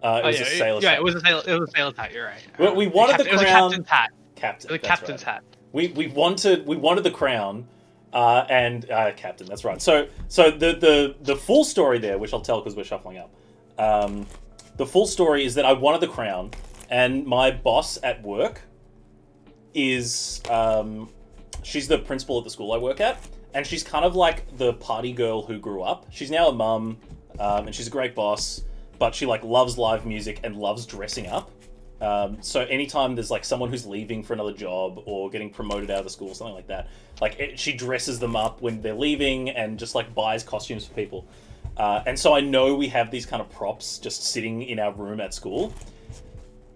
S1: It was a sailor's
S2: yeah,
S1: hat.
S2: it was a sailor's hat. You're right.
S1: Well, we wanted the
S2: It was a
S1: crown.
S2: captain's hat.
S1: Captain.
S2: It was a
S1: that's
S2: captain's
S1: right.
S2: hat.
S1: We wanted the crown, and captain. That's right. So the full story there, which I'll tell because we're shuffling up. The full story is that I wanted the crown, and my boss at work is she's the principal at the school I work at, and she's kind of like the party girl who grew up. She's now a mum, and she's a great boss, but she like loves live music and loves dressing up. So anytime there's like someone who's leaving for another job or getting promoted out of the school, something like that, she dresses them up when they're leaving and just like buys costumes for people. And so I know we have these kind of props just sitting in our room at school,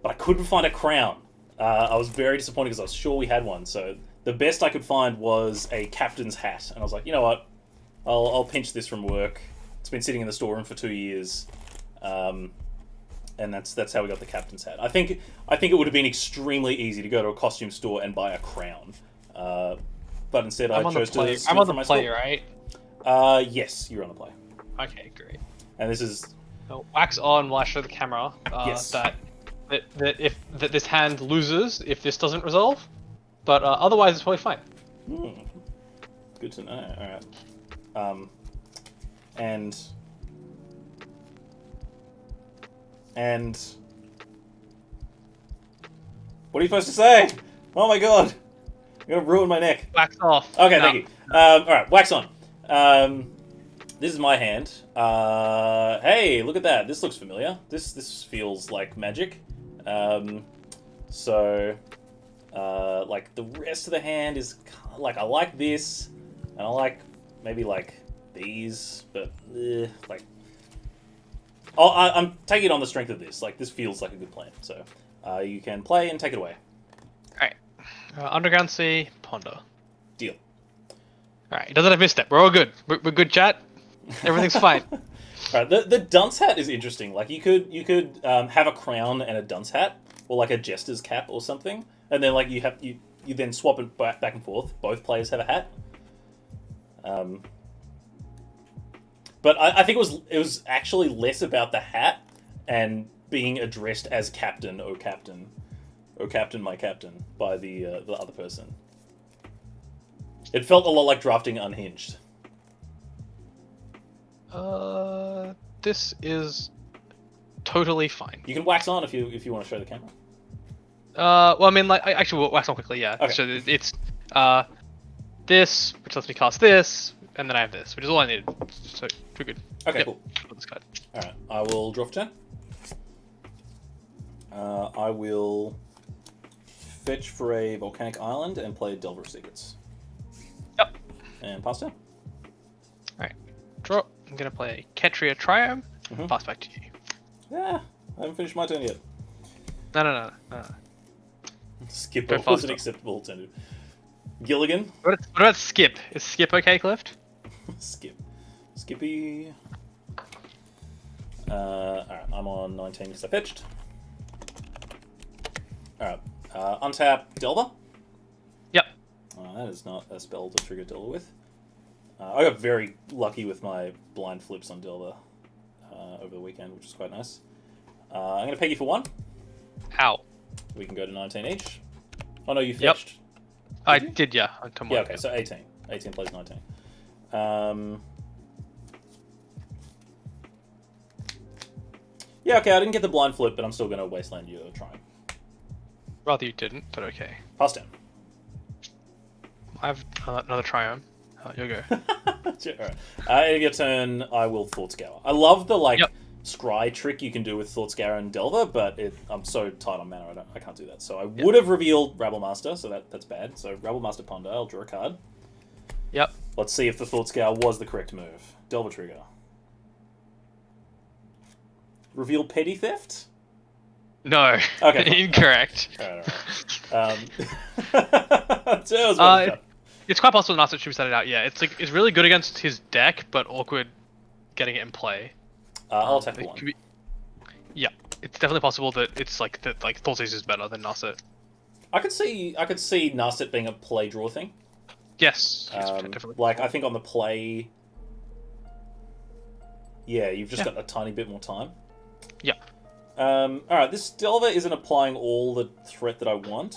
S1: but I couldn't find a crown. I was very disappointed because I was sure we had one. So the best I could find was a captain's hat, and I was like, you know what, I'll pinch this from work. It's been sitting in the storeroom for 2 years. And that's how we got the captain's hat. I think it would have been extremely easy to go to a costume store and buy a crown, but instead I chose to steal
S2: I'm on
S1: from
S2: the
S1: my
S2: play,
S1: store.
S2: right?
S1: Yes, you're on the play.
S2: Okay, great.
S1: And this is
S2: So wax on while I show the camera
S1: Yes.
S2: that this hand loses if this doesn't resolve, but otherwise it's probably fine.
S1: good to know. All right. And what are you supposed to say? Oh my god, you're gonna ruin my neck.
S2: Wax off.
S1: Okay,
S2: No.
S1: thank you. All right, wax on. This is my hand. Hey, look at that. This looks familiar. This feels like magic. Like the rest of the hand is like I like this, and I like maybe like these, but like. I'm taking it on the strength of this. Like this feels like a good plan. So you can play and take it away.
S2: Alright. Underground Sea, Ponder.
S1: Deal.
S2: Alright, it doesn't have misstep. We're all good. We're good, chat. Everything's fine.
S1: Alright, the dunce hat is interesting. Like you could have a crown and a dunce hat, or like a jester's cap or something, and then like you then swap it back and forth. Both players have a hat. But I think it was actually less about the hat and being addressed as captain, oh captain, my captain, by the other person. It felt a lot like drafting Unhinged.
S2: This is totally fine.
S1: You can wax on if you want to show the camera.
S2: Well, I mean, like, actually, we'll wax on quickly, yeah.
S1: Okay.
S2: So it's this, which lets me cast this, and then I have this, which is all I needed. So we're good.
S1: Okay,
S2: Yep.
S1: cool.
S2: Put this card.
S1: All right, I will draw for turn. I will fetch for a volcanic island and play Delver of Secrets.
S2: Yep.
S1: And pass turn.
S2: Alright. Draw. I'm gonna play Ketria Triome.
S1: Mhm.
S2: Pass back to you.
S1: Yeah, I haven't finished my turn yet.
S2: No.
S1: Skip
S2: Go
S1: was
S2: faster.
S1: an acceptable alternative. Gilligan.
S2: What about Skip? Is Skip okay, Clift?
S1: Skippy. Alright, I'm on 19 because I fetched. Alright, untap Delver.
S2: Yep.
S1: That is not a spell to trigger Delver with. I got very lucky with my blind flips on Delver over the weekend, which is quite nice. I'm going to peg you for 1.
S2: How?
S1: We can go to 19 each. Oh no, you
S2: Yep.
S1: fetched.
S2: I
S1: you?
S2: did, yeah. I come
S1: Yeah,
S2: on.
S1: okay, so 18. 18 plays 19. Yeah, okay, I didn't get the blind flip, but I'm still going to wasteland your Triumph.
S2: Rather you didn't, but okay.
S1: Pass down.
S2: I have another Triome. You'll go.
S1: Sure, alright. End of your turn, I will Thought Scour. I love the, like,
S2: Yep.
S1: scry trick you can do with Thought Scour and Delver, but I'm so tight on mana, I can't do that. So I would have revealed Rabble Master, so that's bad. So Rabble Master Ponder, I'll draw a card.
S2: Yep.
S1: Let's see if the Thought Scour was the correct move. Delver Trigger. Reveal Petty Theft?
S2: No.
S1: Okay, fine.
S2: Incorrect.
S1: Alright. So that was one shot.
S2: It's quite possible Nasset should be set it out. Yeah, it's really good against his deck, but awkward getting it in play.
S1: I'll attack
S2: It
S1: for 1.
S2: could be- Yeah, it's definitely possible that it's like that. Like Thoughtseize is better than Nasset.
S1: I could see Narset being a play draw thing.
S2: Yes. Definitely.
S1: Like, I think on the play... Yeah, you've just got a tiny bit more time.
S2: Yeah.
S1: Alright, this Delver isn't applying all the threat that I want.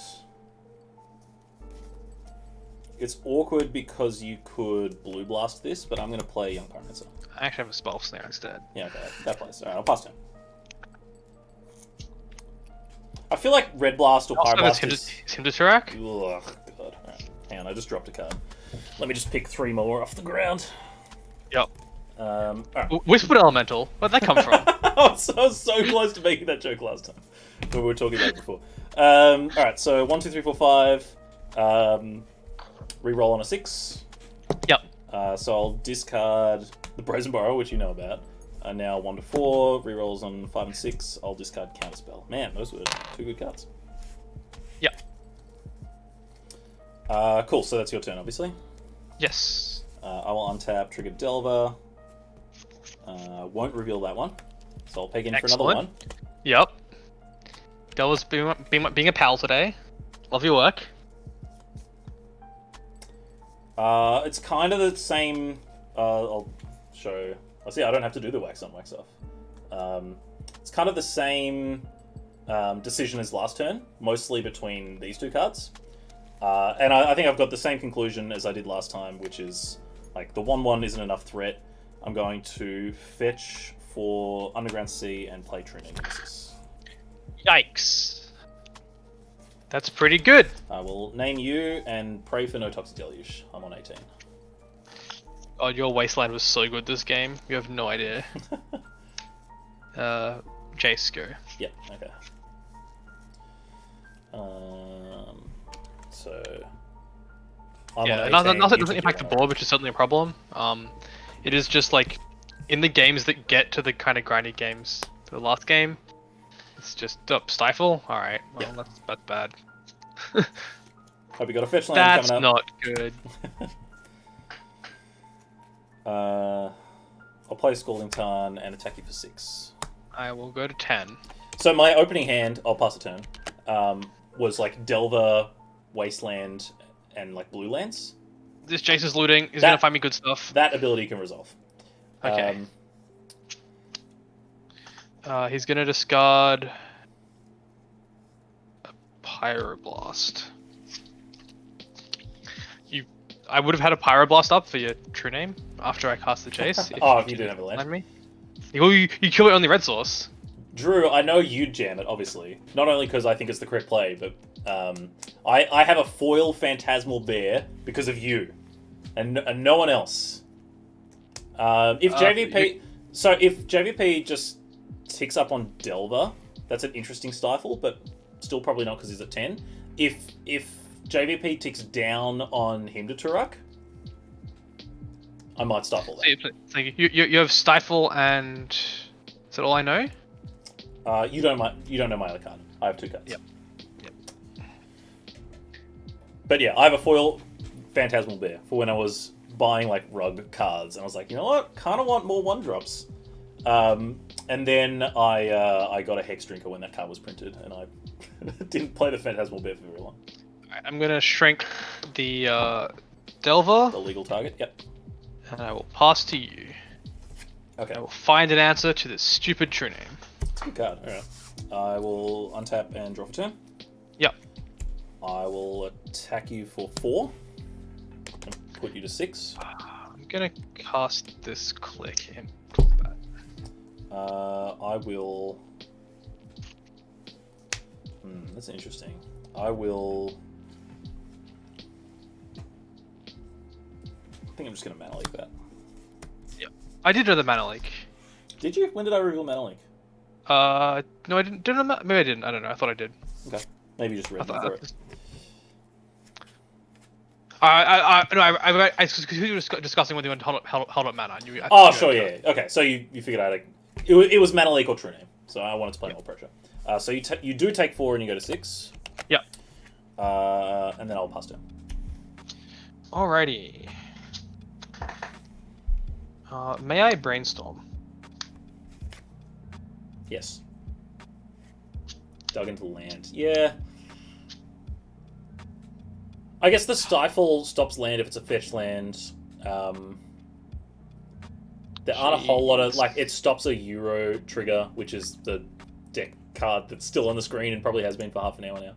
S1: It's awkward because you could Blue Blast this, but I'm going to play Young Pyromancer.
S2: I actually have a Spell Snare instead.
S1: Yeah, okay, that plays. Alright, I'll pass turn. I feel like Red Blast or Pyroblast is...
S2: Himdaturak?
S1: Ugh, God. Alright, hang on, I just dropped a card. Let me just pick 3 more off the ground.
S2: Yep.
S1: Alright.
S2: Whispered Elemental? Where'd that come from?
S1: I was so close to making that joke last time. When we were talking about it before. Alright, so 1, 2, 3, 4, 5. Reroll on a 6.
S2: Yep.
S1: So I'll discard the Brazen Borrow, which you know about. Now 1 to 4. Rerolls on 5 and 6. I'll discard Counterspell. Man, those were 2 good cards.
S2: Yep.
S1: Cool, so that's your turn, obviously.
S2: Yes.
S1: I will untap, trigger Delver. Won't reveal that one. So I'll peg in for another one.
S2: Yep. Delver's being a pal today. Love your work.
S1: It's kind of the same. I'll show. I see. I don't have to do the wax on, wax off. It's kind of the same decision as last turn, mostly between these 2 cards. And I think I've got the same conclusion as I did last time, which is like the 1/1 isn't enough threat. I'm going to fetch for Underground Sea and play True Nemesis.
S2: Yikes. That's pretty good.
S1: I will name you and pray for no Toxic Deluge. I'm on 18.
S2: Oh, your Wasteland was so good this game. You have no idea. Jace, go.
S1: Yep, okay. So...
S2: yeah, nothing doesn't impact the board, which is certainly a problem. It is just like, in the games that get to the kind of grindy games, the last game, it's just, Stifle? Alright, well, that's bad.
S1: Hope you got a fetch land
S2: That's
S1: coming
S2: not good.
S1: up. I'll play Scalding Tarn and attack you for 6.
S2: I will go to 10.
S1: So my opening hand, I'll pass a turn, was like Delver, Wasteland, and like Blue Lands.
S2: This Jace is looting. He's gonna find me good stuff.
S1: That ability can resolve.
S2: Okay. He's gonna discard a Pyroblast. I would have had a Pyroblast up for your true name after I cast the Jace.
S1: If you didn't have a land.
S2: Me. Well, you kill it on the red source.
S1: Drew, I know you'd jam it, obviously. Not only because I think it's the correct play, but I have a foil Phantasmal Bear because of you, and no one else. If JVP just ticks up on Delver, that's an interesting stifle, but still probably not because he's at 10. If JVP ticks down on Himdaturak, I might stifle that.
S2: So you have Stifle and is that all I know?
S1: You don't know my other card. I have 2 cards.
S2: Yep.
S1: But yeah, I have a foil Phantasmal Bear for when I was buying like rug cards, and I was like, you know what, kind of want more 1-drops. And then I got a Hex Drinker when that card was printed, and I didn't play the Phantasmal Bear for very long.
S2: Alright, I'm gonna shrink the Delver.
S1: The legal target, yep.
S2: And I will pass to you.
S1: Okay.
S2: I will find an answer to this stupid true name.
S1: It's a good card. Alright. I will untap and draw for turn.
S2: Yep.
S1: I will attack you for 4. And put you to 6.
S2: I'm gonna cast this click in combat.
S1: I will... that's interesting. I will... I think I'm just going to Mana Leak that.
S2: Yep. I did know the Mana Leak.
S1: Did you? When did I reveal Mana Leak?
S2: No, I didn't. Maybe I didn't. I don't know. I thought I did.
S1: Okay. Maybe you just read for it.
S2: I was discussing whether you want to hold up mana.
S1: Sure, yeah. Okay, so you figured out it was Mana Leak or True Name, so I wanted to play more pressure. So you do take 4 and you go to 6.
S2: Yep.
S1: And then I'll pass turn.
S2: Alrighty. May I brainstorm?
S1: Yes. Dug into land. Yeah. I guess the Stifle stops land if it's a fetched land. There aren't a whole lot of... Like, it stops a Euro trigger, which is the deck card that's still on the screen and probably has been for half an hour now.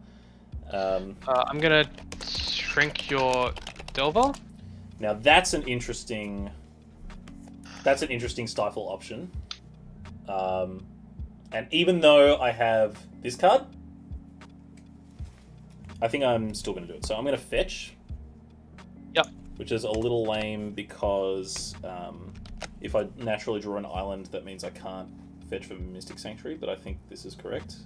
S2: I'm gonna shrink your Delver.
S1: Now, that's an interesting Stifle option. And even though I have this card, I think I'm still going to do it. So I'm going to fetch.
S2: Yep.
S1: Which is a little lame because if I naturally draw an island, that means I can't fetch for Mystic Sanctuary, but I think this is correct.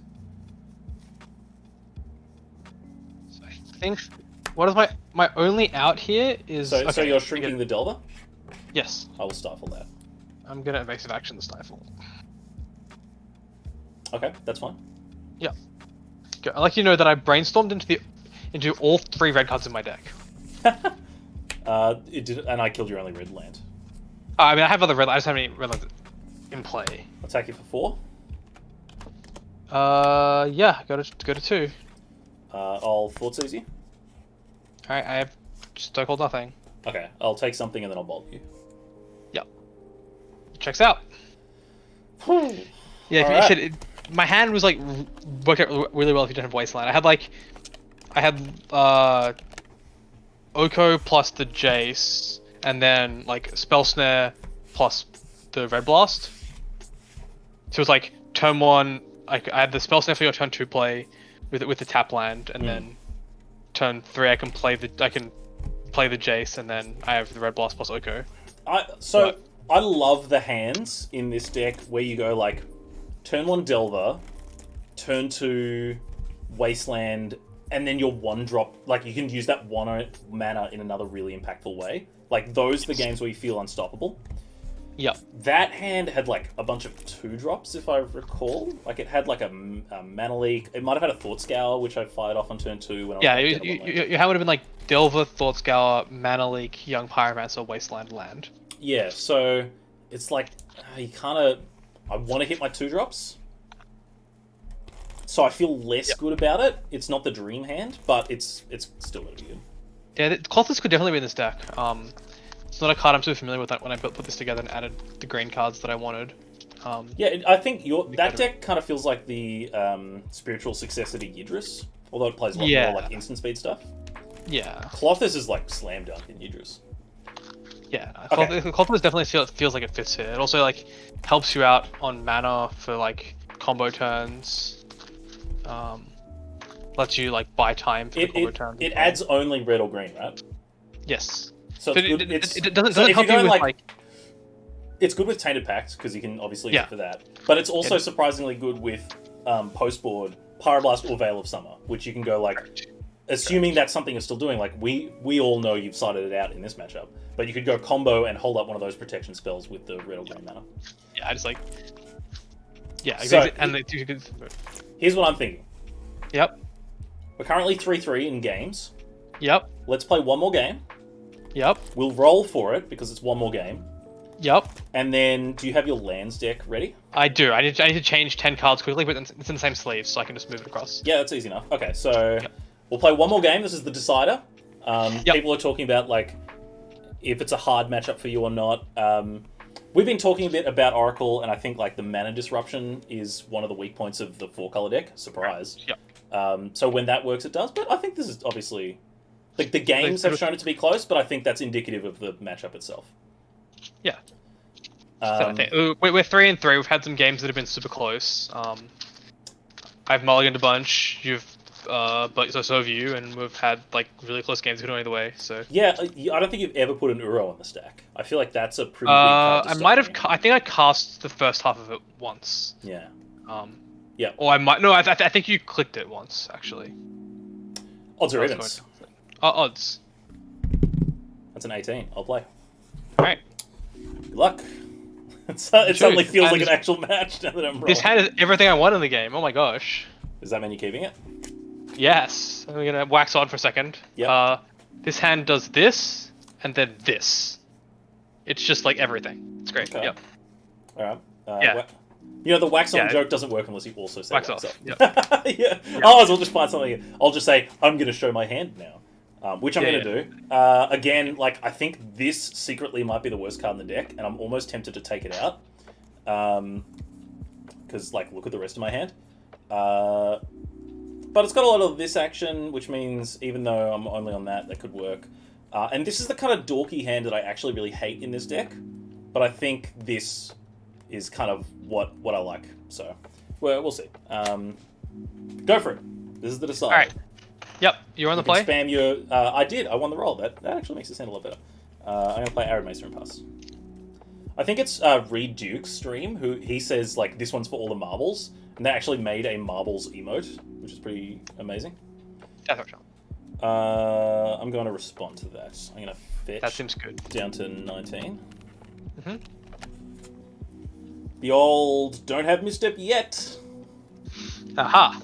S2: So I think... What is my only out here is...
S1: So, so you're shrinking the Delver?
S2: Yes.
S1: I will stifle that.
S2: I'm gonna evasive action the Stifle.
S1: Okay, that's fine.
S2: Yeah. Okay, I'd like you to know that I brainstormed into all 3 red cards in my deck.
S1: It did, and I killed your only red land.
S2: I mean, I have other red. I just have any red lands in play.
S1: Attack you for
S2: 4. Yeah, go to 2.
S1: I'll Thoughtseize you.
S2: All right, I have Stoke Hold Nothing.
S1: Okay, I'll take something and then I'll bolt you.
S2: Yep. Checks out. Yeah,
S1: All
S2: right. My hand was like worked out really well if you didn't have Wasteland. I had Oko plus the Jace, and then like Spell Snare plus the Red Blast. So it was like turn 1, I had the Spell Snare for your turn 2 play with the tap land, and then turn 3 I can play the Jace, and then I have the Red Blast plus Oko.
S1: I love the hands in this deck where you go like turn 1 Delver, turn 2 Wasteland, and then your 1-drop, like you can use that 1 mana in another really impactful way. Like those are the games where you feel unstoppable.
S2: Yep.
S1: That hand had like a bunch of 2-drops if I recall. Like it had like a mana leak. It might have had a Thought Scour, which I fired off on turn 2 when I was
S2: your hand would have been like Delver, Thought Scour, Mana Leak, Young Pyromancer, Wasteland land.
S1: Yeah, so it's like you kind of... I want to hit my 2-drops. So I feel less good about it. It's not the dream hand, but it's still going to be good.
S2: Yeah, the Colossus could definitely be in this deck. It's not a card I'm so familiar with when I put this together and added the green cards that I wanted.
S1: Yeah, I think that deck kind of feels like the spiritual successor to Yidris, although it plays a lot more like instant speed stuff.
S2: Yeah.
S1: Colossus is like slam dunk in Yidris.
S2: Yeah, Colossus definitely feels like it fits here. It also like helps you out on mana for like combo turns. Lets you like buy time for the combo turns.
S1: It adds only red or green, right?
S2: Yes.
S1: So
S2: it doesn't help you with like...
S1: It's good with Tainted Pact because you can obviously use it for that, but it's also surprisingly good with postboard Pyroblast or Veil of Summer, which you can go like, assuming that's something you're still doing. Like we all know you've cited it out in this matchup, but you could go combo and hold up one of those protection spells with the red or green mana.
S2: Yeah, I just like... Yeah,
S1: exactly.
S2: So, and
S1: here's what I'm thinking.
S2: Yep.
S1: We're currently 3-3 in games.
S2: Yep.
S1: Let's play one more game.
S2: Yep.
S1: We'll roll for it because it's one more game.
S2: Yep.
S1: And then, do you have your lands deck ready?
S2: I do. I need to change 10 cards quickly, but it's in the same sleeve, so I can just move it across.
S1: Yeah, that's easy enough. Okay, so we'll play one more game. This is the decider. People are talking about like if it's a hard matchup for you or not. We've been talking a bit about Oracle, and I think like the mana disruption is one of the weak points of the 4-color deck. Surprise.
S2: Yep.
S1: So when that works, it does. But I think this is obviously like the games have shown it to be close, but I think that's indicative of the matchup itself.
S2: Yeah. We're 3-3. We've had some games that have been super close. I've mulliganed a bunch. But so have you, and we've had like really close games going either way. So
S1: yeah, I don't think you've ever put an Uro on the stack. I feel like that's a pretty big card to
S2: I might have. I think I cast the first half of it once.
S1: Yeah.
S2: Yeah. Or I might. No, I think you clicked it once actually.
S1: Odds or evens?
S2: Odds.
S1: That's an 18. I'll play.
S2: All right.
S1: Good luck. It suddenly feels like an actual match now that I'm rolling.
S2: This hand is everything I want in the game. Oh my gosh.
S1: Does that mean you're keeping it?
S2: Yes. I'm gonna wax on for a second.
S1: Yeah.
S2: This hand does this, and then this. It's just like everything. It's great.
S1: Okay.
S2: Yep.
S1: All right. Yeah. You know, the wax on joke doesn't work unless you also say wax off.
S2: Yep.
S1: Yeah. Otherwise, we'll just find something. I'll just say, I'm going to show my hand now. which I'm
S2: Yeah,
S1: going to do. Again, like, I think this secretly might be the worst card in the deck, and I'm almost tempted to take it out. Because, like, look at the rest of my hand. But it's got a lot of this action, which means even though I'm only on that could work. And this is the kind of dorky hand that I actually really hate in this deck. But I think this is kind of what I like. So, well, we'll see. Go for it. This is the decider.
S2: All right. Yep, you're on the play.
S1: Spam your... I did. I won the roll. That actually makes it sound a lot better. I'm going to play Arid Maester and pass. I think it's Reed Duke's stream, who he says, like, this one's for all the marbles. And they actually made a marbles emote, which is pretty amazing.
S2: Death Ratchet.
S1: I'm going to respond to that. I'm going to fetch...
S2: That seems good.
S1: Down to 19.
S2: Mm-hmm.
S1: The old don't have misstep yet.
S2: Aha.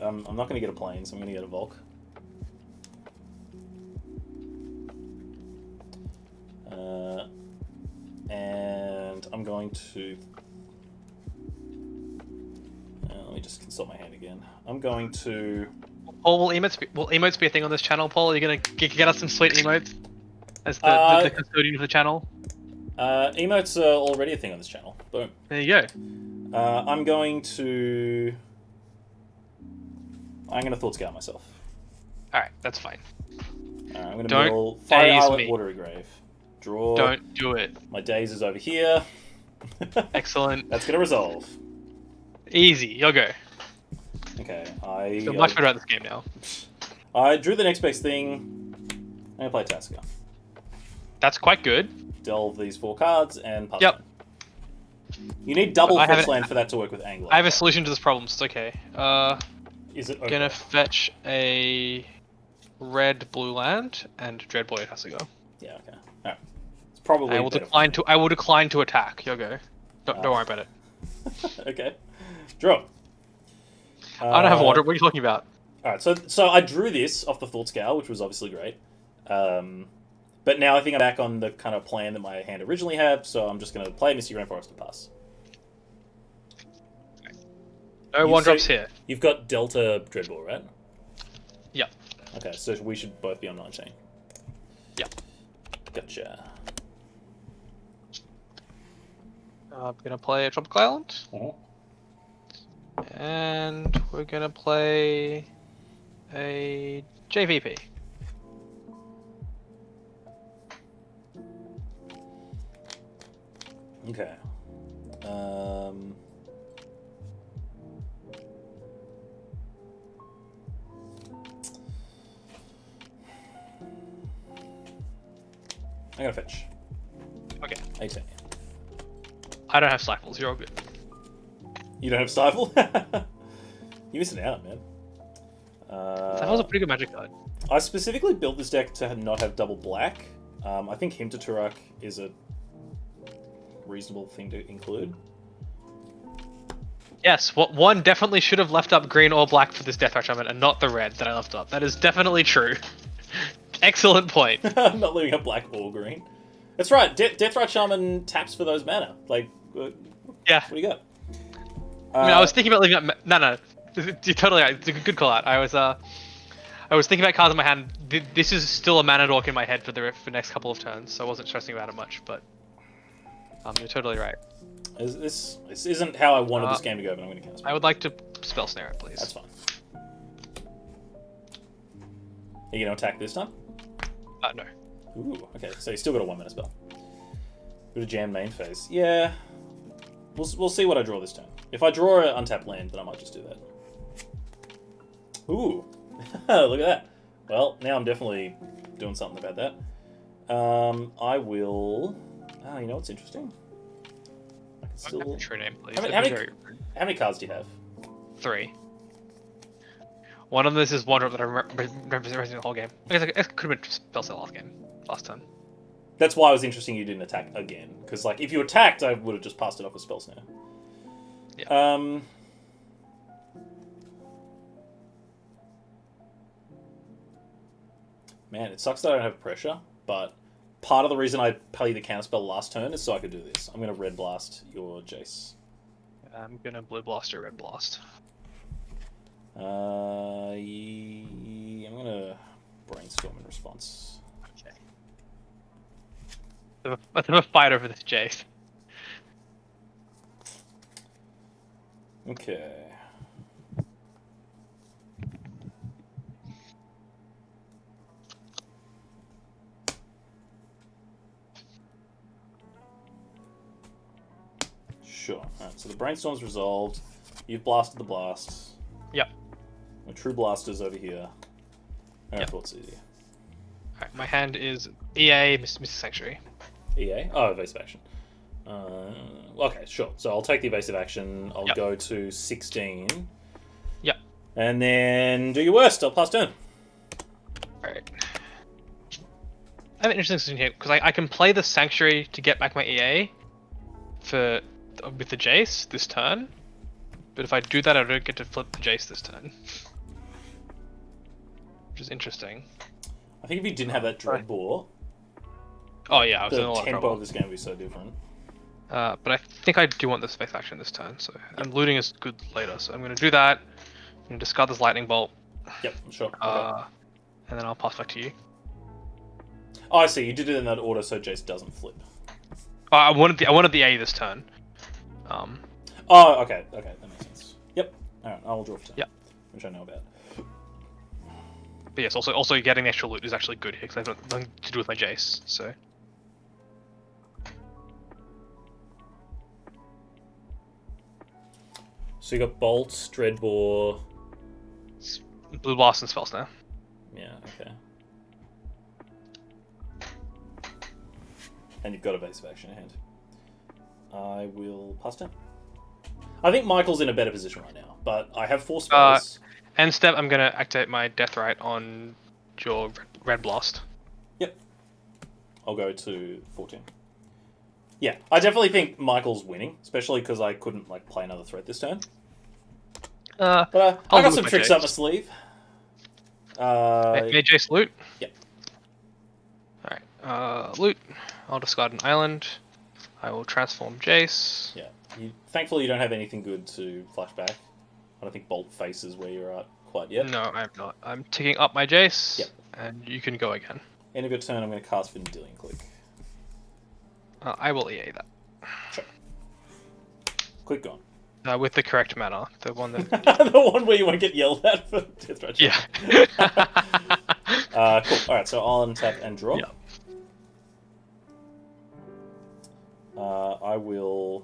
S1: I'm not going to get a plane, so I'm going to get a Volk. And I'm going to... let me just consult my hand again. I'm going to...
S2: Paul, will emotes be a thing on this channel, Paul? Are you going to get us some sweet emotes as the custodian of the channel?
S1: Emotes are already a thing on this channel. Boom.
S2: There you go.
S1: I'm going to Thought Scout myself.
S2: Alright, that's fine.
S1: I'm going to
S2: Don't
S1: mill Fire
S2: daze
S1: Islet,
S2: me.
S1: Watery Grave. Draw.
S2: Don't do it.
S1: My daze is over here.
S2: Excellent.
S1: That's going to resolve.
S2: Easy, you'll go.
S1: Okay,
S2: Feel much better at this game now.
S1: I drew the next best thing. I'm going to play Tasker.
S2: That's quite good.
S1: Delve these 4 cards and pass.
S2: Yep.
S1: You need double
S2: I
S1: fetch
S2: haven't-
S1: land for that to work with Angler.
S2: I have a solution to this problem, so it's okay.
S1: Is it okay?
S2: Gonna fetch a red blue land, and Dreadboy has to go.
S1: Yeah, okay. Alright. It's probably
S2: I will
S1: better.
S2: decline to attack. You'll go. Don't worry about it.
S1: Okay. Draw.
S2: I don't have water. What are you talking about?
S1: Alright, so I drew this off the Thought Scour, which was obviously great. But now I think I'm back on the kind of plan that my hand originally had, so I'm just going to play Misty Rainforest and pass.
S2: No one drops here.
S1: You've got Delta Dreadball, right?
S2: Yep.
S1: Okay, so we should both be on 19.
S2: Yep.
S1: Gotcha.
S2: I'm gonna play a Tropical Island.
S1: Uh-huh.
S2: And we're gonna play a JVP.
S1: Okay. I'm gonna fetch.
S2: Okay.
S1: 18.
S2: I don't have Stifles, you're all good.
S1: You don't have Stifle? You're missing out, man.
S2: Stifle's a pretty good magic card.
S1: I specifically built this deck to not have double black. I think Hymn to Turok is a reasonable thing to include.
S2: Yes, one definitely should have left up green or black for this Death Ratch Shaman and not the red that I left up. That is definitely true. Excellent point.
S1: I'm not leaving up black or green. That's right. Deathrite Shaman taps for those mana. Like,
S2: Yeah.
S1: what do you got?
S2: I mean, I was thinking about leaving up. No. You're totally right. It's a good call out. I was thinking about cards in my hand. This is still a mana dork in my head for the next couple of turns, so I wasn't stressing about it much. But you're totally right.
S1: This isn't how I wanted this game to go, but I'm going to cast it.
S2: I would like to spell snare it, please.
S1: That's fine. Are you going to attack this time?
S2: No.
S1: Ooh, okay. So you still got a 1 mana spell. Got a jam main phase. Yeah. We'll see what I draw this turn. If I draw an untapped land, then I might just do that. Ooh. Look at that. Well, now I'm definitely doing something about that. I will... Oh, you know what's interesting? I can still...
S2: True name, please.
S1: How many cards do you have?
S2: 3. One of them is one drop that I remember the whole game. I guess it could have been spell set last turn.
S1: That's why it was interesting you didn't attack again. Because, like, if you attacked, I would have just passed it off with Spell Snare.
S2: Yeah.
S1: Man, it sucks that I don't have pressure, but part of the reason I played the counterspell last turn is so I could do this. I'm going to Red Blast your Jace.
S2: I'm gonna Blue Blast or Red Blast.
S1: I'm gonna brainstorm in response.
S2: Okay. Let's have a fight over this, Jace.
S1: Okay. Sure. Alright, so the brainstorm's resolved. You've blasted the blast.
S2: Yep.
S1: The true blaster's over here. I
S2: Yep.
S1: thought it's easy.
S2: Alright, my hand is EA, Mr. Sanctuary.
S1: EA? Oh, evasive action. Okay, sure. So I'll take the evasive action. I'll
S2: Yep.
S1: go to 16.
S2: Yep.
S1: And then do your worst. I'll pass turn.
S2: Alright. I have an interesting decision here, because I can play the Sanctuary to get back my EA with the Jace this turn. But if I do that, I don't get to flip the Jace this turn. Which is interesting.
S1: I think if you didn't have that dread bore,
S2: Oh yeah, I was in a
S1: the
S2: lot of
S1: tempo
S2: trouble.
S1: of this game would be so different.
S2: But I think I do want this face action this turn, so and looting is good later, so I'm going to do that. I'm going to discard this lightning bolt,
S1: Yep, sure. Okay.
S2: and then I'll pass back to you.
S1: Oh, I see. You did it in that order so Jace doesn't flip.
S2: Oh, I wanted the A this turn.
S1: Oh, okay. Okay, that makes sense. Yep. Alright, I'll draw for turn.
S2: Yep.
S1: Which I know about.
S2: But yes, also getting the extra loot is actually good here because I have nothing to do with my Jace. So
S1: So you got Bolt, Dreadbore.
S2: Blue Blast and Spell Snare.
S1: Yeah, okay. And you've got evasive action in hand. I will pass turn. I think Michael's in a better position right now, but I have 4 spells.
S2: End step, I'm gonna activate my Death Right on your Red Blast.
S1: Yep. I'll go to 14. Yeah, I definitely think Michael's winning, especially because I couldn't like play another threat this turn. But I
S2: I'll
S1: got
S2: loot
S1: some
S2: my
S1: tricks
S2: Jace.
S1: up my sleeve.
S2: May Jace loot?
S1: Yep.
S2: Alright, loot. I'll discard an island. I will transform Jace.
S1: Yeah. Thankfully, you don't have anything good to flashback. I don't think Bolt faces where you're at quite yet.
S2: No, I'm not. I'm ticking up my Jace,
S1: Yep.
S2: and you can go again.
S1: End of your turn, I'm going to cast Vendilion Click.
S2: I will EA that.
S1: Sure. Click gone.
S2: With the correct mana. The one that...
S1: The one where you won't get yelled at for Death Threat.
S2: yeah.
S1: Cool. Alright, so I'll untap and draw.
S2: Yeah.
S1: I will...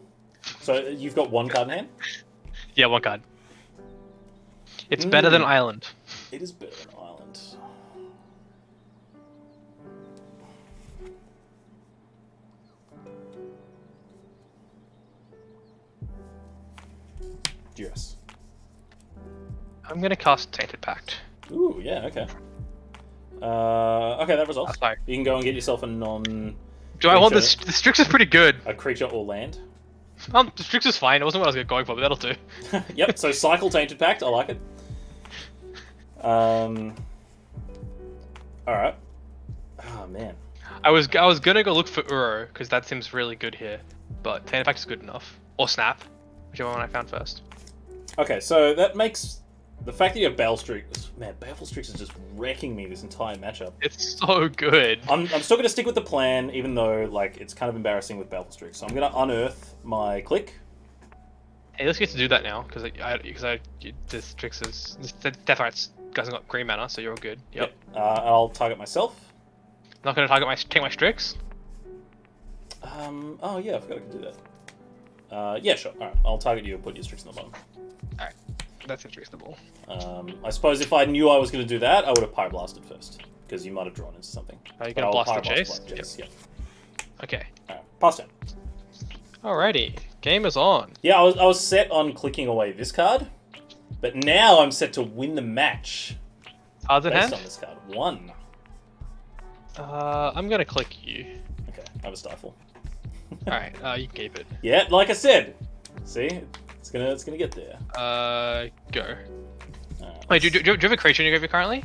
S1: So you've got 1 card in hand?
S2: Yeah, 1 card. It's better than Island.
S1: It is better than Island. Duress.
S2: I'm gonna cast Tainted Pact.
S1: Ooh, yeah, okay. Okay, that results.
S2: Sorry.
S1: You can go and get yourself a non...
S2: Do I want
S1: Creature.
S2: this? The Strix is pretty good.
S1: A creature or land.
S2: The Strix is fine. It wasn't what I was going for, but that'll do.
S1: Yep, so cycle Tainted Pact, I like it. Alright. Oh, man.
S2: I was gonna go look for Uro because that seems really good here, but Tainted Pact is good enough. Or Snap, whichever one I found first.
S1: Okay, so that makes... The fact that you have Baleful Strix... Man, Baleful Strix is just wrecking me this entire matchup.
S2: It's so good.
S1: I'm still going to stick with the plan, even though like it's kind of embarrassing with Baleful Strix. So I'm going to unearth my click.
S2: Hey, let's get to do that now because this Strix is Death Rights hasn't got green mana, so you're all good. Yep.
S1: I'll target myself.
S2: Not gonna take my Strix.
S1: Oh yeah, I forgot I could do that. Yeah, sure. Alright, I'll target you and put your Strix in the bottom.
S2: Alright, that seems reasonable.
S1: I suppose if I knew I was going to do that, I would have Pyroblasted first. Because you might have drawn into something.
S2: Are you
S1: But
S2: gonna
S1: I'll
S2: blast the
S1: Pyroblast
S2: Jace?
S1: Yep.
S2: Okay.
S1: Alright, pass turn.
S2: Alrighty, game is on.
S1: Yeah, I was set on clicking away this card. But now I'm set to win the match.
S2: Cards in
S1: Based
S2: hand?
S1: on this card. 1.
S2: I'm gonna click you.
S1: Okay, I have a stifle.
S2: Alright, you can keep it.
S1: Yeah, like I said. See? It's gonna get there.
S2: Go.
S1: Alright,
S2: Wait, do you have a creature in your graveyard currently?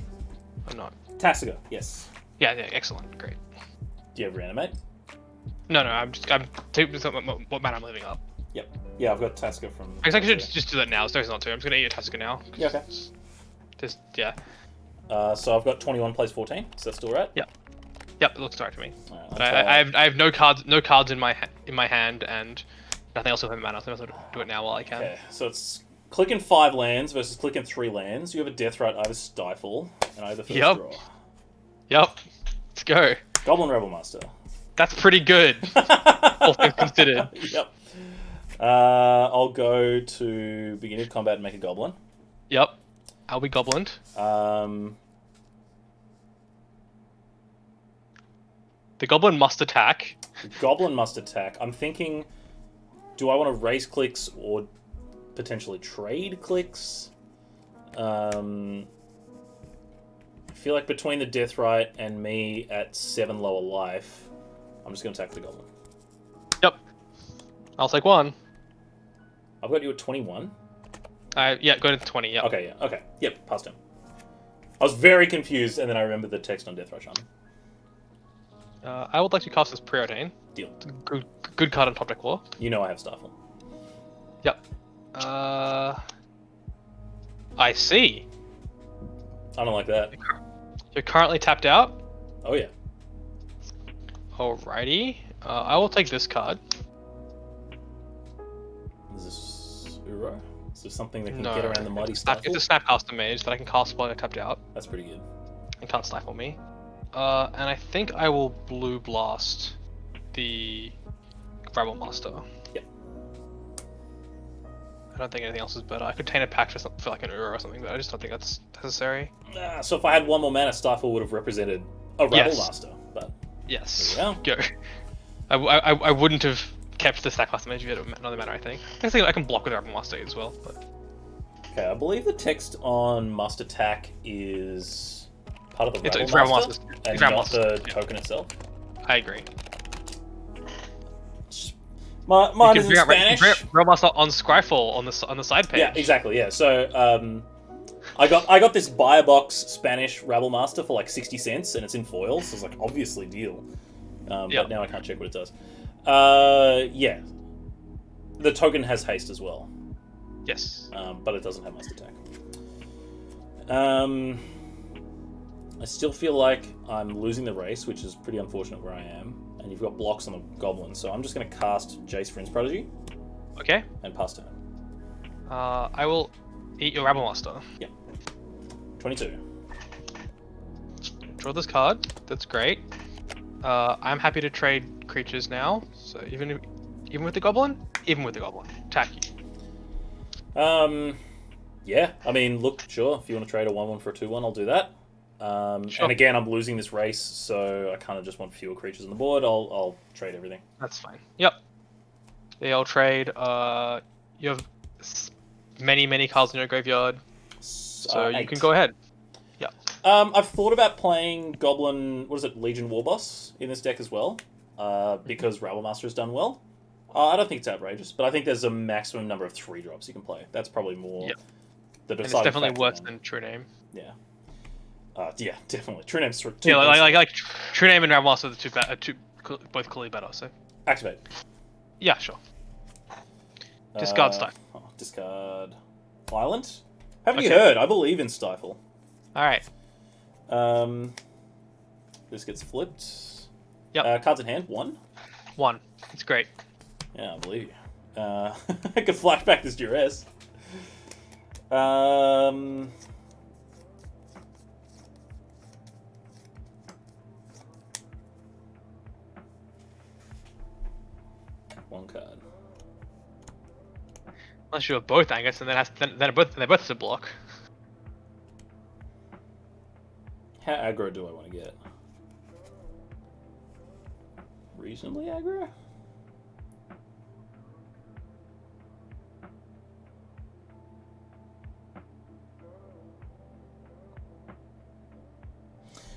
S2: Or not?
S1: Tasiga, yes.
S2: Yeah, excellent, great.
S1: Do you have Reanimate?
S2: No, I'm taking what mana I'm leaving up.
S1: Yep. Yeah, I've got Tasiga from...
S2: I guess I should just do that now. There's not to. I'm just gonna eat a Tasica now.
S1: Yeah, okay.
S2: Just yeah.
S1: So I've got 21 plays 14. Is that still right?
S2: Yep, it looks right to me.
S1: Alright,
S2: But I have no cards in my hand, and nothing else with my mana. So I might as well do it now while I can.
S1: Okay, so it's clicking 5 lands versus clicking 3 lands. You have a death right, I have a stifle, and I have the first draw.
S2: Yep. Let's go.
S1: Goblin Rebel Master.
S2: That's pretty good, all things considered.
S1: Yep. I'll go to beginning of combat and make a goblin.
S2: Yep. I'll be goblined. The goblin must attack.
S1: The goblin must attack. I'm thinking, do I want to raise clicks or potentially trade clicks? I feel like between the Deathrite and me at 7 lower life, I'm just going to attack the goblin.
S2: Yep. I'll take 1.
S1: I've got you at 21.
S2: Yeah, go to 20, yep.
S1: Okay, yeah, okay. Yep, past him. I was very confused, and then I remembered the text on Deathrite Shaman.
S2: I would like to cast this Preordain.
S1: Deal.
S2: Good card on top deck war.
S1: You know I have Stifle.
S2: Yep. I see.
S1: I don't like that.
S2: You're currently tapped out.
S1: Oh, yeah.
S2: Alrighty. I will take this card.
S1: Is this Uro? Is there something that can
S2: No.
S1: get around the mighty Stifle?
S2: It's a Snapcaster Mage that I can cast while you're tapped out.
S1: That's pretty good.
S2: And can't stifle me. And I think I will Blue Blast the Rebel Master.
S1: Yep.
S2: I don't think anything else is better. I could Taint a Pact for like an Uro or something, but I just don't think that's necessary.
S1: So if I had 1 more mana, Stifle would have represented a Rebel
S2: Yes.
S1: Master. But
S2: Yes.
S1: there we
S2: Go. I wouldn't have kept the Snapcaster Mage if you had another mana, I think. I can block with Rebel Master as well, but...
S1: Okay, I believe the text on Must Attack is part of the
S2: It's
S1: Rebel
S2: Rebel
S1: Master,
S2: Master.
S1: and
S2: It's Rebel
S1: not the
S2: Master, yeah.
S1: token itself.
S2: I agree.
S1: Mine is in
S2: You can bring
S1: Spanish.
S2: Rebel Master on Scryfall on the side page.
S1: Yeah, exactly. Yeah. So I got this buy a box Spanish Rebel Master for like 60 cents, and it's in foil, so it's like obviously deal. But now I can't check what it does. Yeah, the token has haste as well.
S2: Yes.
S1: But it doesn't have Must Attack. I still feel like I'm losing the race, which is pretty unfortunate where I am. And you've got blocks on the goblin, so I'm just going to cast Jace Friend's Prodigy
S2: Okay.
S1: and pass turn.
S2: I will eat your Rebel Master.
S1: 22.
S2: Draw this card. That's great. I'm happy to trade creatures now. So even with the goblin, attack you.
S1: Yeah, I mean, look, sure, if you want to trade a 1/1 for a 2/1, I'll do that.
S2: Sure.
S1: And again, I'm losing this race, so I kind of just want fewer creatures on the board. I'll trade everything.
S2: That's fine. Yep. Yeah, I'll trade. You have many cards in your graveyard, so you
S1: 8.
S2: can go ahead. Yeah.
S1: I've thought about playing Goblin, what is it, Legion Warboss in this deck as well, because Rabble Master has done well. I don't think it's outrageous, but I think there's a maximum number of 3 drops you can play. That's probably more the
S2: And it's
S1: deciding
S2: definitely
S1: factor
S2: worse
S1: than-
S2: than True Name.
S1: Yeah. Yeah, definitely. True Name's too
S2: Yeah,
S1: close.
S2: like True Name and Rebel Master are both clearly better. So
S1: Activate.
S2: yeah, sure. Discard Stifle.
S1: Discard Violent. Haven't you
S2: Okay.
S1: heard? I believe in Stifle.
S2: All right.
S1: This gets flipped.
S2: Yep.
S1: Cards in hand. 1.
S2: 1. It's great.
S1: Yeah, I believe you. I could flashback this duress. One card.
S2: Unless you have both Angus, and then they're both have to block.
S1: How aggro do I want to get? Reasonably aggro?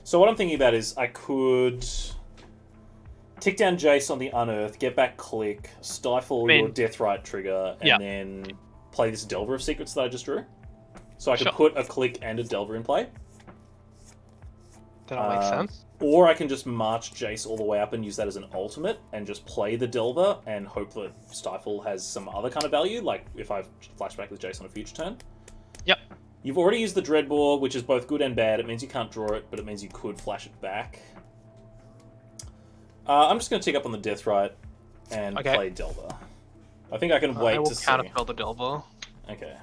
S1: So what I'm thinking about is I could tick down Jace on the Unearth, get back Click, stifle your Deathrite trigger, and then play this Delver of Secrets that I just drew. So I could put a Click and a Delver in play.
S2: That all makes sense.
S1: Or I can just march Jace all the way up and use that as an ultimate and just play the Delver and hope that Stifle has some other kind of value, like if I flashback with Jace on a future turn.
S2: Yep.
S1: You've already used the Dreadbore, which is both good and bad. It means you can't draw it, but it means you could flash it back. I'm just going to tick up on the Deathrite and play Delver. I think I can wait to see.
S2: I will counterspell the Delver.
S1: Okay,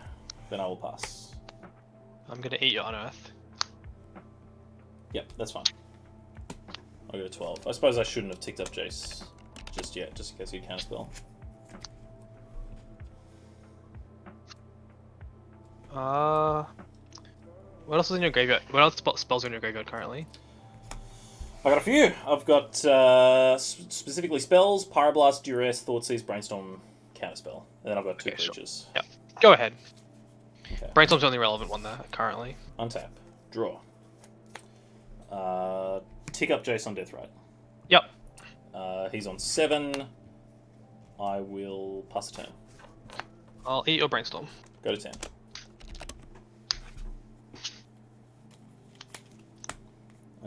S1: then I will pass.
S2: I'm going to eat your Unearth.
S1: Yep, that's fine. I'll go to 12. I suppose I shouldn't have ticked up Jace just yet, just in case you counterspell.
S2: What else is in your graveyard? What else spells are in your graveyard currently?
S1: I got a few. I've got specifically spells: Pyroblast, Duress, Thoughtseize, Brainstorm, Counterspell, and then I've got two creatures.
S2: Sure. Yep. Go ahead.
S1: Okay.
S2: Brainstorm's the only relevant one there currently.
S1: Untap. Draw. Tick up Jace on Deathrite.
S2: Yep.
S1: He's on 7. I will pass a turn.
S2: I'll eat your Brainstorm.
S1: Go to 10.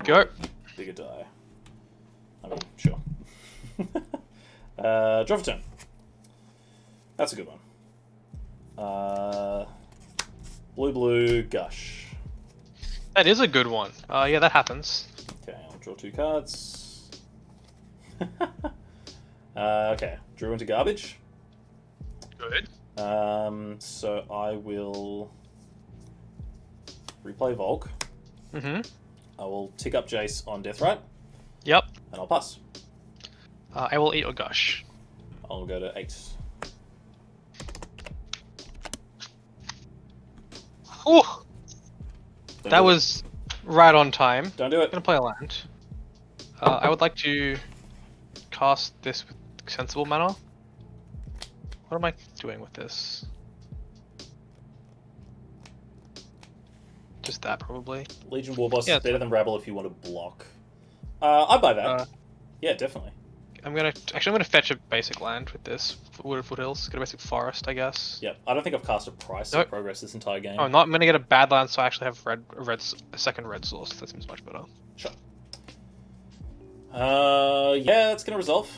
S2: Go.
S1: Bigger die. I mean, sure. Draw for turn. That's a good one. Blue, Gush.
S2: That is a good one. Yeah, that happens.
S1: Okay, I'll draw 2 cards. Okay, drew into garbage.
S2: Good.
S1: So I will replay Volk.
S2: Mm-hmm.
S1: I will tick up Jace on Deathrite.
S2: Yep.
S1: And I'll pass.
S2: I will eat your Gush.
S1: I'll go to 8.
S2: Ooh! That was right on time.
S1: Don't do it.
S2: I'm gonna play a land. I would like to cast this with Sensible Mana. What am I doing with this? Just that, probably.
S1: Legion Warboss
S2: Yeah,
S1: is better than Rabble if you want to block. I'd buy that. Yeah, definitely.
S2: I'm gonna fetch a basic land with this. Wooded Foothills. Get a basic forest, I guess.
S1: Yep. I don't think I've cast a price of progress this entire game.
S2: Oh, I'm gonna get a bad land, so I actually have a second red source. That seems much better.
S1: Sure. Yeah, it's gonna resolve.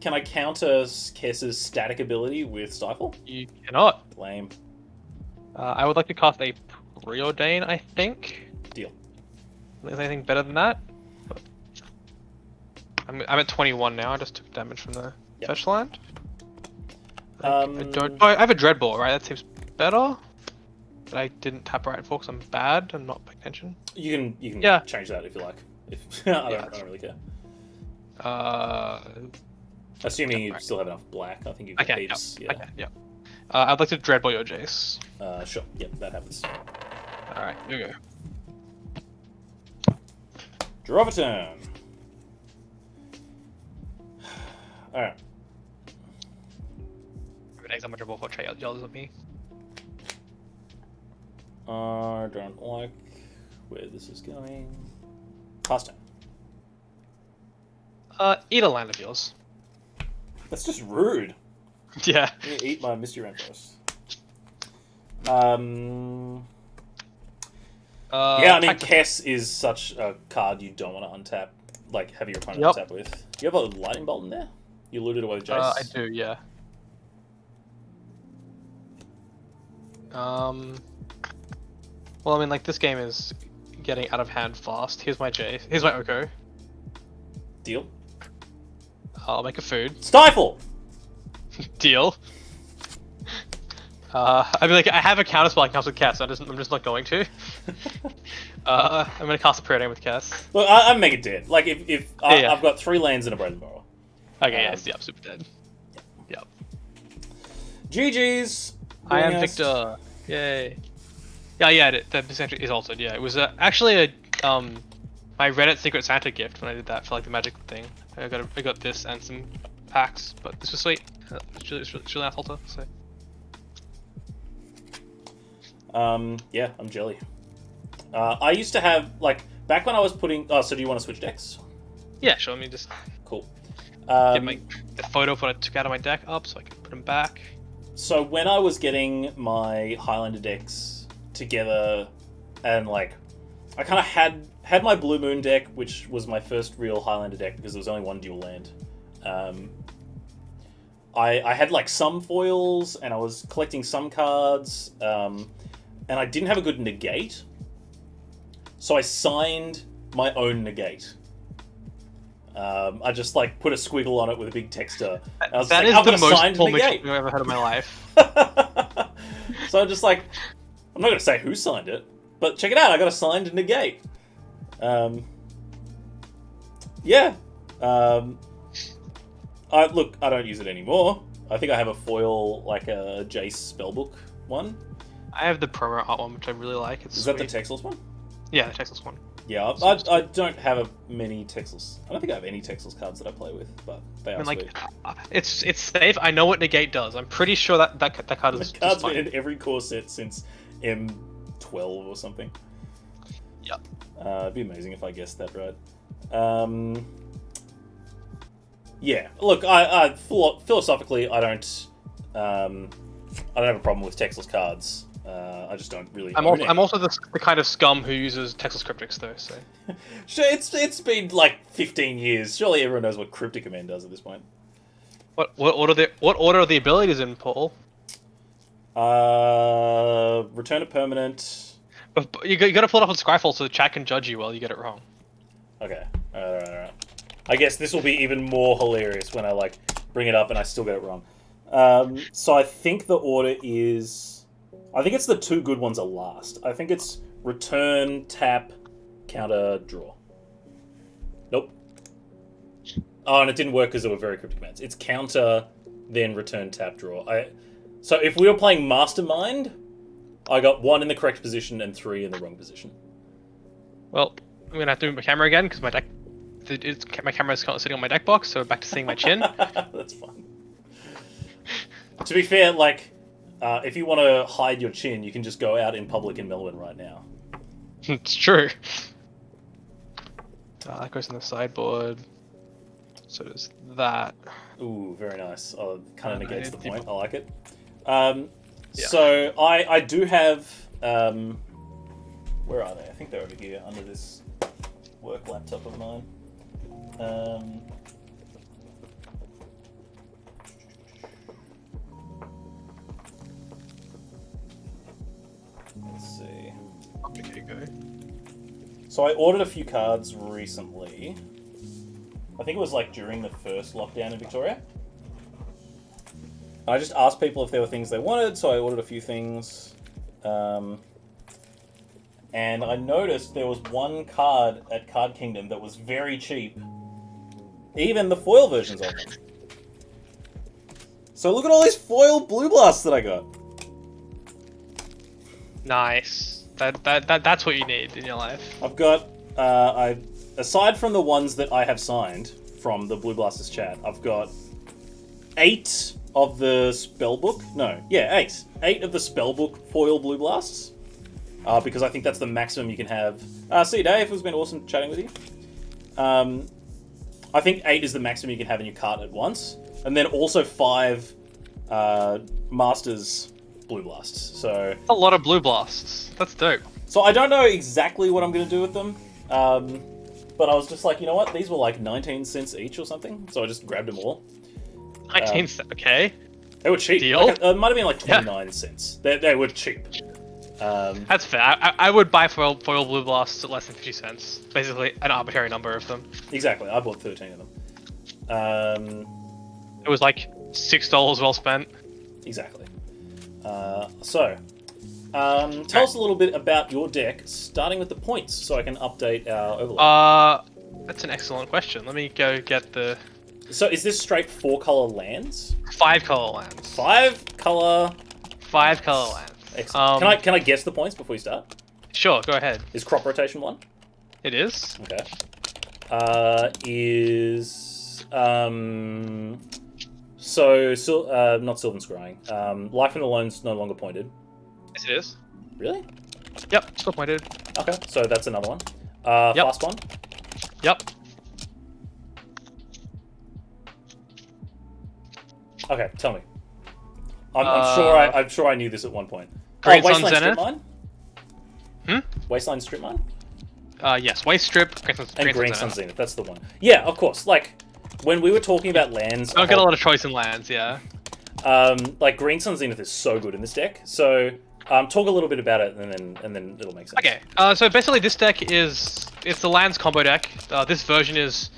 S1: Can I counter Kess's static ability with Stifle?
S2: You cannot.
S1: Lame.
S2: I would like to cast a Preordain, I think.
S1: Deal.
S2: Is there anything better than that? I'm at 21 now. I just took damage from the fetch land. I don't. Oh, I have a Dreadball, right? That seems better. But I didn't tap right for because I'm bad and not paying attention.
S1: You can change that if you like. If I don't really care. Assuming you still have enough black, I think you can heaps.
S2: Yep. Okay, yeah. I'd like to Dreadball your Jace.
S1: Sure. Yep, that happens.
S2: Alright, here we go.
S1: Draw a turn. Alright.
S2: Everything's on my Dreadball for Trey yells at me.
S1: I don't like where this is going. Pass turn.
S2: Eat a land of yours.
S1: That's just rude.
S2: Yeah.
S1: You eat my Misty Rampos. Yeah, I mean, Kess is such a card you don't want to untap. Like, have your opponent untap with. Do you have a Lightning Bolt in there? You looted away with Jace?
S2: I do, yeah. Well, I mean, like, this game is getting out of hand fast. Here's my Jace. Here's my Oko.
S1: Deal.
S2: I'll make a food.
S1: Stifle!
S2: Deal. I mean, like, I have a counterspell I can cast with Cass, I'm just not going to. I'm gonna cast a Preordain with Cass.
S1: Look, I'm mega dead. Like, if I've got 3 lands and a Bread and Burrow.
S2: Okay, yes, I'm super dead. Yep.
S1: GG's!
S2: I am Victor. Yay. Yeah, the percentage is altered, yeah. It was actually my Reddit Secret Santa gift when I did that for, like, the magic thing. I got this and some packs, but this was sweet. It's really nice altar, so...
S1: Yeah, I'm jelly. I used to have, like, back when I was putting... Oh, so do you want to switch decks?
S2: Yeah, sure, let me just...
S1: Cool.
S2: Get the photo of what I took out of my deck up so I can put them back.
S1: So when I was getting my Highlander decks together, and, like, I kind of had my Blue Moon deck, which was my first real Highlander deck because there was only one dual land. I had, like, some foils, and I was collecting some cards, and and I didn't have a good negate, so I signed my own negate. I just like put a squiggle on it with a big texter. I was
S2: That
S1: like,
S2: is
S1: I've
S2: the
S1: got a
S2: most
S1: signed
S2: full
S1: negate.
S2: I've ever heard in my life.
S1: So I'm just like, I'm not going to say who signed it, but check it out. I got a signed negate. Yeah. I don't use it anymore. I think I have a foil, like a Jace spellbook one.
S2: I have the promo art one, which I really like. It's
S1: Is that the
S2: sweet.
S1: Texels one?
S2: Yeah, the Texas one.
S1: Yeah, I don't have many Texels. I don't think I have any Texels cards that I play with, but they are sweet.
S2: It's safe. I know what negate does. I'm pretty sure that card is
S1: The card's
S2: just fine.
S1: been in every core set since M12 or something.
S2: Yep.
S1: It'd be amazing if I guessed that right. Yeah, look, I philosophically, I don't have a problem with Texels cards. I just don't really.
S2: I'm also the kind of scum who uses Texas Cryptics though. So
S1: Sure, it's been like 15 years. Surely everyone knows what Cryptic Command does at this point.
S2: what order are the abilities in, Paul?
S1: Return a permanent.
S2: But you got to pull it up on Skyfall so the chat can judge you while you get it wrong.
S1: Okay, alright. I guess this will be even more hilarious when I like bring it up and I still get it wrong. So I think the order is. I think it's the two good ones are last. I think it's return, tap, counter, draw. Nope. Oh, and it didn't work because there were very cryptic commands. It's counter, then return, tap, draw. So if we were playing Mastermind, I got 1 in the correct position and 3 in the wrong position.
S2: Well, I'm gonna have to move my camera again because my camera is sitting on my deck box, so back to seeing my chin.
S1: That's fine. To be fair, like, if you want to hide your chin, you can just go out in public in Melbourne right now.
S2: It's true. That goes in the sideboard. So does that.
S1: Ooh, very nice. Oh, kind of negates the point. I like it.
S2: Yeah.
S1: So I do have. Where are they? I think they're over here under this work laptop of mine. Let's see.
S2: Okay, go.
S1: So I ordered a few cards recently. I think it was like during the first lockdown in Victoria. I just asked people if there were things they wanted, so I ordered a few things. And I noticed there was one card at Card Kingdom that was very cheap. Even the foil versions of them. So look at all these foil Blue Blasts that I got.
S2: Nice. That's what you need in your life.
S1: I've got, aside from the ones that I have signed from the Blue Blasters chat, I've got 8 of the Spellbook. No, yeah, 8. 8 of the Spellbook foil Blue Blasts. Because I think that's the maximum you can have. See you, Dave. It's been awesome chatting with you. I think 8 is the maximum you can have in your cart at once. And then also 5 Masters Blue Blasts. So
S2: A lot of Blue Blasts. That's dope.
S1: So I don't know exactly what I'm going to do with them. But I was just like, you know what? These were like 19 cents each or something. So I just grabbed them all.
S2: 19 cents. Okay.
S1: They were cheap.
S2: Deal?
S1: Like, it might have been like 29 cents. They were cheap.
S2: That's fair. I would buy foil Blue Blasts at less than 50 cents. Basically, an arbitrary number of them.
S1: Exactly. I bought 13 of them.
S2: It was like $6 well spent.
S1: Exactly. So, tell us a little bit about your deck, starting with the points, so I can update our overlay.
S2: That's an excellent question. Let me go get the...
S1: So is this straight 4-color lands?
S2: 5-color lands.
S1: 5-color...
S2: 5-color lands.
S1: Excellent. Can I guess the points before we start?
S2: Sure, go ahead.
S1: Is crop rotation 1?
S2: It is.
S1: Okay. Not Sylvan Scrying. Life in the Lone's no longer pointed.
S2: Yes, it is.
S1: Really?
S2: Yep, still pointed.
S1: Okay, so that's another one.
S2: Yep.
S1: Fast one.
S2: Yep.
S1: Okay, tell me. I'm sure I knew this at one point.
S2: Great Sun
S1: Wasteland
S2: Zenith.
S1: Strip Mine? Wasteland Strip Mine?
S2: Yes, Waste Strip,
S1: Green Sun Zenith, that's the one. Yeah, of course. Like, when we were talking about lands...
S2: Don't get a lot of choice in lands, yeah.
S1: Like, Green Sun Zenith is so good in this deck. So, Talk a little bit about it, and then it'll make sense.
S2: Okay, so basically it's the lands combo deck. This version is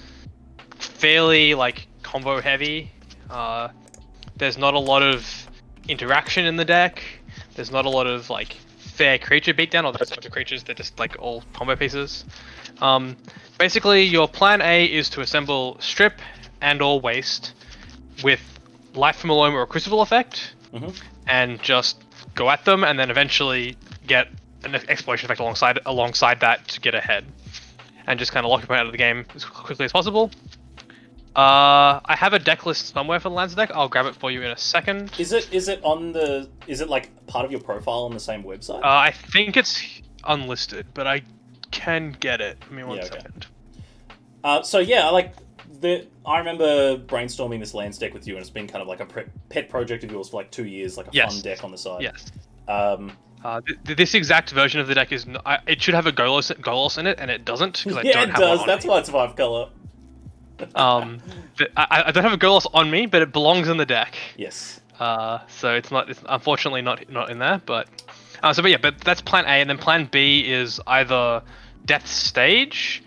S2: fairly like combo heavy. There's not a lot of interaction in the deck. There's not a lot of like fair creature beatdown, or there's a bunch of creatures that just like all combo pieces. Basically, your plan A is to assemble Strip and or Waste with Life from Alone or a Crucible effect, and just go at them, and then eventually get an Exploration effect alongside that to get ahead, and just kind of lock your opponent out of the game as quickly as possible. I have a deck list somewhere for the lands deck. I'll grab it for you in a second.
S1: Is it like part of your profile on the same website?
S2: I think it's unlisted, but I can get it. Give me one second.
S1: So yeah, I remember brainstorming this lands deck with you, and it's been kind of like a pet project of yours for like 2 years, like a fun deck on the side.
S2: Yes.
S1: This
S2: exact version of the deck is it should have a Golos in it, and it doesn't.
S1: Yeah, it does. That's why it's 5 color.
S2: I don't have a Golos on me, but it belongs in the deck.
S1: Yes.
S2: So it's unfortunately not in there, but but that's plan A, and then plan B is either Death Stage,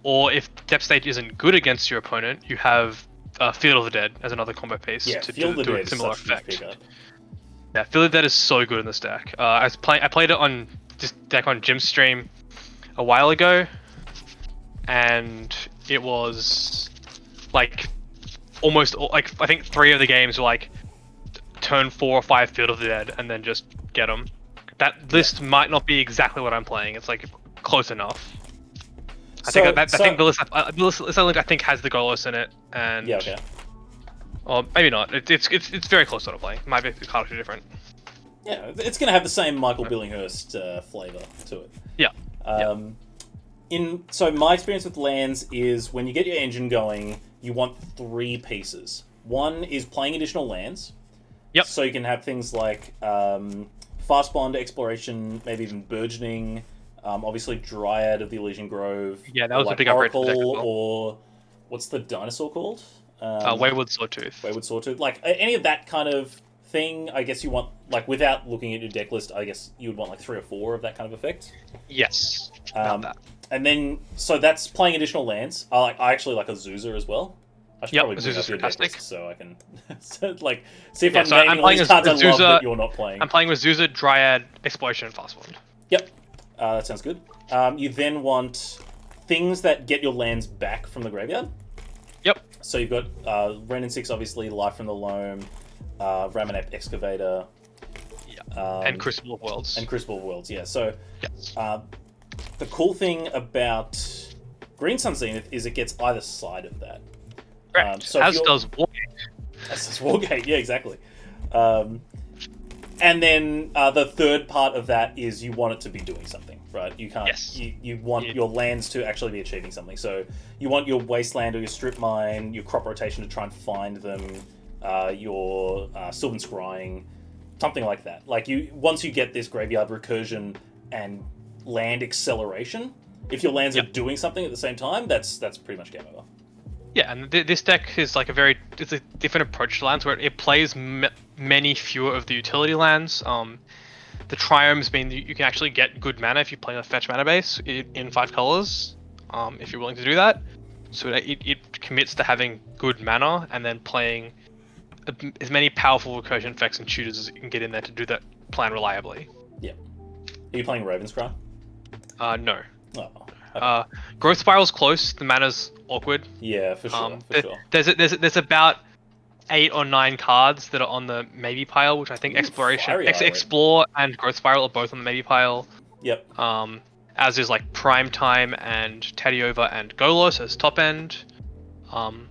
S2: or if Death Stage isn't good against your opponent, you have Field of the Dead as another combo piece to do a similar effect. Yeah, Field of the Dead is so good in this deck. I played it on this deck on Jim's stream a while ago, and it was like almost like I think 3 of the games were like turn 4 or 5 Field of the Dead, and then just get them. That list might not be exactly what I'm playing. It's like close enough. I think the list I think has the Golos in it, and or maybe not. It's very close to what I'm playing. It might be a card too different.
S1: Yeah, it's gonna have the same Michael Billinghurst flavor to it.
S2: Yeah.
S1: So my experience with lands is when you get your engine going, you want 3 pieces. One is playing additional lands.
S2: Yep.
S1: So you can have things like Fast Bond, Exploration, maybe even Burgeoning. Obviously, Dryad of the Elysian Grove.
S2: Yeah, that was a big upgrade to the deck as well.
S1: Or what's the dinosaur called?
S2: Wayward Sawtooth.
S1: Wayward Sawtooth. Like any of that kind of thing, I guess you want, like, without looking at your deck list, I guess you would want like 3 or 4 of that kind of effect.
S2: Yes. About that.
S1: And then, so that's playing additional lands. I actually like Azusa as well. I should probably bring up your deck list so I can see if I'm naming all these cards I love that you're not playing.
S2: I'm playing with Azusa, Dryad, Exploration, and Fast Bond.
S1: Yep. That sounds good. You then want things that get your lands back from the graveyard.
S2: Yep.
S1: So you've got Ren and 6, obviously, Life from the Loam, Ramanap Excavator.
S2: Yeah. And Crucible of Worlds.
S1: Yeah. So yes. The cool thing about Green Sun Zenith is it gets either side of that.
S2: Correct. As does Wargate.
S1: As does Wargate, yeah, exactly. And then the third part of that is you want it to be doing something, right? You can't. Yes. You want your lands to actually be achieving something. So you want your Wasteland or your Strip Mine, your Crop Rotation to try and find them, your Sylvan Scrying, something like that. Like once you get this Graveyard Recursion and land acceleration, if your lands are doing something at the same time, that's pretty much game over.
S2: Yeah, and this deck is like it's a different approach to lands where it plays many fewer of the utility lands. The triomes mean that you can actually get good mana if you play a fetch mana base in 5 colors, if you're willing to do that. So it commits to having good mana and then playing as many powerful recursion effects and tutors as you can get in there to do that plan reliably. Yeah.
S1: Are you playing Raven's Cry?
S2: No.
S1: Oh. Okay.
S2: Growth Spiral's close. The mana's awkward.
S1: Yeah, for sure.
S2: There's about 8 or 9 cards that are on the maybe pile, which I think Explore and Growth Spiral are both on the maybe pile.
S1: Yep.
S2: As is like Prime Time and Tadiova and Golos as top end.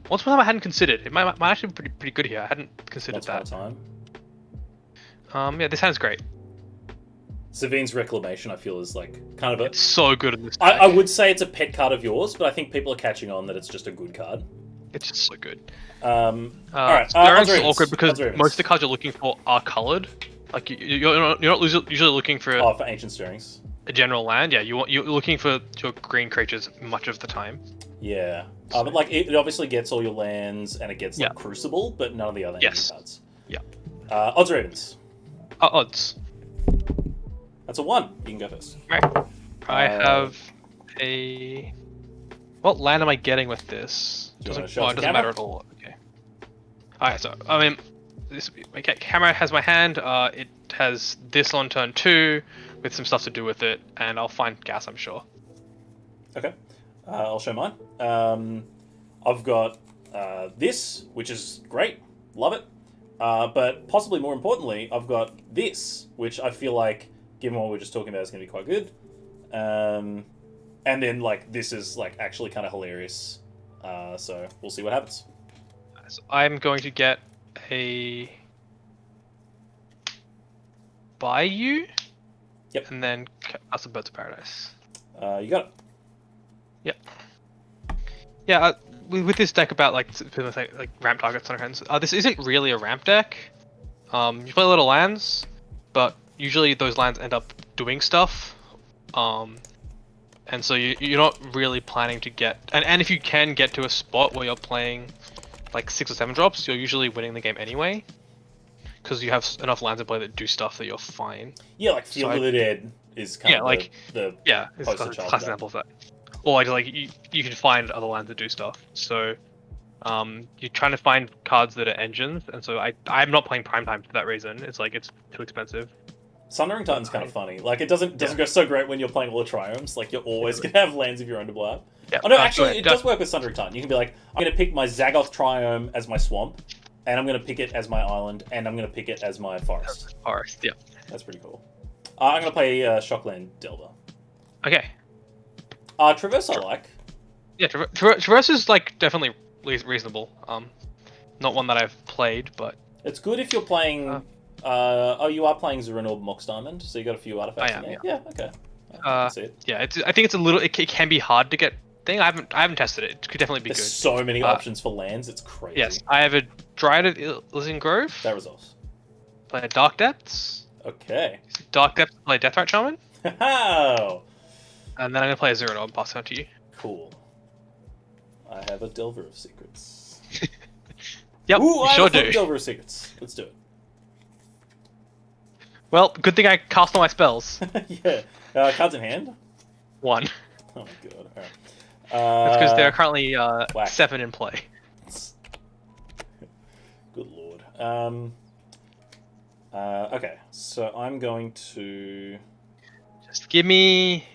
S2: What's one I hadn't considered? It might actually be pretty good here. I hadn't considered that.
S1: Time.
S2: Yeah, this hand's great.
S1: Savine's Reclamation, I feel, is like kind of
S2: It's so good in this deck.
S1: I would say it's a pet card of yours, but I think people are catching on that it's just a good card.
S2: It's just so good.
S1: Alright.
S2: It's awkward because most of the cards you're looking for are coloured. Like you're not usually looking for
S1: for Ancient Stirrings.
S2: A general land. Yeah, you're looking for your green creatures much of the time.
S1: Yeah. But like it obviously gets all your lands and it gets like Crucible, but none of the other cards.
S2: Yeah.
S1: Odds or evens?
S2: Odds.
S1: That's a 1. You can go first.
S2: Right. I have a. What land am I getting with this?
S1: Do you wanna
S2: Doesn't,
S1: show us
S2: it
S1: the
S2: doesn't
S1: camera?
S2: matter at all. Okay. Alright, so I mean, this okay, camera has my hand. It has this on turn 2, with some stuff to do with it, and I'll find gas, I'm sure.
S1: Okay. I'll show mine. I've got this, which is great. Love it. But possibly more importantly, I've got this, which I feel like, given what we were just talking about, is going to be quite good. And then, like, this is, like, actually kind of hilarious. So we'll see what happens.
S2: So I'm going to get a Bayou.
S1: Yep.
S2: And then that's a Birds of Paradise.
S1: You got it.
S2: Yep. Yeah, with this deck about like people say like ramp targets on our hands. This isn't really a ramp deck. You play a lot of lands, but usually those lands end up doing stuff. And so you're not really planning to get, and if you can get to a spot where you're playing like 6 or 7 drops, you're usually winning the game anyway, because you have enough lands in play that do stuff that you're fine.
S1: Yeah, like Field of the Dead is kind of
S2: like
S1: the
S2: it's
S1: poster
S2: a
S1: child
S2: class
S1: of that.
S2: example of that. Or like you can find other lands that do stuff. So you're trying to find cards that are engines, and so I'm not playing Primetime for that reason. It's like it's too expensive.
S1: Sundering Titan's kind of funny. Like, it doesn't go so great when you're playing all the Triomes. Like, you're always going to have lands of your own to blow up.
S2: Yeah.
S1: Oh, no, actually, it does work with Sundering Titan. You can be like, I'm going to pick my Zagoth Triome as my swamp, and I'm going to pick it as my island, and I'm going to pick it as my forest.
S2: Forest, yeah.
S1: That's pretty cool. I'm going to play Shockland Delver.
S2: Okay.
S1: Traverse I like.
S2: Yeah, Traverse is like definitely reasonable. Not one that I've played, but
S1: It's good if you're playing... you are playing Zeranorb Mox Diamond, so you got a few artifacts in there. Yeah, okay. I can see it.
S2: Yeah, I think it's a little. It can be hard to get thing. I haven't tested it. It could definitely be
S1: There's
S2: good.
S1: so many options for lands, it's crazy.
S2: Yes, I have a Dryad of Elysian Grove.
S1: That resolves.
S2: Play a Dark Depths.
S1: Okay.
S2: Dark Depths. Play a Deathright Shaman.
S1: Oh,
S2: And then I'm gonna play a Zeranorb and pass it on to you.
S1: cool. I have a Delver of Secrets.
S2: Yep,
S1: Ooh,
S2: you
S1: I
S2: sure
S1: have a
S2: do.
S1: Delver of Secrets. Let's do it.
S2: Well, good thing I cast all my spells.
S1: Yeah. Cards in hand?
S2: 1.
S1: Oh my god. Alright.
S2: That's because there are currently
S1: whack.
S2: 7 in play.
S1: Good lord. Okay, so I'm going to...
S2: Just give me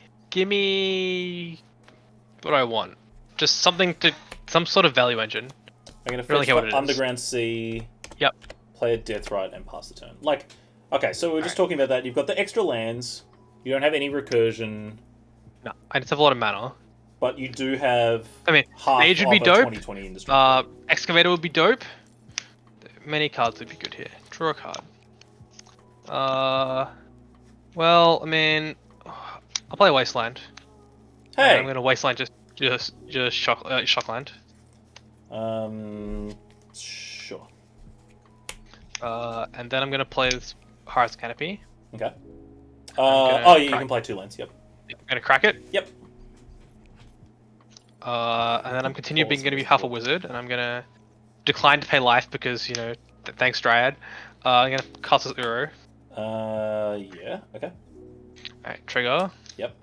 S2: what I want. Just some sort of value engine.
S1: I'm going to
S2: Really
S1: fetch
S2: care what
S1: for
S2: it is.
S1: Underground Sea,
S2: Yep.
S1: play a Deathrite, and pass the turn. Like, okay, so we were just talking about that. You've got the extra lands, you don't have any recursion,
S2: No, I just have a lot of mana.
S1: but you do have
S2: I mean,
S1: half
S2: Mage would
S1: of
S2: be
S1: a
S2: dope.
S1: 2020 industry.
S2: Excavator would be dope. Many cards would be good here. Draw a card. Well, I mean, I'll play Wasteland.
S1: Hey!
S2: I'm gonna Wasteland just Shockland.
S1: Sure.
S2: And then I'm gonna play this Hearth's Canopy.
S1: Okay.
S2: gonna
S1: You
S2: crack.
S1: can play 2 lands, yep.
S2: I'm gonna crack it.
S1: Yep.
S2: And then I'm
S1: Pause.
S2: gonna be half a wizard, and I'm gonna decline to pay life because thanks Dryad. I'm gonna cast a Uro.
S1: Yeah, okay.
S2: Alright, trigger.
S1: Yep.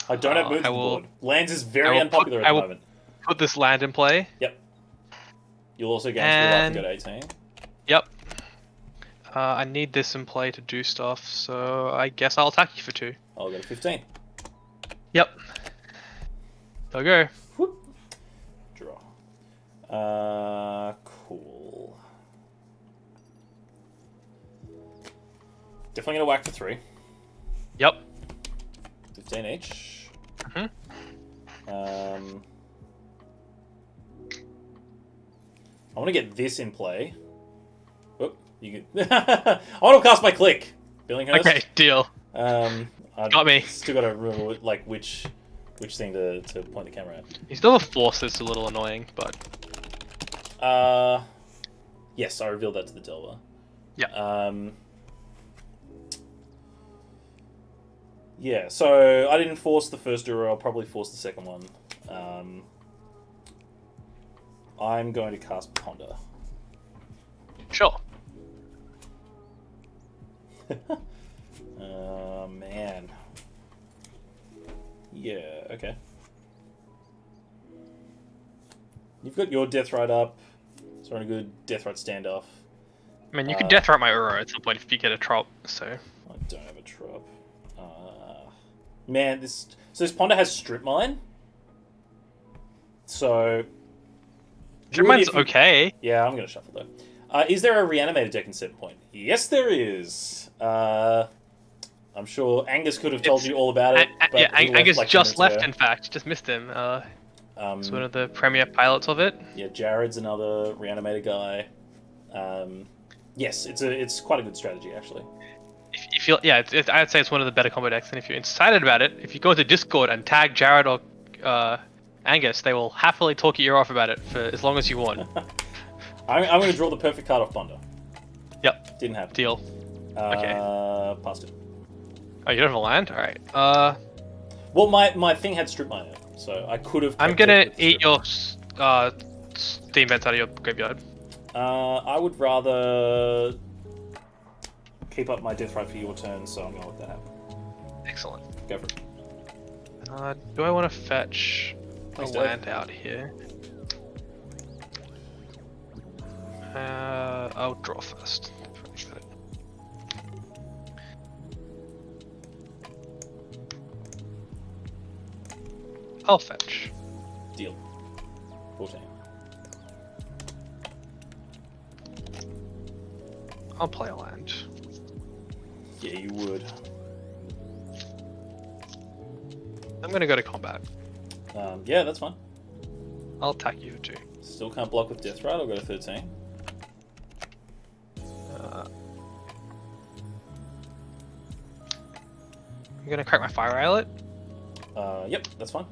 S1: I don't have moons
S2: I
S1: on the
S2: will-
S1: board. Lands is
S2: I
S1: very
S2: will
S1: unpopular
S2: put-
S1: at
S2: I
S1: the
S2: will-
S1: moment.
S2: Put this land in play.
S1: Yep. You'll also gain 3 life and
S2: And-
S1: go to 18.
S2: Yep. I need this in play to do stuff, so I guess I'll attack you for 2.
S1: I'll go to 15.
S2: Yep. There we go.
S1: Whoop. Draw. Cool. Definitely gonna whack for 3.
S2: Yep.
S1: 15 each.
S2: Mhm.
S1: I want to get this in play. Whoop, you can... I want to cast my click. Billinghurst.
S2: Okay, deal.
S1: I've
S2: Got me.
S1: Still got to remember like which thing to point the camera at.
S2: You still have force that's a little annoying, but
S1: Yes, I revealed that to the Delver.
S2: yeah.
S1: Yeah, so I didn't force the first Uro, I'll probably force the second one. I'm going to cast Ponder.
S2: Sure.
S1: Man. Yeah, okay. You've got your Deathrite up. So we're in a good Deathrite standoff.
S2: I mean, you could Death Right my Uro at some point if you get a trop, so...
S1: I don't have a trop. Man, this Ponder has Strip Mine. So...
S2: Strip Mine's okay.
S1: Yeah, I'm going to shuffle though. Is there a Reanimated deck in 7 point? Yes, there is. I'm sure Angus could have told you all about it. But
S2: yeah,
S1: he
S2: Angus
S1: like
S2: just left,
S1: ago.
S2: in fact. Just missed him. He's one of the premier pilots of it.
S1: Yeah, Jared's another Reanimated guy. Yes, it's quite a good strategy, actually.
S2: If you yeah, I'd say it's one of the better combo decks, and if you're excited about it, if you go into Discord and tag Jared or Angus, they will happily talk your ear off about it for as long as you want.
S1: I'm going to draw the perfect card off Ponder.
S2: Yep.
S1: Didn't happen.
S2: Deal. Okay.
S1: Passed it.
S2: Oh, you don't have a land? Alright.
S1: Well, my thing had Strip Mine in it, so I could have...
S2: I'm gonna eat your Steam Vents out of your graveyard.
S1: I would rather keep up my Deathrite for your turn, so I'm going to let that happen.
S2: Excellent.
S1: Go for it.
S2: Do I want to fetch a
S1: Thanks, Dave.
S2: land out here? I'll draw first. I'll fetch.
S1: Deal. 14.
S2: I'll play a land.
S1: Yeah, you would.
S2: I'm gonna go to combat.
S1: Yeah, that's fine.
S2: I'll attack you for 2.
S1: Still can't block with Deathrite. I'll go to 13.
S2: I'm gonna crack my Fire Islet.
S1: Yep, that's fine.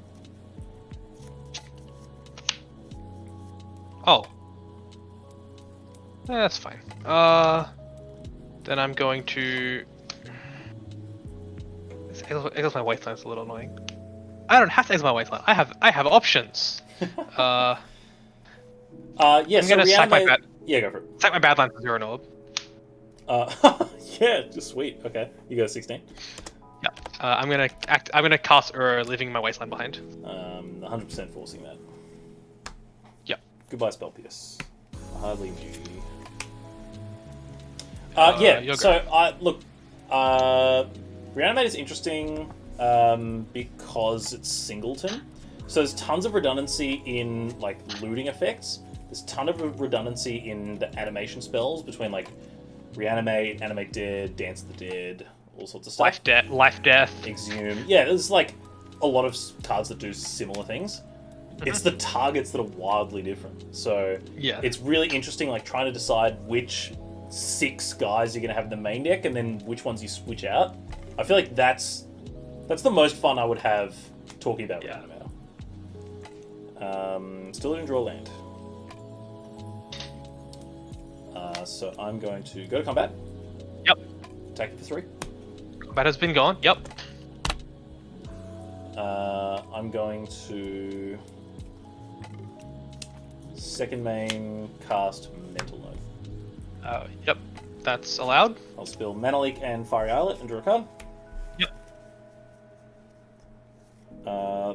S2: Oh. That's fine. Then I'm going to... Exile my Wasteland's a little annoying. I don't have to exile my Wasteland. I have options.
S1: Yeah,
S2: I'm gonna sack my bad.
S1: Yeah, go for it.
S2: Sack my Badlands for 0 orb.
S1: Yeah, just sweet. Okay, you go 16.
S2: Yeah. I'm gonna cast Uro, leaving my Wasteland behind.
S1: 100% forcing that.
S2: Yep.
S1: Goodbye, Spell Pierce. Hardly knew. Yeah. So look, Reanimate is interesting because it's singleton. So there's tons of redundancy in like looting effects. There's a ton of redundancy in the animation spells between like Reanimate, Animate Dead, Dance the Dead, all sorts of stuff.
S2: Life Death.
S1: Exhume. Yeah, there's like a lot of cards that do similar things. It's the targets that are wildly different. So
S2: yeah,
S1: it's really interesting, like trying to decide which 6 guys you're gonna have in the main deck, and then which ones you switch out. I feel like that's the most fun I would have talking about Reanimator. Still didn't draw land. So I'm going to go to combat.
S2: Yep.
S1: Attack it for 3.
S2: Combat has been gone. Yep.
S1: I'm going to second main cast Mental Note.
S2: Yep. That's allowed.
S1: I'll spill Mana Leak and Fiery Islet and draw a card.
S2: Yep.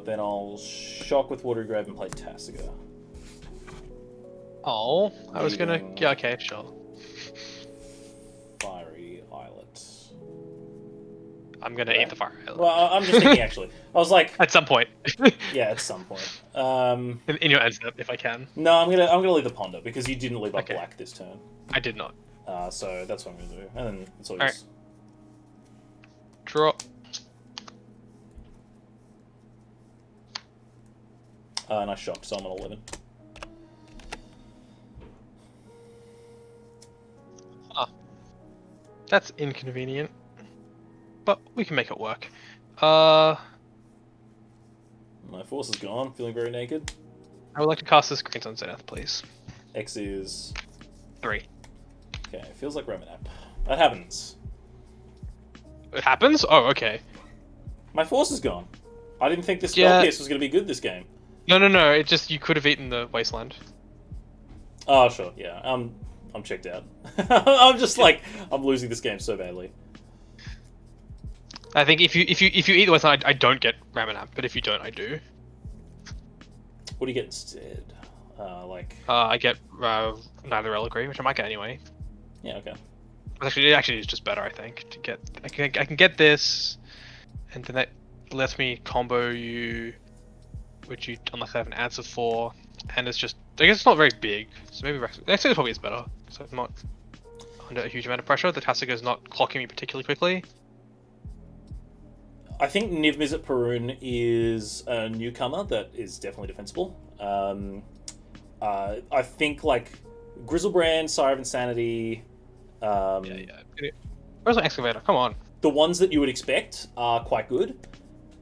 S1: Then I'll shock with Watery Grave and play Tasiga.
S2: Oh, I was gonna. Yeah, okay, sure.
S1: Fiery Islet.
S2: I'm gonna eat the Fire Islet.
S1: Well, I'm just thinking actually. I was like,
S2: At some point.
S1: yeah, at some point.
S2: In your end step, if I can.
S1: No, I'm gonna leave the Ponder because you didn't leave up
S2: Okay.
S1: black this turn.
S2: I did not.
S1: So that's what I'm gonna do, and then it's all
S2: Alright.
S1: yours.
S2: Draw.
S1: And I shocked, so I'm on 11.
S2: That's inconvenient. But we can make it work. I
S1: My force is gone. Feeling very naked.
S2: would like to cast this Green Sun Zenith, please.
S1: X is
S2: 3.
S1: okay. Feels like Romanap. That happens.
S2: It happens? Oh, okay.
S1: My force is gone. I didn't think this spell
S2: Yeah.
S1: pierce was gonna be good this game.
S2: No. It just you could have eaten the Wasteland.
S1: Oh sure, yeah. I'm checked out. I'm just like I'm losing this game so badly.
S2: I think if you eat the wasteland, I don't get Ramanap, but if you don't, I do.
S1: What do you get instead?
S2: I get neither reliquary, which I might get anyway.
S1: Yeah, okay.
S2: It actually is just better, I think, to get. I can get this, and then that lets me combo you, which you unlikely have an answer for, and it's just. I guess it's not very big, so maybe next thing probably is better. So I'm not under a huge amount of pressure. The Tasiga is not clocking me particularly quickly.
S1: I think Niv Mizzet Perun is a newcomer that is definitely defensible. I think like Grizzlebrand, Sire of Insanity.
S2: Where's my excavator? Come on.
S1: The ones that you would expect are quite good.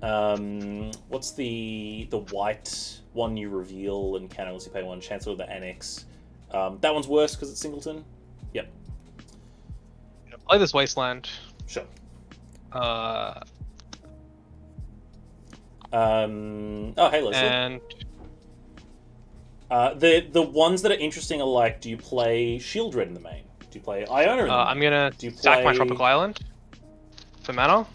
S1: What's the white one you reveal and can unless you pay one? Chancellor of the Annex. That one's worse because it's singleton. Yep.
S2: Play this wasteland.
S1: Sure.
S2: Oh,
S1: hey, Leslie.
S2: And
S1: the ones that are interesting are like, do you play Shield Red in the main? Do you play Iona in the main?
S2: I'm gonna
S1: Do you
S2: stack my
S1: play-
S2: Tropical Island for mana,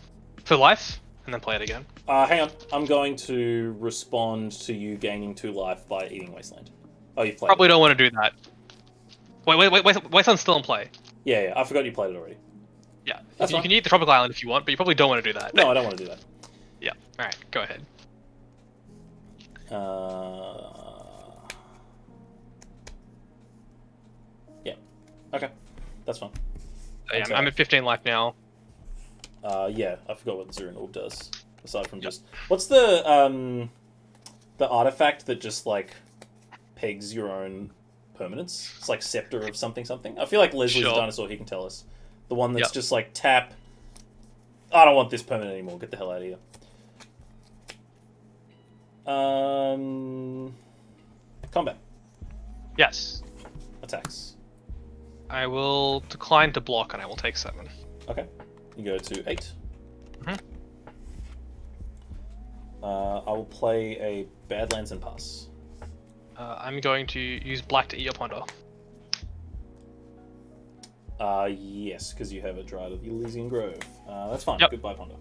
S2: for life, and then play it again.
S1: Hang on. I'm going to respond to you gaining 2 life by eating Wasteland. Oh, you've played
S2: Probably
S1: it.
S2: don't want to do that. Wait, Wasteland's still in play.
S1: Yeah, I forgot you played it already.
S2: Yeah,
S1: That's
S2: you
S1: fine.
S2: can eat the Tropical Island if you want, but you probably don't want to do that.
S1: No, I don't want to do that.
S2: Yeah, alright, go ahead.
S1: Yeah. Okay. That's fine.
S2: Yeah,
S1: Okay.
S2: I'm at 15 life now.
S1: Yeah, I forgot what the Zero Orb does. Aside from just... What's the artifact that just, like, pegs your own permanence? It's like Scepter of something something. I feel like Leslie's a
S2: Sure.
S1: dinosaur, he can tell us. The one that's
S2: Yep.
S1: just like, tap... I don't want this permanent anymore, get the hell out of here. Combat.
S2: Yes.
S1: Attacks.
S2: I will decline to block and I will take 7.
S1: Okay. You go to 8.
S2: Mhm.
S1: I will play a Badlands and pass.
S2: I'm going to use black to eat your Ponder.
S1: Yes, because you have a Dryad of the Elysian Grove. That's fine.
S2: Yep.
S1: Goodbye, Ponder.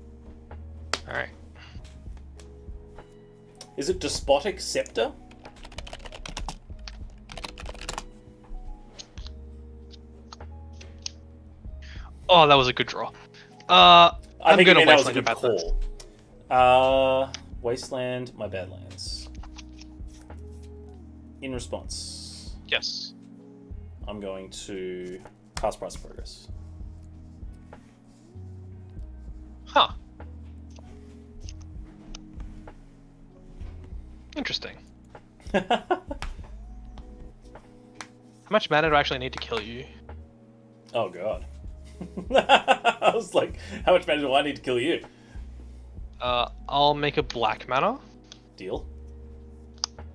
S2: Alright.
S1: Is it Despotic Scepter?
S2: Oh, that was a good draw.
S1: I
S2: I'm
S1: think
S2: gonna
S1: that was a
S2: Wasteland
S1: good
S2: your Badlands.
S1: call. Wasteland, my Badlands. In response,
S2: Yes.
S1: I'm going to cast Price of Progress.
S2: Huh. Interesting. How much mana do I actually need to kill you?
S1: Oh god. I was like, how much mana do I need to kill you?
S2: I'll make a black mana.
S1: Deal.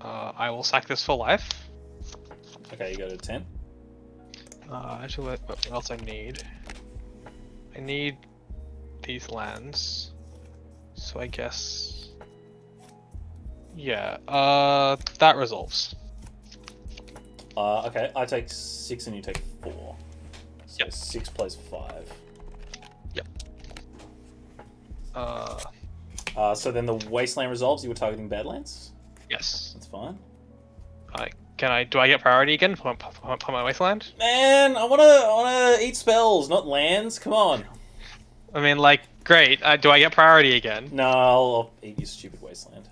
S2: I will sack this for life.
S1: Okay, you go to 10.
S2: Actually, what else I need? I need these lands. So I guess... Yeah, that resolves.
S1: Okay, I take 6 and you take 4. So
S2: Yep.
S1: 6 plays 5.
S2: Yep.
S1: So then the Wasteland resolves, you were targeting Badlands?
S2: Yes.
S1: That's fine.
S2: Do I get priority again for my Wasteland?
S1: Man, I wanna eat spells, not lands. Come on.
S2: I mean, like, great. Do I get priority again?
S1: No, I'll eat your stupid Wasteland.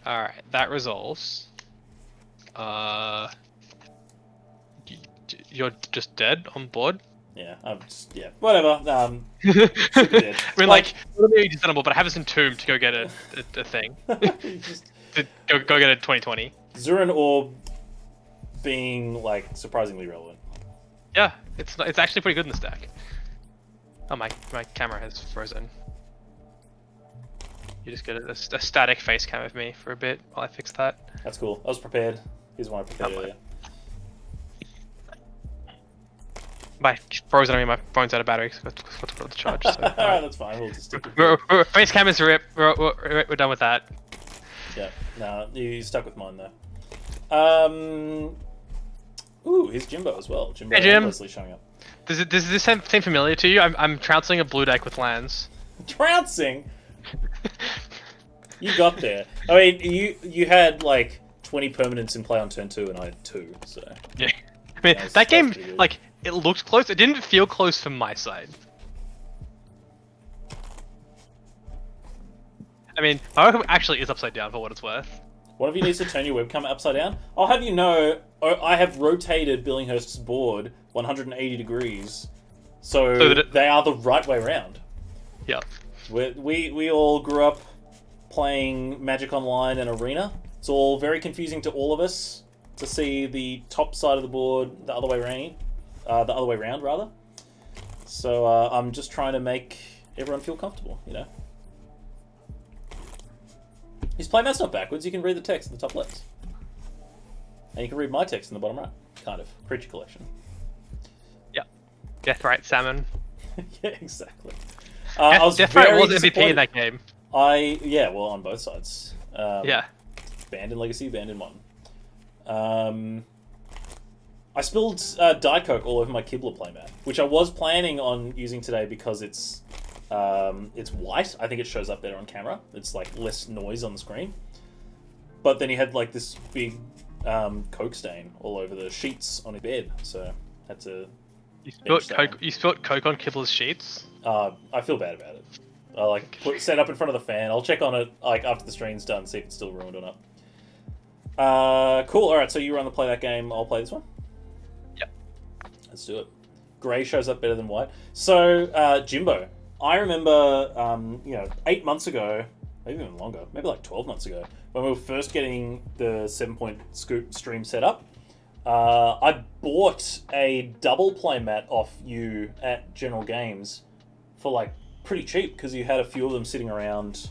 S2: Alright, that resolves. You're just dead on board?
S1: Yeah, I'm just, yeah, whatever.
S2: I
S1: dead.
S2: mean, like, it'll be discernible, but I have this entombed to go get a thing.
S1: You just
S2: To go get a 2020.
S1: Zuran Orb being like surprisingly relevant.
S2: Yeah, it's actually pretty good in the stack. Oh, my camera has frozen. You just get a static face cam of me for a bit while I fix that.
S1: That's cool. I was prepared. Here's one I prepared
S2: Oh,
S1: earlier.
S2: By frozen, I mean my phone's out of battery, so it's got to put the charge. So.
S1: Alright, that's fine. We'll just stick with
S2: Face cam is rip. We're done with that.
S1: Yeah, no, you stuck with mine though. Ooh, here's Jimbo as well. Jimbo
S2: Hey, Jim.
S1: and Leslie showing up.
S2: Does this seem familiar to you? I'm trouncing a blue deck with lands.
S1: Trouncing? You got there. I mean, you had like 20 permanents in play on turn 2, and I had 2, so...
S2: Yeah. I mean,
S1: That was-
S2: that game,
S1: pretty good.
S2: like, it looked close. It didn't feel close from my side. I mean, my webcam actually is upside down for what it's worth.
S1: One of you needs to turn your webcam upside down. I'll have you know, I have rotated Billinghurst's board 180 degrees, so
S2: that
S1: they are the right way around.
S2: Yeah.
S1: We all grew up playing Magic Online and Arena. It's all very confusing to all of us to see the top side of the board the other way round, rather. So I'm just trying to make everyone feel comfortable, you know. His playmat's not backwards. You can read the text in the top left, and you can read my text in the bottom right. Kind of creature collection.
S2: Yeah. Deathrite Salmon.
S1: Yeah, exactly. I was
S2: Deathrite
S1: very
S2: was MVP
S1: disappointed.
S2: in that game.
S1: Well, on both sides.
S2: Yeah.
S1: Banned in Legacy, banned in Modern. I spilled Diet Coke all over my Kibble playmat, which I was planning on using today because it's white. I think it shows up better on camera. It's like less noise on the screen. But then he had like this big Coke stain all over the sheets on his bed, so had to.
S2: You spilled Coke on Kibble's sheets?
S1: I feel bad about it. I like set up in front of the fan. I'll check on it like after the stream's done, see if it's still ruined or not. Cool. All right, so you run the play that game. I'll play this one.
S2: Yep.
S1: Let's do it. Grey shows up better than white. So Jimbo, I remember 8 months ago, maybe even longer, maybe like 12 months ago, when we were first getting the 7-point scoop stream set up. I bought a double play mat off you at General Games for like pretty cheap because you had a few of them sitting around,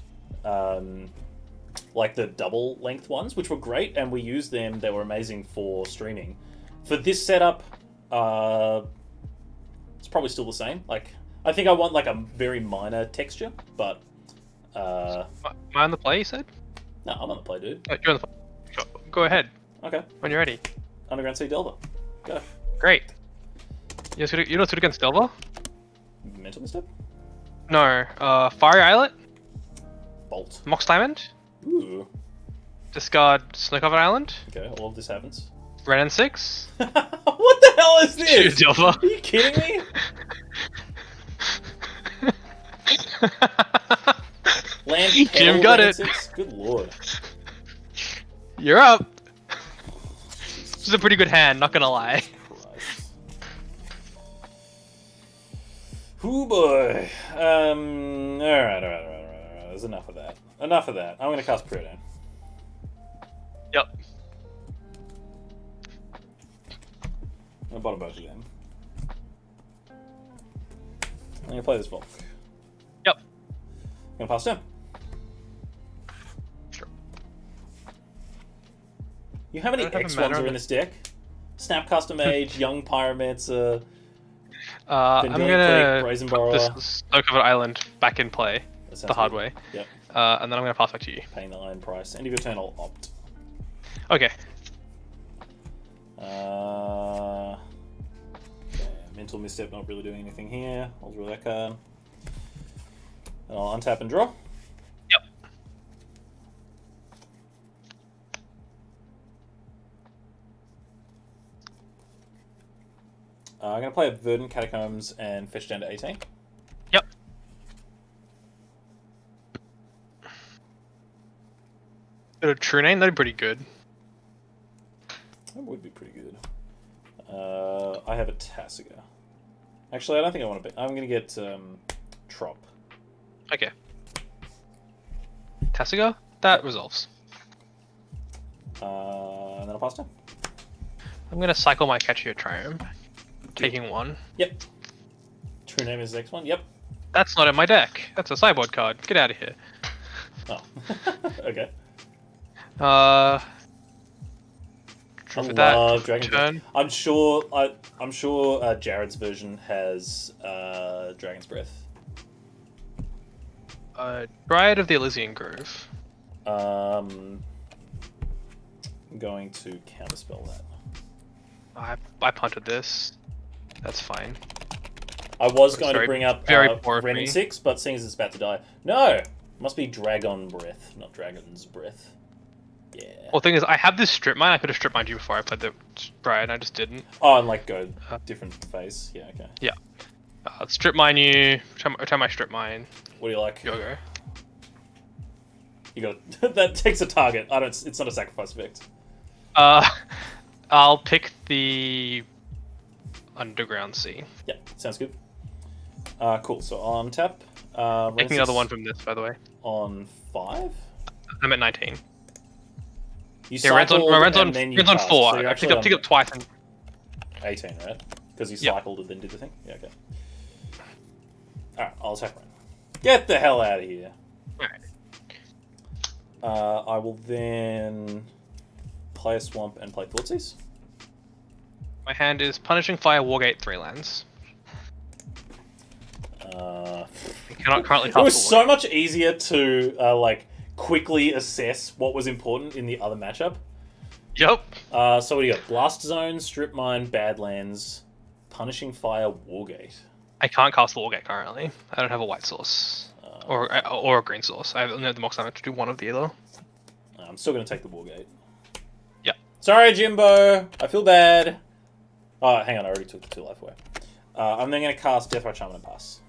S1: like the double length ones, which were great, and we used them. They were amazing for streaming. For this setup, it's probably still the same. Like, I think I want like a very minor texture, but
S2: Am I on the play, you said?
S1: no, I'm on the play, dude.
S2: Oh, you're on the play. Go ahead,
S1: Okay,
S2: when you're ready.
S1: Underground Sea Delver, go.
S2: Great. You know what's good against Delver?
S1: Mental Misstep,
S2: No. Fiery Islet?
S1: Bolt.
S2: Mox Diamond?
S1: Ooh,
S2: Discard Snow Covered Island?
S1: okay, all of this happens.
S2: Renin 6?
S1: What the hell is this?
S2: Delver.
S1: Are you kidding me? Land
S2: Jim got it.
S1: Good lord.
S2: You're up. This is a pretty good hand, not gonna lie.
S1: Christ. Ooh boy. Alright. There's enough of that. Enough of that. I'm gonna cast Preordain.
S2: Yep.
S1: I bought both of them. I'm gonna play this Volk.
S2: Yep.
S1: I'm gonna pass turn.
S2: Sure.
S1: You how many
S2: I don't have a
S1: X
S2: mana
S1: ones are
S2: on
S1: in this deck? Snapcaster Mage, Young Pyromancer,
S2: I'm gonna
S1: Brazen
S2: put
S1: Borrower.
S2: this Snow Covered Island back in play
S1: That sounds
S2: the hard
S1: good.
S2: way.
S1: Yep.
S2: And then I'm gonna pass back to you.
S1: Paying the iron price. End of your turn, I'll opt.
S2: Okay.
S1: Okay, Mental Misstep, not really doing anything here. I'll draw that card. And I'll untap and draw.
S2: Yep.
S1: I'm going to play a Verdant Catacombs and fetch down to 18.
S2: Yep. Got a True Name, that'd be pretty good.
S1: That would be pretty good. I have a Tasiga. Actually, I don't think I want to. I'm going to get Trop.
S2: Okay. Tasiga? That resolves.
S1: And then I'll pass turn.
S2: I'm gonna cycle my Catch Your Triumph, taking one.
S1: Yep. True Name is the next one. Yep.
S2: That's not in my deck. That's a sideboard card. Get out of here.
S1: Oh. Okay.
S2: Draw
S1: I
S2: for that.
S1: love Dragon's Breath.
S2: Turn.
S1: I'm sure Jared's version has Dragon's Breath.
S2: Dryad of the Elysian Grove.
S1: I'm going to counterspell that.
S2: I punted this. That's fine.
S1: I was going to
S2: Sorry,
S1: bring up
S2: very poor of
S1: Ren
S2: me.
S1: 6, but seeing as it's about to die. No! Must be Dragon Breath, not Dragon's Breath. Yeah.
S2: Well, the thing is, I have this strip mine. I could have strip mined you before I played the sprite, and I just didn't.
S1: Oh, and like go different phase. Yeah, okay.
S2: Yeah. Strip mine you. Try my strip mine.
S1: What do you like?
S2: Go.
S1: You got that takes a target. I don't. It's not a sacrifice effect.
S2: I'll pick the Underground Sea.
S1: Yeah, sounds good. Cool. So on tap.
S2: Pick another one from this, by the way.
S1: On 5.
S2: I'm at 19.
S1: You
S2: Yeah, Ren's
S1: cycled
S2: on
S1: and then you
S2: 4.
S1: cast, so you're
S2: I
S1: actually
S2: pick up twice. And
S1: 18, right? Because you
S2: Yep.
S1: cycled and then did the thing. Yeah, okay. All right, I'll attack Ren. Get the hell out of here.
S2: Alright.
S1: I will then play a swamp and play Thoughtseize.
S2: My hand is Punishing Fire, Wargate, 3 lands. You cannot currently cast
S1: It was
S2: a
S1: so
S2: Wargate.
S1: much easier to like quickly assess what was important in the other matchup.
S2: Yep.
S1: So what do you got? Blast Zone, Strip Mine, Badlands, Punishing Fire, Wargate.
S2: I can't cast the Wargate currently. I don't have a white source. Or a green source. I don't know the mox damage to do one of the either.
S1: I'm still going to take the Wargate.
S2: Yeah.
S1: Sorry, Jimbo. I feel bad. Oh, hang on. I already took the 2 life away. I'm then going to cast Deathrite Shaman and pass.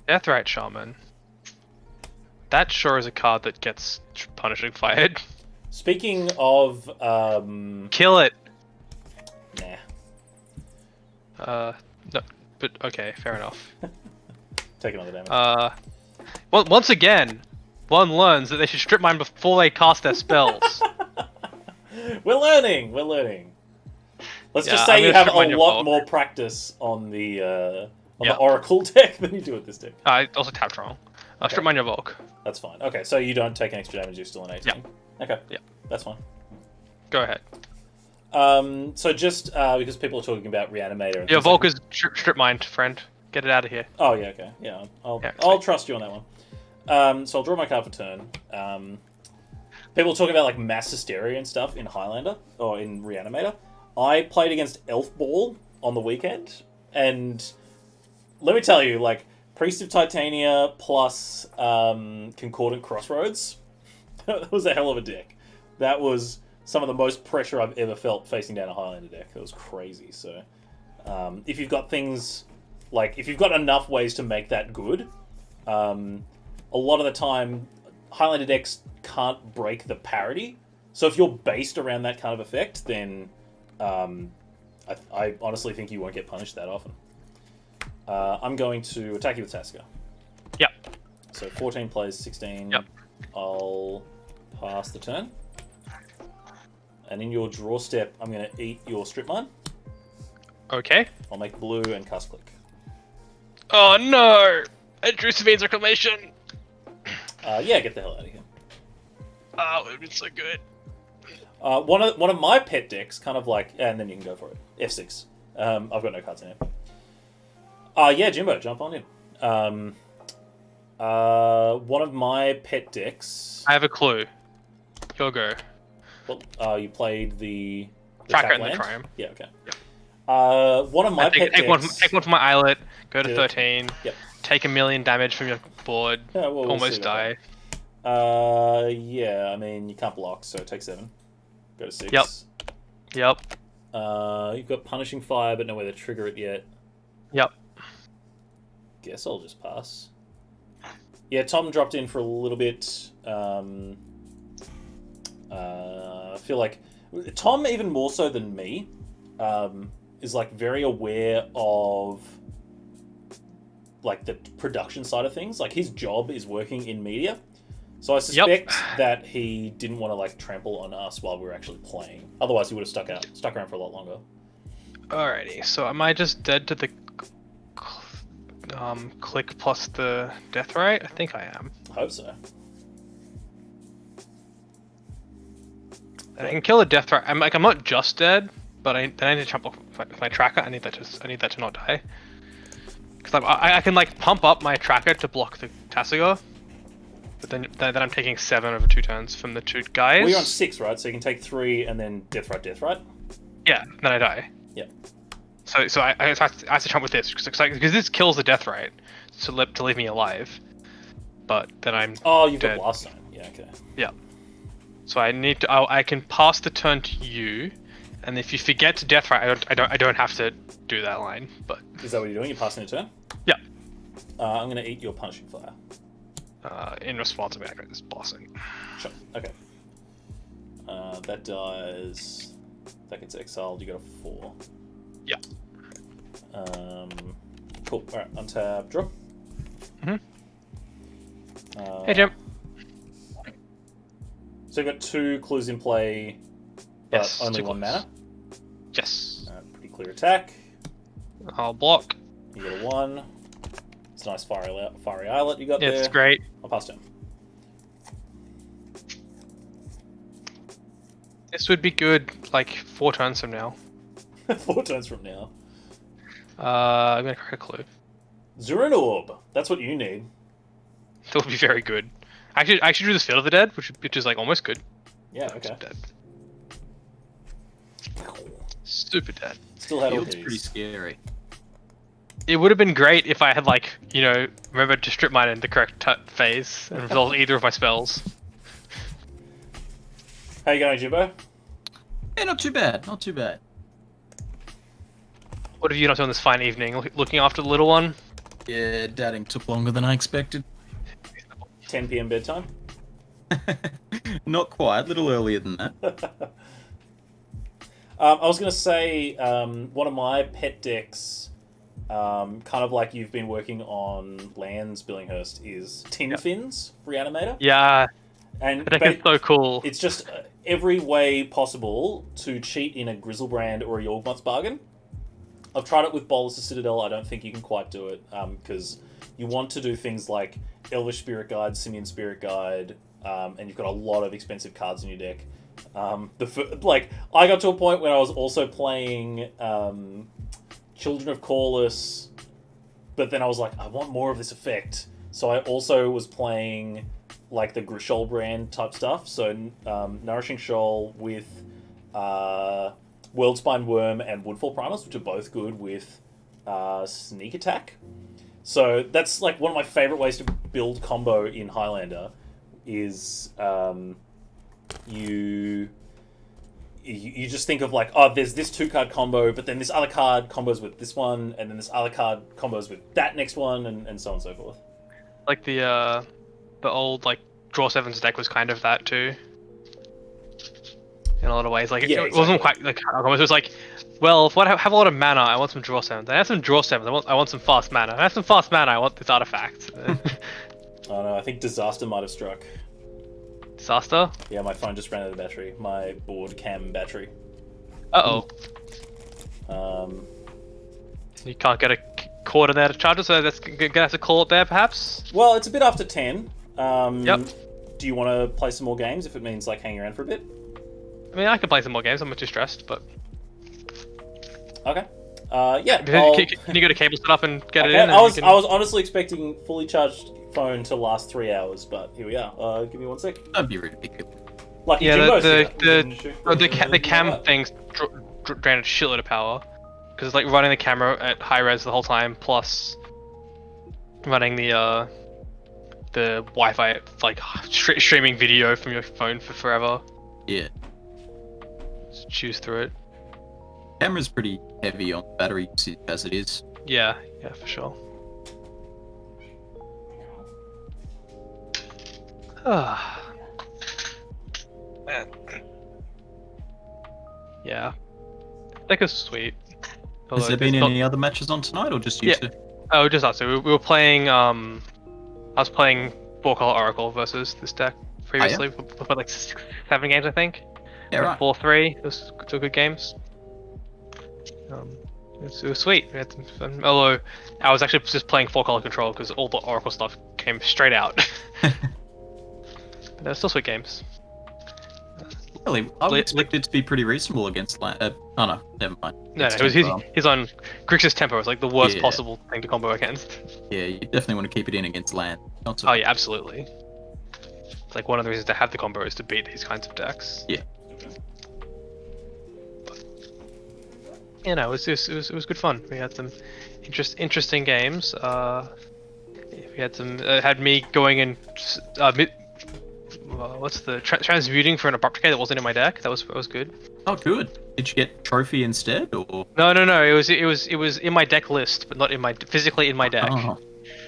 S2: Deathrite Shaman. That sure is a card that gets Punishing Fired.
S1: Speaking of...
S2: Kill it!
S1: Nah.
S2: No, but okay, fair enough.
S1: Take another damage.
S2: Well, once again, one learns that they should strip mine before they cast their spells.
S1: We're learning. We're learning. Let's just
S2: I'm
S1: say you
S2: gonna
S1: have
S2: strip mine
S1: a
S2: your
S1: lot
S2: bulk.
S1: more practice on the
S2: Yeah.
S1: Oracle deck than you do with this deck.
S2: I also tapped wrong. Strip mine your Volk.
S1: That's fine. Okay, so you don't take an extra damage. You're still an 18. Okay.
S2: Yeah.
S1: That's fine.
S2: Go ahead.
S1: So just because people are talking about Reanimator and
S2: Your
S1: things
S2: Volk
S1: like...
S2: is strip mined, friend. Get it out of here.
S1: Oh yeah, okay, yeah. I'll
S2: sweet.
S1: trust you on that one. So I'll draw my card for turn. People are talking about like mass hysteria and stuff in Highlander or in Reanimator. I played against Elf Ball on the weekend, and let me tell you, like Priest of Titania plus Concordant Crossroads, that was a hell of a deck. That was some of the most pressure I've ever felt facing down a Highlander deck. That was crazy. So if you've got things like, if you've got enough ways to make that good, a lot of the time Highlander decks can't break the parity. So if you're based around that kind of effect, then I honestly think you won't get punished that often. I'm going to attack you with Tasker.
S2: Yep.
S1: So 14 plays 16.
S2: Yep.
S1: I'll pass the turn. And in your draw step, I'm going to eat your Strip Mine.
S2: Okay.
S1: I'll make blue and cast click.
S2: Oh no! I drew Sabine's Reclamation!
S1: Yeah, get the hell out of here.
S2: Oh, it would have been so good.
S1: One of my pet decks, kind of like, and then you can go for it. F6. I've got no cards in it. Yeah, Jimbo, jump on in. One of my pet decks.
S2: I have a clue. Your go.
S1: Well, you played the
S2: Tracker
S1: tap
S2: and the
S1: land?
S2: Triumph.
S1: Yeah, okay. One of my pet
S2: Take
S1: decks.
S2: one from my Islet, go to
S1: Good.
S2: 13,
S1: Yep.
S2: take 1,000,000 damage from your board,
S1: Yeah, we'll see
S2: almost
S1: about
S2: die.
S1: that. Yeah, I mean, you can't block, so take 7. Go to 6.
S2: Yep. Yep.
S1: You've got Punishing Fire, but nowhere to trigger it yet.
S2: Yep.
S1: Guess I'll just pass. Yeah, Tom dropped in for a little bit. I feel like Tom, even more so than me, is like very aware of like the production side of things. Like his job is working in media, so I suspect that he didn't want to like trample on us while we were actually playing. Otherwise, he would have stuck around for a lot longer.
S2: Alrighty, so am I just dead to the click plus the death right? I think I am.
S1: I hope so.
S2: I can kill the death right. I'm not just dead, but I need to jump off my tracker. I need that to not die. Because I can like pump up my tracker to block the Tassiger, but then I'm taking 7 over 2 turns from the 2 guys.
S1: Well, you're on 6, right? So you can take 3 and then death right.
S2: Yeah, then I die.
S1: Yep.
S2: So I have to trump with this because this kills the death rate to leave me alive. But then I'm
S1: Oh, you've
S2: dead.
S1: got Blast Zone. Yeah, okay.
S2: Yeah. So I need to. I can pass the turn to you, and if you forget to death rate, I don't have to do that line. But
S1: Is that what you're doing? You're passing a turn?
S2: yeah.
S1: I'm going to eat your Punishing Fire.
S2: In response to me, I got this bossing.
S1: Sure. Okay. That dies. That gets exiled. You got a 4.
S2: Yeah.
S1: Cool. Alright, untap, draw.
S2: Hey, Jim.
S1: So you've got 2 clues in play, but
S2: Yes,
S1: only
S2: 2
S1: 1
S2: clues.
S1: mana.
S2: Yes.
S1: Pretty clear attack.
S2: I'll block.
S1: You got a 1. It's a nice fiery eyelet you got there.
S2: It's great.
S1: I'll pass turn.
S2: This would be good, like 4 turns from now.
S1: 4 turns from now.
S2: I'm gonna crack a clue.
S1: Zurin Orb. That's what you need.
S2: That would be very good. I should do this Field of the Dead, which is like almost good.
S1: Yeah, okay.
S2: Dead. Super dead.
S1: Still had all
S4: Field's pretty
S1: these.
S4: scary.
S2: It would have been great if I had like, remembered to strip mine in the correct phase and resolve either of my spells.
S1: How you going, Jimbo?
S4: Yeah, not too bad. Not too bad.
S2: What have you not done this fine evening? Looking after the little one?
S4: Yeah, dadding took longer than I expected.
S1: 10 p.m. bedtime?
S4: Not quite, a little earlier than that.
S1: I was going to say, one of my pet decks, kind of like you've been working on lands, Billinghurst, is Tin Fins Reanimator.
S2: Yeah,
S1: And
S2: that is so cool.
S1: it's just every way possible to cheat in a Grizzlebrand or a Yorgmoth's bargain. I've tried it with Bolus of Citadel. I don't think you can quite do it because you want to do things like Elvish Spirit Guide, Simian Spirit Guide, and you've got a lot of expensive cards in your deck. I got to a point when I was also playing Children of Corlys, but then I was like, I want more of this effect. So I also was playing like the Grishol brand type stuff. So Nourishing Shoal with Worldspine Worm and Woodfall Primus, which are both good with Sneak Attack. So that's like one of my favorite ways to build combo in Highlander is you just think of like, oh, there's this 2-card combo, but then this other card combos with this one, and then this other card combos with that next one, and so on and so forth.
S2: Like the old like Draw Sevens deck was kind of that too. In a lot of ways, like
S1: Yeah,
S2: it wasn't
S1: exactly.
S2: quite like it was like, well, if I have a lot of mana, I want some Draw Sevens. I have some Draw Sevens. I want some fast mana. I have some fast mana. I want this artifact.
S1: Oh no, I think disaster might have struck.
S2: Disaster.
S1: Yeah, my phone just ran out of battery. My board cam battery.
S2: You can't get a cord in there to charge it, so that's gonna have to call it there, perhaps.
S1: Well, it's a bit after 10.
S2: Yep.
S1: Do you want to play some more games if it means like hanging around for a bit?
S2: I mean, I can play some more games. I'm not too stressed, but
S1: Okay. Yeah.
S2: can you go to cable setup and get it
S1: Okay,
S2: in?
S1: I was honestly expecting fully charged phone to last 3 hours, but here we are. Give me 1 sec.
S4: That'd be ridiculous.
S1: Lucky
S2: Yeah,
S1: Jimbo's here.
S2: the cam things drain a shitload of power because it's like running the camera at high res the whole time, plus running the Wi-Fi like streaming video from your phone for forever.
S4: Yeah.
S2: Just choose through it.
S4: Camera's pretty heavy on battery usage as it is.
S2: Yeah, for sure. Man. Yeah. That was sweet.
S4: Has there been any other matches on tonight, or just you
S2: Yeah.
S4: two?
S2: Oh, just us. So we were playing. I was playing 4-Color Oracle versus this deck previously. We played like 7 games, I think.
S4: Yeah, right.
S2: 4-3. It was 2 good games. It was sweet. We had some fun. Although I was actually just playing 4-Color Control because all the Oracle stuff came straight out. But they're still sweet games.
S4: Really, I would expect it to be pretty reasonable against oh no, never mind.
S2: No,
S4: It's
S2: he's
S4: tempo.
S2: on Grixis Tempo. It's like the worst
S4: Yeah.
S2: possible thing to combo against.
S4: Yeah, you definitely want to keep it in against land. Not so.
S2: Oh yeah, absolutely. It's like one of the reasons to have the combo is to beat these kinds of decks.
S4: Yeah.
S2: you know, it was good fun. We had some interesting games. We had some had me going and what's the transmuting for an abrupt decay that wasn't in my deck. That was good.
S4: Oh, good. Did you get trophy instead, or?
S2: No. It was in my deck list, but not in my physically in my deck.
S4: Oh,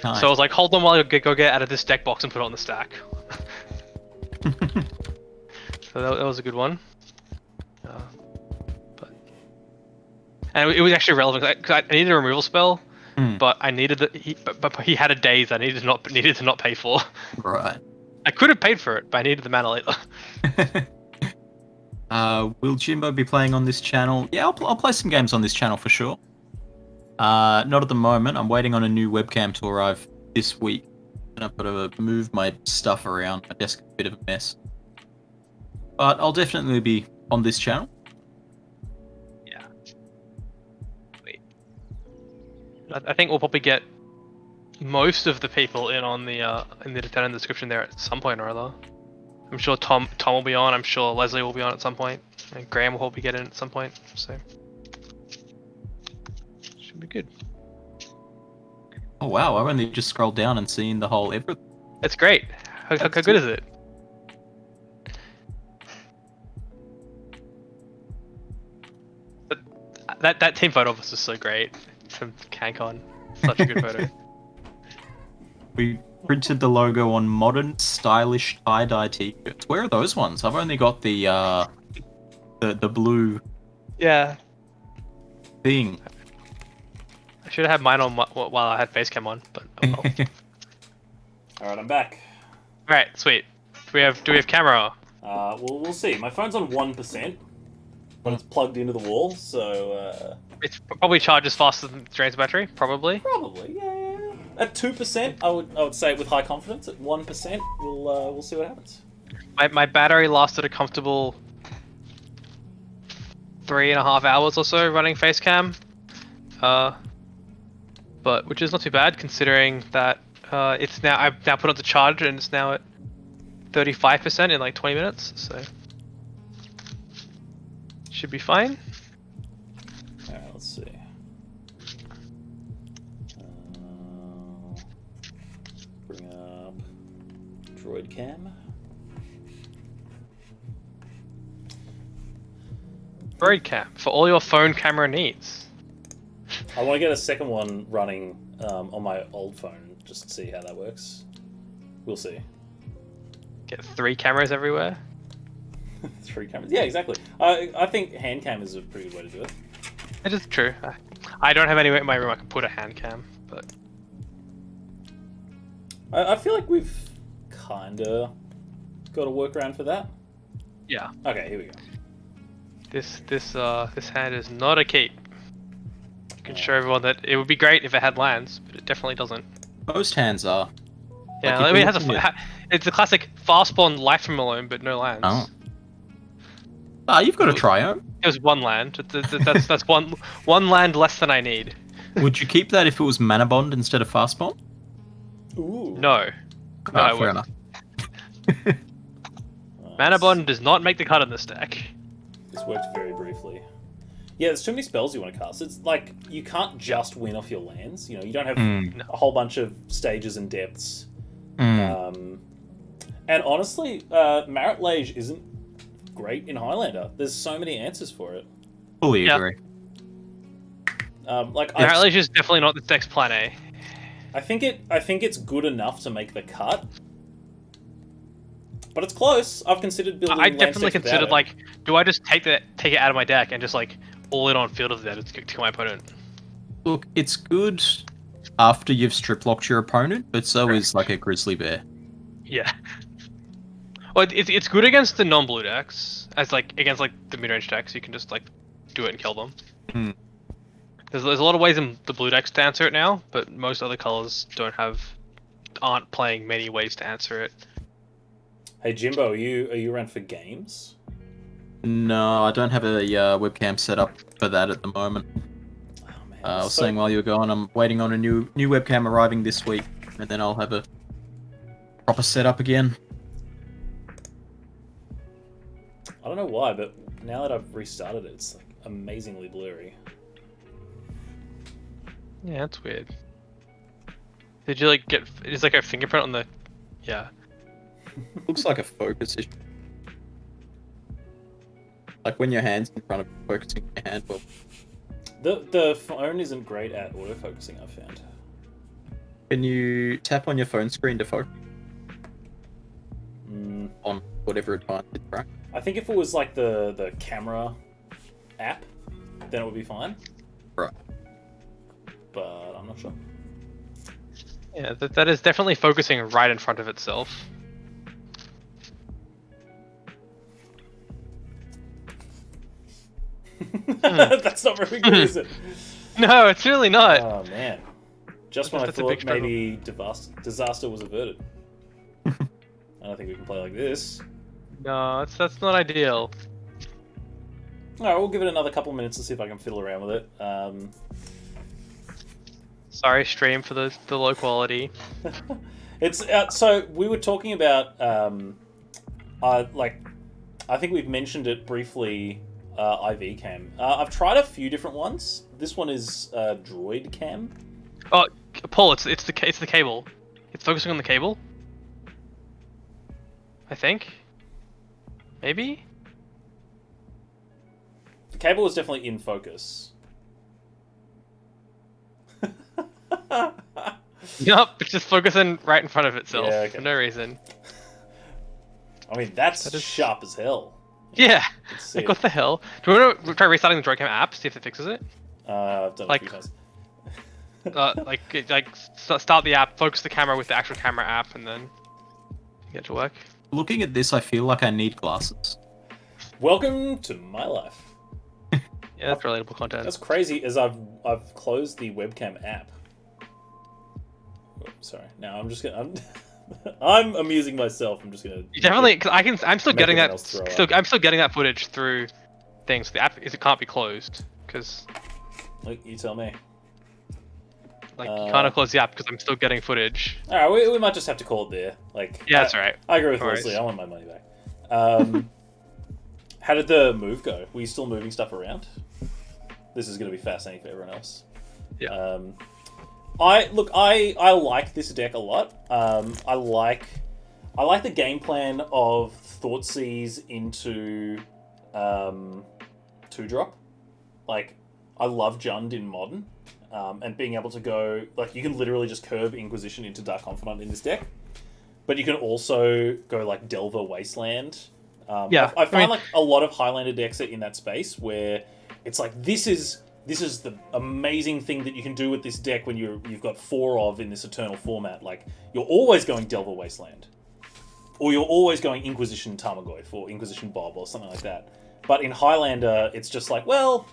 S4: nice.
S2: So I was like, hold on while I go get out of this deck box and put it on the stack. So that was a good one. And it was actually relevant because I needed a removal spell, but I needed but he had a daze I needed to not pay for.
S4: Right.
S2: I could have paid for it, but I needed the mana later.
S4: Will Jimbo be playing on this channel? Yeah, I'll play some games on this channel for sure. Not at the moment. I'm waiting on a new webcam to arrive this week, and I've got to move my stuff around. My desk is a bit of a mess. But I'll definitely be on this channel.
S2: Yeah. Wait. I think we'll probably get most of the people in on the in the down in the description there at some point or other. I'm sure Tom will be on. I'm sure Leslie will be on at some point, and Graham will probably get in at some point. So should be good.
S4: Oh wow! I've only just scrolled down and seen the whole everything.
S2: It's great. How good is it? But that team photo was just so great from CanCon. Such a good photo.
S4: We printed the logo on modern, stylish tie-dye t-shirts. Where are those ones? I've only got the blue
S2: Yeah.
S4: thing.
S2: I should have had mine on while I had Facecam on, but oh well.
S1: All right, I'm back.
S2: All right, sweet. Do we have camera?
S1: Well, we'll see. My phone's on 1%, but it's plugged into the wall, so
S2: It's probably charges faster than it drains the battery. Probably.
S1: probably, yeah. At 2%, I would say it with high confidence. At 1%, we'll see what happens.
S2: My battery lasted a comfortable 3.5 hours or so running Facecam. But which is not too bad considering that I've now put it to charge and it's now at 35% in like 20 minutes, so should be fine.
S1: Alright, let's see. Bring up Droid Cam.
S2: Droid Cam for all your phone camera needs.
S1: I want to get a second one running on my old phone just to see how that works. We'll see.
S2: Get 3 cameras everywhere.
S1: 3 cameras. Yeah, exactly. I think hand cam is a pretty good way to do it.
S2: It is true. I don't have anywhere in my room I can put a hand cam, but
S1: I feel like we've kinda got a workaround for that.
S2: yeah.
S1: Okay, here we go.
S2: This hand is not a keep. You can show everyone that it would be great if it had lands, but it definitely doesn't.
S4: Most hands are.
S2: Yeah,
S4: Like,
S2: I mean, it has it's a classic fast spawn life from alone, but no lands.
S4: Oh. Ah, you've got a triome.
S2: It was 1 land. That's one land less than I need.
S4: Would you keep that if it was mana bond instead of fast bomb?
S1: Ooh.
S2: No. No, I
S4: fair
S2: wouldn't.
S4: enough.
S2: Mana bond does not make the cut in this deck.
S1: This worked very briefly. Yeah, there's too many spells you want to cast. It's like you can't just win off your lands. You know, you don't have a whole bunch of stages and depths. And honestly, Marit Lage isn't great in Highlander. There's so many answers for it.
S4: Fully agree.
S1: Like
S2: Marit Lage is definitely not the deck's plan A.
S1: I think it's good enough to make the cut, but it's close. I've considered building.
S2: I definitely considered like, do I just take it out of my deck and just like all in on Field of the Dead to kill my opponent?
S4: Look, it's good after you've strip locked your opponent, but so is like a grizzly bear.
S2: Yeah. Well, it's good against the non-blue decks, as like against like the mid-range decks. You can just like do it and kill them. There's a lot of ways in the blue decks to answer it now, but most other colors aren't playing many ways to answer it.
S1: Hey Jimbo, are you around for games?
S4: No, I don't have a webcam set up for that at the moment.
S1: Oh, man,
S4: I was saying while you were gone, I'm waiting on a new webcam arriving this week, and then I'll have a proper setup again.
S1: I don't know why, but now that I've restarted it, it's like amazingly blurry.
S2: Yeah, that's weird. Did you like get? Is like a fingerprint on the? Yeah.
S4: Looks like a focus issue. Like when your hand's in front of focusing your hand. Well,
S1: The phone isn't great at autofocusing, I've found.
S4: can you tap on your phone screen to focus
S1: Mm,
S4: on whatever advanced it's right?
S1: I think if it was like the camera app, then it would be fine.
S4: Right.
S1: But I'm not sure.
S2: Yeah, that is definitely focusing right in front of itself.
S1: That's not very good, is it?
S2: No, it's really not.
S1: Oh man. Just when I
S2: That's a big
S1: thought maybe disaster was averted. I don't think we can play like this.
S2: No, that's not ideal.
S1: Alright, we'll give it another couple minutes to see if I can fiddle around with it.
S2: Sorry, stream for the low quality.
S1: It's so we were talking about I think we've mentioned it briefly. IV cam. I've tried a few different ones. This one is Droid cam.
S2: Oh, Paul, it's the cable. It's focusing on the cable. I think. Maybe.
S1: The cable is definitely in focus.
S2: Yup, it's just focusing right in front of itself
S1: Yeah, okay.
S2: for no reason.
S1: I mean, that's
S2: That is-
S1: sharp as hell.
S2: Yeah,
S1: Let's see.
S2: like what the hell? Do you want to try restarting the Droidcam app, see if it fixes it?
S1: I've done
S2: Like-
S1: it a few times.
S2: Start the app, focus the camera with the actual camera app, and then get it to work.
S4: Looking at this, I feel like I need glasses.
S1: Welcome to my life.
S2: Yeah, that's relatable content.
S1: That's crazy. As I've closed the webcam app. Oh, sorry. Now I'm just gonna. I'm amusing myself. I'm just gonna.
S2: You definitely, because I'm still
S1: Make
S2: getting
S1: everyone
S2: that.
S1: else throw up.
S2: I'm still getting that footage through things. The app it can't be closed because
S1: Look, you tell me.
S2: like you can't close the app because I'm still getting footage.
S1: All right, we might just have to call it there. Like.
S2: Yeah, that's alright.
S1: I agree with
S2: No worries.
S1: Leslie. I want my money back. How did the move go? Were you still moving stuff around? This is going to be fascinating for everyone else.
S2: Yeah.
S1: I like this deck a lot. I like the game plan of Thoughtseize into 2-drop. Like, I love Jund in Modern, and being able to go like you can literally just curve Inquisition into Dark Confidant in this deck, but you can also go like Delver Wasteland.
S2: Yeah,
S1: I find
S2: I mean-
S1: like a lot of Highlander decks are in that space where it's like this is the amazing thing that you can do with this deck when you've got 4 of in this Eternal format. Like, you're always going Delver Wasteland. Or you're always going Inquisition Tarmogoyf or Inquisition Bob or something like that. But in Highlander, it's just like, well,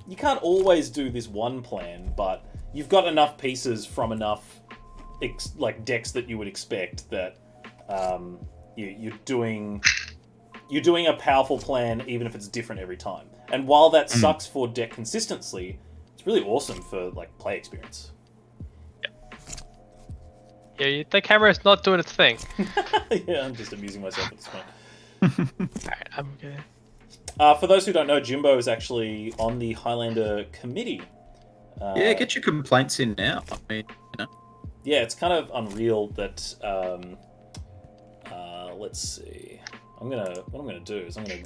S1: you can't always do this one plan, but you've got enough pieces from enough decks that you would expect that you're doing a powerful plan even if it's different every time. And while that sucks for deck consistency, it's really awesome for like play experience.
S2: Yeah, the camera is not doing its thing.
S1: Yeah, I'm just amusing myself at this point.
S2: Alright, I'm okay.
S1: For those who don't know, Jimbo is actually on the Highlander committee.
S4: Yeah, get your complaints in now. I mean,
S1: Yeah, it's kind of unreal that. Let's see. What I'm gonna do is I'm gonna.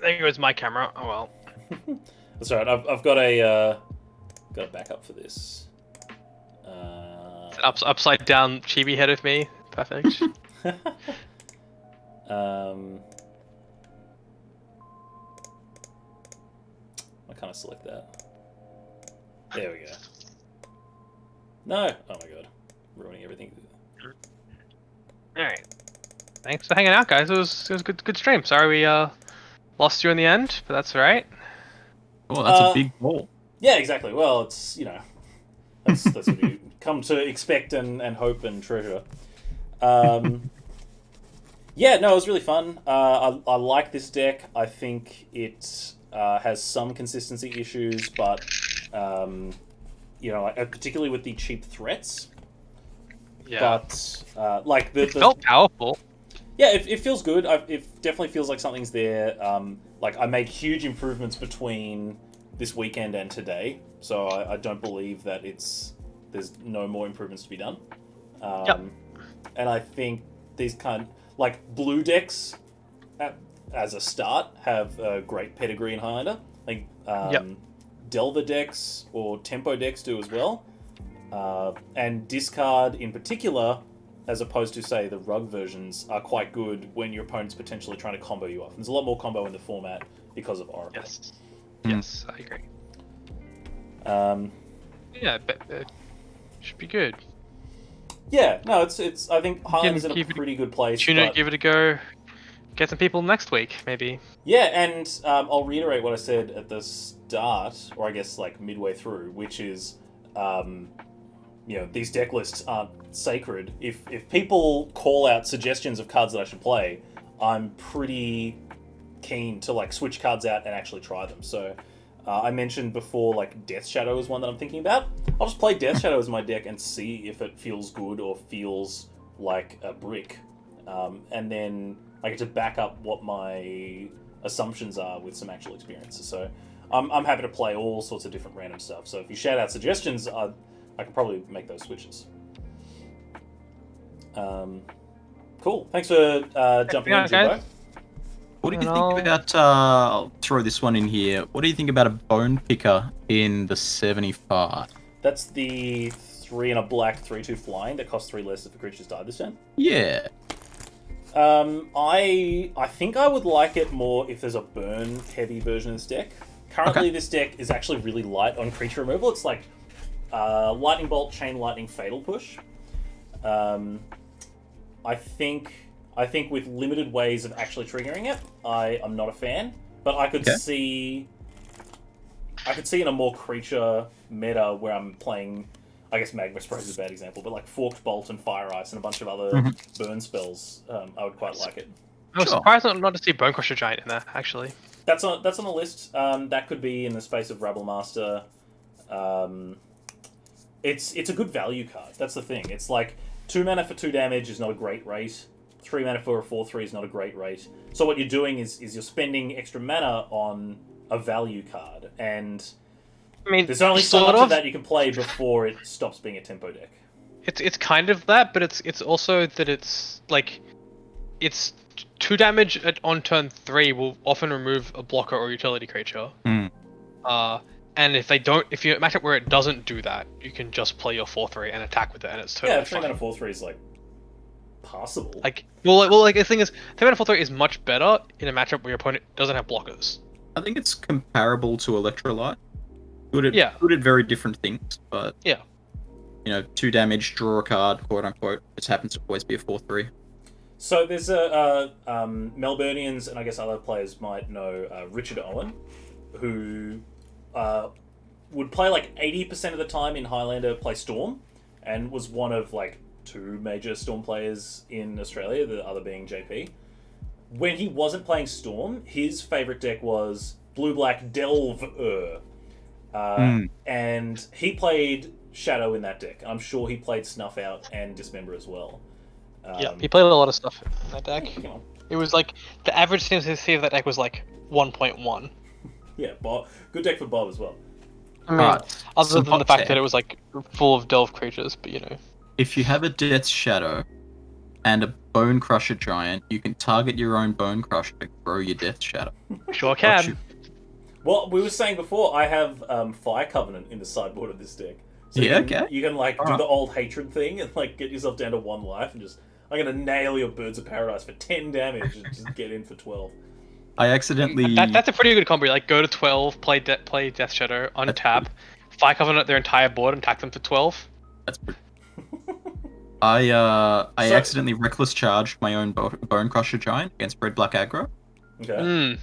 S2: There goes my camera. Oh well.
S1: That's all right. I've got a backup for this.
S2: Upside down chibi head of me. Perfect.
S1: I kind of select that. There we go. No. Oh my god, ruining everything.
S2: Alright. Thanks for hanging out, guys. It was good stream. Sorry we lost you in the end, but that's alright.
S4: oh, that's a big ball.
S1: Yeah, exactly. Well, it's that's what you come to expect and hope and treasure. Yeah, no, it was really fun. I like this deck. I think it has some consistency issues, but particularly with the cheap threats.
S2: Yeah.
S1: But like the
S2: It felt powerful.
S1: yeah, it feels good. It definitely feels like something's there. Like I made huge improvements between this weekend and today, so I don't believe that there's no more improvements to be done.
S2: Yep.
S1: And I think these like blue decks, as a start, have a great pedigree in Highlander. Like Delver decks or Tempo decks do as well. And discard in particular, as opposed to, say, the rug versions, are quite good when your opponent's potentially trying to combo you off. There's a lot more combo in the format because of Oracle.
S2: Yes. Yes, I agree. Yeah, but should be good.
S1: Yeah, no, it's. I think Highlander's in a pretty good place.
S2: Tune it, give it a go. Get some people next week, maybe.
S1: Yeah, and I'll reiterate what I said at the start, or I guess like midway through, which is, these deck lists aren't sacred. If people call out suggestions of cards that I should play, I'm pretty keen to like switch cards out and actually try them. So I mentioned before, like Death Shadow is one that I'm thinking about. I'll just play Death Shadow as my deck and see if it feels good or feels like a brick, and then I get to back up what my assumptions are with some actual experiences. So I'm happy to play all sorts of different random stuff. So if you shout out suggestions, I can probably make those switches. Cool. Thanks for jumping in, Jimbo.
S4: What do you think about, I'll throw this one in here. What do you think about a Bone Picker in the 75?
S1: That's the 3 and a black 3/2 flying that costs 3 less if a creature's died this turn?
S4: Yeah.
S1: I think I would like it more if there's a burn heavy version of this deck. Currently, this deck is actually really light on creature removal. It's like Lightning Bolt, Chain Lightning, Fatal Push. I think with limited ways of actually triggering it, I'm not a fan. But I could see in a more creature meta where I'm playing, I guess Magma Spray is a bad example, but like Forked Bolt and Fire Ice and a bunch of other burn spells, I would quite like it.
S2: I was surprised not to see Bone Crusher Giant in there, actually.
S1: That's on the list. That could be in the space of Rabble Master. It's a good value card. That's the thing. It's like 2 mana for 2 damage is not a great rate. 3 mana for a 4/3 is not a great rate. So what you're doing is you're spending extra mana on a value card, and
S2: I mean,
S1: there's only so much of that you can play before it stops being a tempo deck.
S2: It's kind of that, but it's also that it's like it's 2 damage on turn 3 will often remove a blocker or utility creature. And if you match up where it doesn't do that, you can just play your 4/3 and attack with it, and it's totally fine.
S1: 3 mana 4/3 is like passable.
S2: Well, the thing is, 3 mana 4/3 is much better in a matchup where your opponent doesn't have blockers.
S4: I think it's comparable to Electrolyte. Good at very different things, but 2 damage, draw a card, quote unquote. It happens to always be a 4/3.
S1: So there's a Melburnians, and I guess other players might know Richard Owen, who would play like 80% of the time in Highlander, play Storm, and was one of like 2 major Storm players in Australia, the other being JP. When he wasn't playing Storm, his favourite deck was Blue-Black Delver. And he played Shadow in that deck. I'm sure he played Snuff Out and Dismember as well.
S2: He played a lot of stuff in that deck. It was like, the average CMC of that deck was like 1.1.
S1: Yeah, Bob. Good deck for Bob as well.
S2: I mean, other than the fact that it was like full of delve creatures, but
S4: If you have a Death Shadow and a Bone Crusher Giant, you can target your own Bone Crusher to grow your Death Shadow.
S2: Sure can.
S1: Well, we were saying before, I have Fire Covenant in the sideboard of this deck. So you can like do the old hatred thing and like get yourself down to 1 life and just, I'm gonna nail your Birds of Paradise for 10 damage and just get in for 12.
S4: I accidentally...
S2: That's a pretty good combo. Like, go to 12, play Death Shadow, untap, Fire Covenant their entire board and attack them for 12.
S4: That's pretty... I accidentally Reckless Charged my own Bone Crusher Giant against Red Black Aggro.
S1: Okay.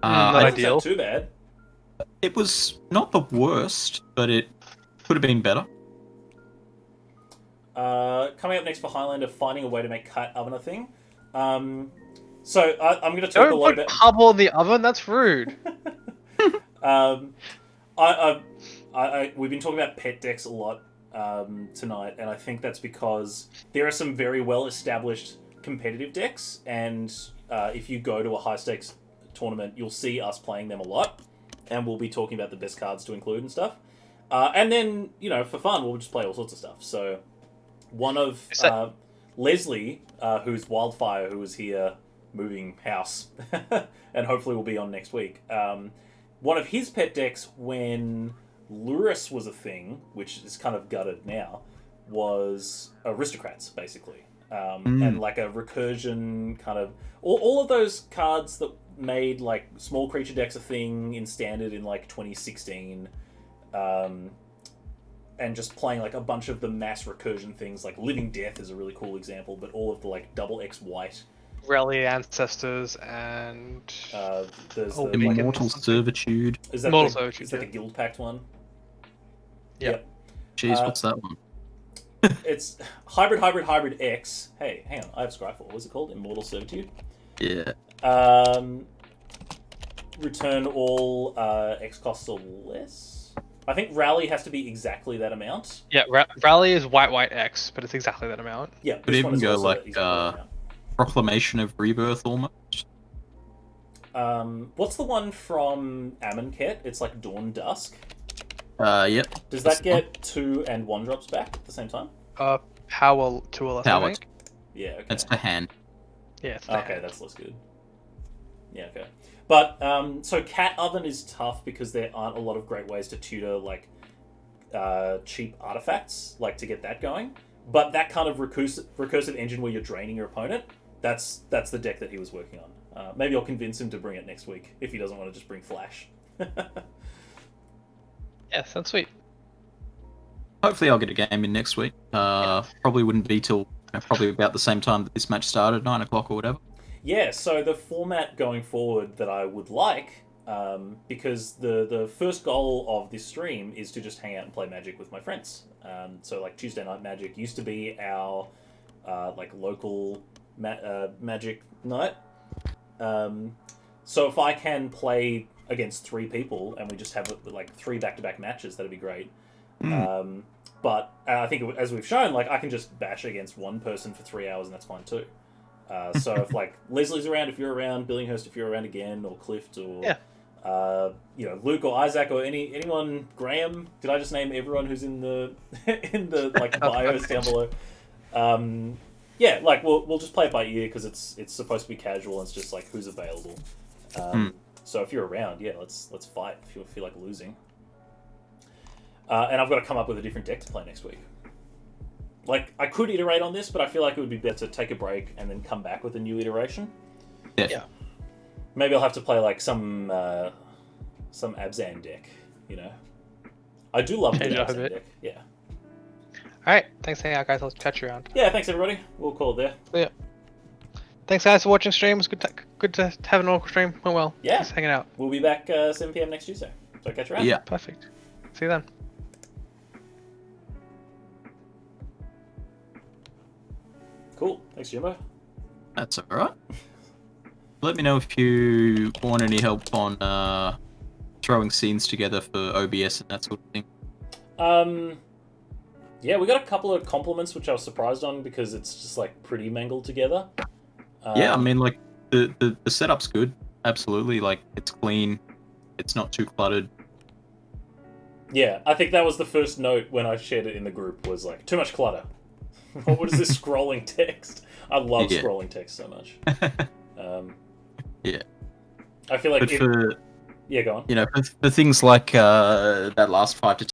S2: Not ideal.
S1: Too bad.
S4: It was not the worst, but it could have been better.
S1: Coming up next for Highlander, finding a way to make Cat Oven a thing. So I'm going to talk a lot about...
S2: Don't put Hubble in the oven, that's rude.
S1: We've been talking about pet decks a lot tonight, and I think that's because there are some very well-established competitive decks, and if you go to a high-stakes tournament, you'll see us playing them a lot. and we'll be talking about the best cards to include and stuff. And then, for fun, we'll just play all sorts of stuff. So, one of Leslie, who's Wildfire, who was here moving house, and hopefully will be on next week. One of his pet decks when Lurrus was a thing, which is kind of gutted now, was Aristocrats, basically. And like a recursion kind of... All of those cards that made like small creature decks a thing in Standard in like 2016, and just playing like a bunch of the mass recursion things, like Living Death is a really cool example, but all of the like double X white...
S2: Rally Ancestors and...
S1: there's
S2: Oh,
S1: the...
S4: Immortal Servitude.
S1: Is that
S2: Immortal
S1: the,
S2: Servitude,
S1: is that
S2: yeah.
S1: the Guild Pact one?
S2: Yep.
S4: Jeez, what's that one?
S1: It's Hybrid X. Hey, hang on, I have Scryfall. What's it called? Immortal Servitude?
S4: Yeah.
S1: Return all X costs or less. I think Rally has to be exactly that amount.
S2: Yeah, Rally is white X, but it's exactly that amount.
S1: Yeah,
S4: Could
S1: this one
S4: even
S1: is
S4: go
S1: also
S4: like
S1: exactly that amount.
S4: Proclamation of Rebirth almost.
S1: What's the one from Amonkhet? It's like Dawn Dusk.
S4: Yep.
S1: Does that get 2 and 1 drops back at the same time?
S2: Power 2 or less, I
S4: Power.
S2: think.
S1: Yeah, okay.
S4: That's the hand.
S2: Yeah, it's
S1: Okay, that's less good. Yeah, okay. But, so Cat Oven is tough because there aren't a lot of great ways to tutor, like, cheap artifacts, like, to get that going. But that kind of recursive engine where you're draining your opponent, that's the deck that he was working on. Maybe I'll convince him to bring it next week, if he doesn't want to just bring Flash.
S2: Yeah, sounds sweet.
S4: Hopefully I'll get a game in next week. Probably wouldn't be till probably about the same time that this match started, 9 o'clock or whatever.
S1: Yeah, so the format going forward that I would like, because the first goal of this stream is to just hang out and play Magic with my friends. So like Tuesday Night Magic used to be our like local Magic night. So if I can play against 3 people and we just have like 3 back-to-back matches, that'd be great. But I think as we've shown, like I can just bash against one person for 3 hours and that's fine too. So if like Leslie's around, if you're around, Billinghurst if you're around again, or Clift, or Luke or Isaac or anyone, Graham. Did I just name everyone who's in the in the like bios down below? Yeah, like we'll just play it by ear because it's supposed to be casual and it's just like who's available. So if you're around, yeah, let's fight if you feel like losing. And I've got to come up with a different deck to play next week. Like, I could iterate on this, but I feel like it would be better to take a break and then come back with a new iteration.
S4: Yeah.
S1: Maybe I'll have to play, like, some Abzan deck, I do love the
S2: Change it up a
S1: Abzan
S2: bit.
S1: deck. Yeah.
S2: Alright, thanks for hanging out, guys. I'll catch you around.
S1: Yeah, thanks, everybody. We'll call it there.
S2: Yeah. Thanks, guys, for watching stream. It was good to have an Oracle stream. Went well.
S1: Yeah.
S2: Thanks for hanging out.
S1: We'll be back 7 p.m. next Tuesday. So catch you around.
S4: Yeah.
S2: Perfect. See you then.
S1: Cool. Thanks, Jimbo.
S4: That's alright. Let me know if you want any help on throwing scenes together for OBS and that sort of thing.
S1: Yeah, we got a couple of compliments which I was surprised on because it's just like pretty mangled together.
S4: Yeah, I mean, like the setup's good. Absolutely, like it's clean. It's not too cluttered.
S1: Yeah, I think that was the first note when I shared it in the group was like, too much clutter. What is this scrolling text? I love scrolling text so much.
S4: Yeah.
S1: I feel like...
S4: But for,
S1: yeah, go on.
S4: for things like that last 5 to